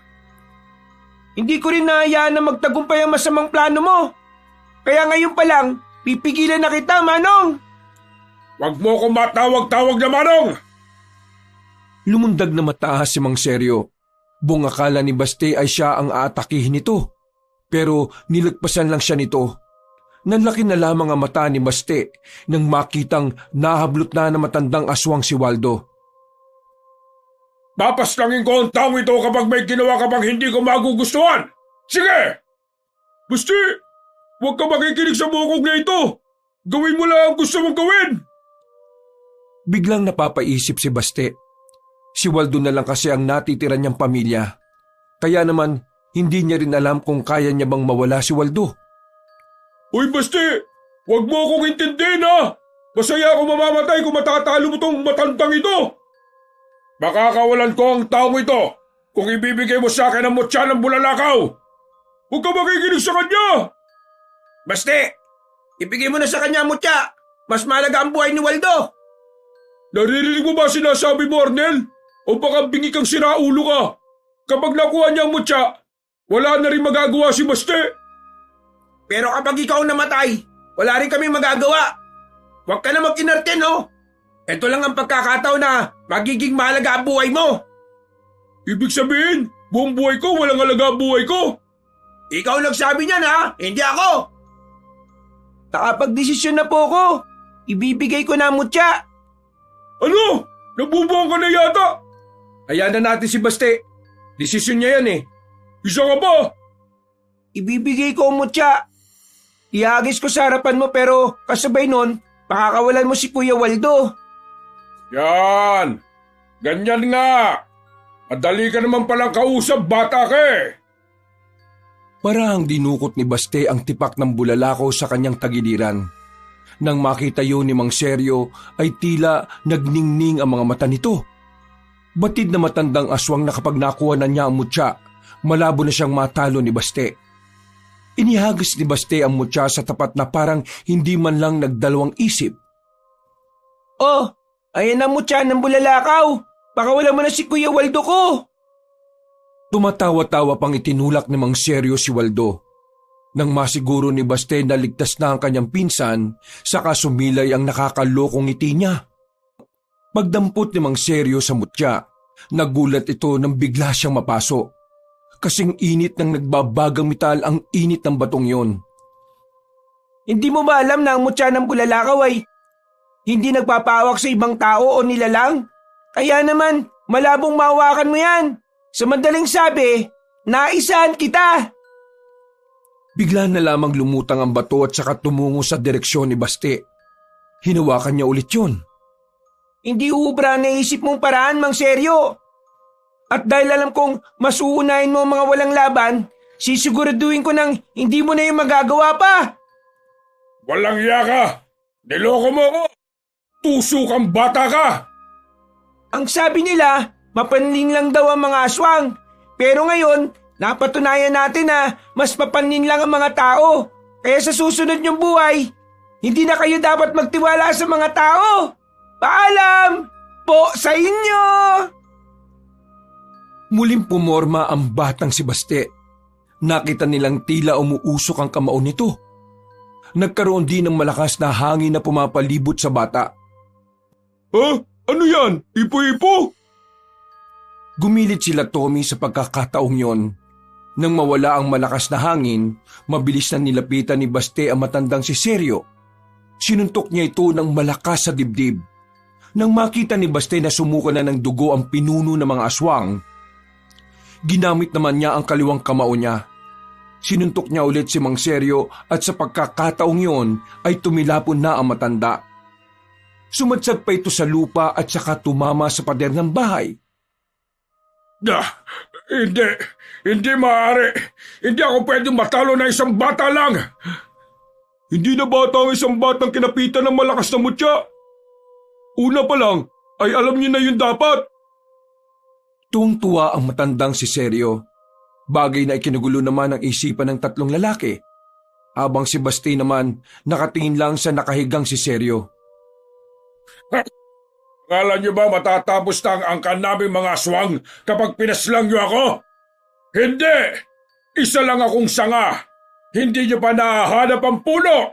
Hindi ko rin nahayaan na magtagumpay ang masamang plano mo. Kaya ngayon pa lang, pipigilan na kita, Manong! Huwag mo akong matawag-tawag na Manong! Lumundag na mataas si Mang Seryo. Buong akala ni Baste ay siya ang aatakihin nito. Pero nilagpasan lang siya nito. Nanlaki na lamang ang mata ni Baste nang makitang nahablot na matandang aswang si Waldo. Papaslangin ko ang taong ito kapag may ginawa ka pang hindi ko magugustuhan. Sige! Basti, huwag ka makikinig sa bukog na ito. Gawin mo lang ang gusto mong gawin. Biglang napapaisip si Baste. Si Waldo na lang kasi ang natitira niyang pamilya. Kaya naman, hindi niya rin alam kung kaya niya bang mawala si Waldo. Uy, Basti! Huwag mo akong intindihin ha! Masaya ako mamamatay kung matatalo mo tong matandang ito! Makakawalan ko ang taong ito kung ibibigay mo sa akin ang mutya ng bulalakaw! Huwag ka makikinig sa kanya! Baste, ibigay mo na sa kanya ang mutya. Mas mahalaga ang buhay ni Waldo. Naririnig mo ba sinasabi mo, Arnel? O baka bingi kang siraulo ka? Kapag nakuha niya ang mutya, wala na rin magagawa si Baste. Pero kapag ikaw namatay, wala rin kaming magagawa. Huwag ka na mag-inarte, no? Ito lang ang pagkakataon na magiging mahalaga ang buhay mo. Ibig sabihin, buong buhay ko walang halaga ang buhay ko. Ikaw nagsabi niyan, ha? Hindi ako. Nakapag-desisyon na po ako. Ibibigay ko na ang mutya. Ano? Nabubuang ka na yata? Hayaan na natin si Baste. Desisyon niya yan eh. Isa ka ba? Ibibigay ko ang mutya. Ihagis ko sa harapan mo pero kasabay nun, pakakawalan mo si Kuya Waldo. Yan! Ganyan nga! Madali ka naman palang kausap, bata ka eh! Parang dinukot ni Baste ang tipak ng bulalakaw sa kanyang tagiliran. Nang makita yun ni Mang Seryo ay tila nagningning ang mga mata nito. Batid na matandang aswang na kapag nakuha na niya ang mutya, malabo na siyang matalo ni Baste. Inihagis ni Baste ang mutya sa tapat na parang hindi man lang nagdalawang isip. Oh, ayan ang mutya ng bulalakaw. Pakawala mo na si Kuya Waldo ko. Tumatawa-tawa pang itinulak ni Mang Seryo si Waldo. Nang masiguro ni Baste na ligtas na ang kanyang pinsan, saka sumilay ang nakakalokong ngiti niya. Pagdampot ni Mang Seryo sa mutya, nagulat ito nang bigla siyang mapaso. Kasing init ng nagbabagang metal ang init ng batong yon. Hindi mo ba alam na ang mutya ng bulalakaw ay hindi nagpapawak sa ibang tao o nilalang? Kaya naman, malabong mahawakan mo yan. Sa madaling sabi, naisahan kita. Bigla na lamang lumutang ang bato at saka tumungo sa direksyon ni Baste. Hinawakan niya ulit yun. Hindi ubra ang naisip mong paraan, Mang Seryo. At dahil alam kong mas uunahin mo ang mga walang laban, sisiguraduhin ko nang hindi mo na yung magagawa pa. Walang iya ka! Niloko mo ko! Tuso kang bata ka! Ang sabi nila, mapanling lang daw ang mga aswang. Pero ngayon, napatunayan natin na mas mapanling lang ang mga tao. Kaya sa susunod niyong buhay, hindi na kayo dapat magtiwala sa mga tao. Paalam po sa inyo! Muling pumorma ang batang si Baste. Nakita nilang tila umuusok ang kamao nito. Nagkaroon din ng malakas na hangin na pumapalibot sa bata. Ano yan? Ipo-ipo? Gumilit sila Tommy sa pagkakataong yon. Nang mawala ang malakas na hangin, mabilis na nilapitan ni Baste ang matandang si Seryo. Sinuntok niya ito ng malakas sa dibdib. Nang makita ni Baste na sumuka na ng dugo ang pinuno ng mga aswang, ginamit naman niya ang kaliwang kamao niya. Sinuntok niya ulit si Mang Seryo at sa pagkakataong yon ay tumilapon na ang matanda. Sumadsag pa ito sa lupa at saka tumama sa pader ng bahay. Hindi maaari. Hindi ako pwedeng matalo na isang bata lang. Hindi na bata ang isang batang kinapitan ng malakas na mutya. Una pa lang, ay alam niyo na yun dapat. Tuwang-tuwa ang matandang si Seryo. Bagay na ikinagulo naman ang isipan ng tatlong lalaki. Habang si Basti naman nakatingin lang sa nakahigang si Seryo. Akala niyo ba matatapos na ang angkan naming mga aswang kapag pinaslang niyo ako? Hindi! Isa lang akong sanga. Hindi niyo pa nahahanap ang puno.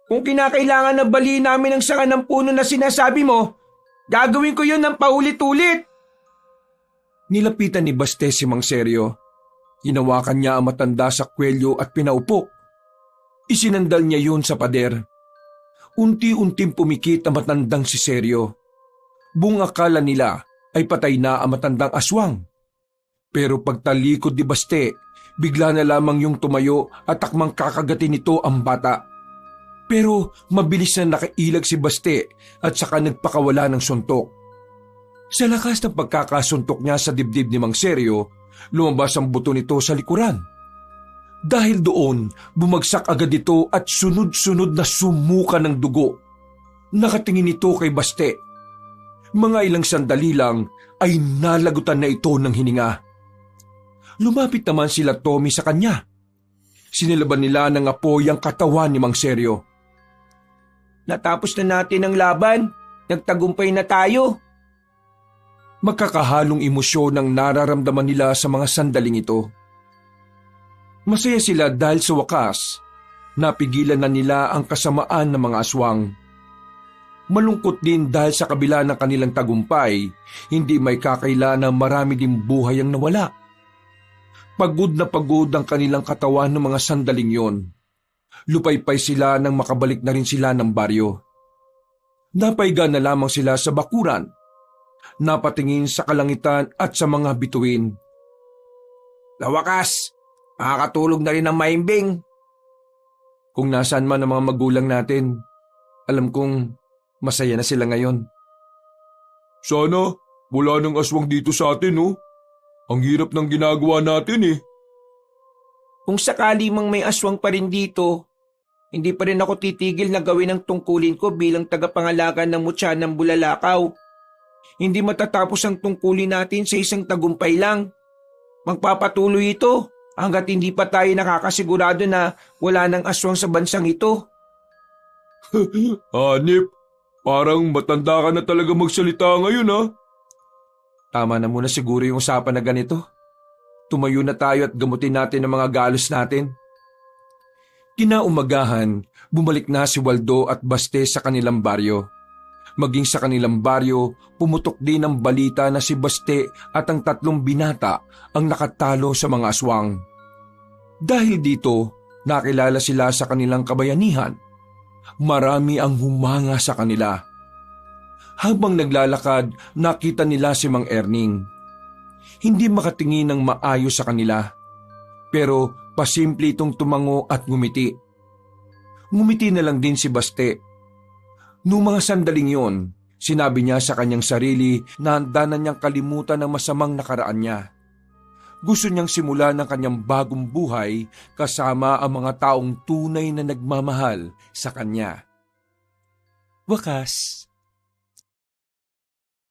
Kung kinakailangan na baliin namin ang sanga ng puno na sinasabi mo, gagawin ko yun ng paulit-ulit. Nilapitan ni Baste si Mang Seryo. Hinawakan niya ang matanda sa kwelyo at pinaupo. Isinandal niya yun sa pader. Unti-unting pumikit ang matandang si Seryo. Buong akala nila ay patay na ang matandang aswang. Pero pagtalikod ni Baste, bigla na lamang yung tumayo at takmang kakagatin nito ang bata. Pero mabilis na nakailag si Baste at saka nagpakawala ng suntok. Sa lakas ng pagkakasuntok niya sa dibdib ni Mang Seryo, lumabas ang buto nito sa likuran. Dahil doon, bumagsak agad ito at sunod-sunod na sumuka ng dugo. Nakatingin ito kay Baste. Mga ilang sandali lang ay nalagutan na ito ng hininga. Lumapit naman sila Tommy sa kanya. Sinilaban nila ng apoy ang katawan ni Mang Seryo. Natapos na natin ang laban. Nagtagumpay na tayo. Magkakahalong emosyon ang nararamdaman nila sa mga sandaling ito. Masaya sila dahil sa wakas, napigilan na nila ang kasamaan ng mga aswang. Malungkot din dahil sa kabila ng kanilang tagumpay, hindi may kakaila na marami din buhay ang nawala. Pagod na pagod ang kanilang katawan ng mga sandaling yon. Lupaypay sila nang makabalik na rin sila ng baryo. Napaiga na lamang sila sa bakuran. Napatingin sa kalangitan at sa mga bituin. Lawakas, makakatulog na rin ang maimbing. Kung nasaan man ang mga magulang natin, alam kong masaya na sila ngayon. Sana wala nang aswang dito sa atin, oh. Ang hirap ng ginagawa natin, eh. Kung sakali mang may aswang pa rin dito, hindi pa rin ako titigil na gawin ang tungkulin ko bilang tagapangalaga ng mutya ng Bulalakaw. Hindi matatapos ang tungkulin natin sa isang tagumpay lang. Magpapatuloy ito hanggat hindi pa tayo nakakasigurado na wala nang aswang sa bansang ito. Hanip, parang matanda ka na talaga magsalita ngayon, ha? Tama na muna siguro yung usapan na ganito. Tumayo na tayo at gamutin natin ang mga galos natin. Kinaumagahan, bumalik na si Waldo at Baste sa kanilang baryo. Maging sa kanilang baryo, pumutok din ang balita na si Baste at ang 3 binata ang nakatalo sa mga aswang. Dahil dito, nakilala sila sa kanilang kabayanihan. Marami ang humanga sa kanila. Habang naglalakad, nakita nila si Mang Erning. Hindi makatingin ng maayos sa kanila, pero pasimple itong tumango at ngumiti. Ngumiti na lang din si Baste. Noong mga sandaling yon, sinabi niya sa kanyang sarili na handa na niyang kalimutan ang masamang nakaraan niya. Gusto niyang simulan ang kanyang bagong buhay kasama ang mga taong tunay na nagmamahal sa kanya. Wakas,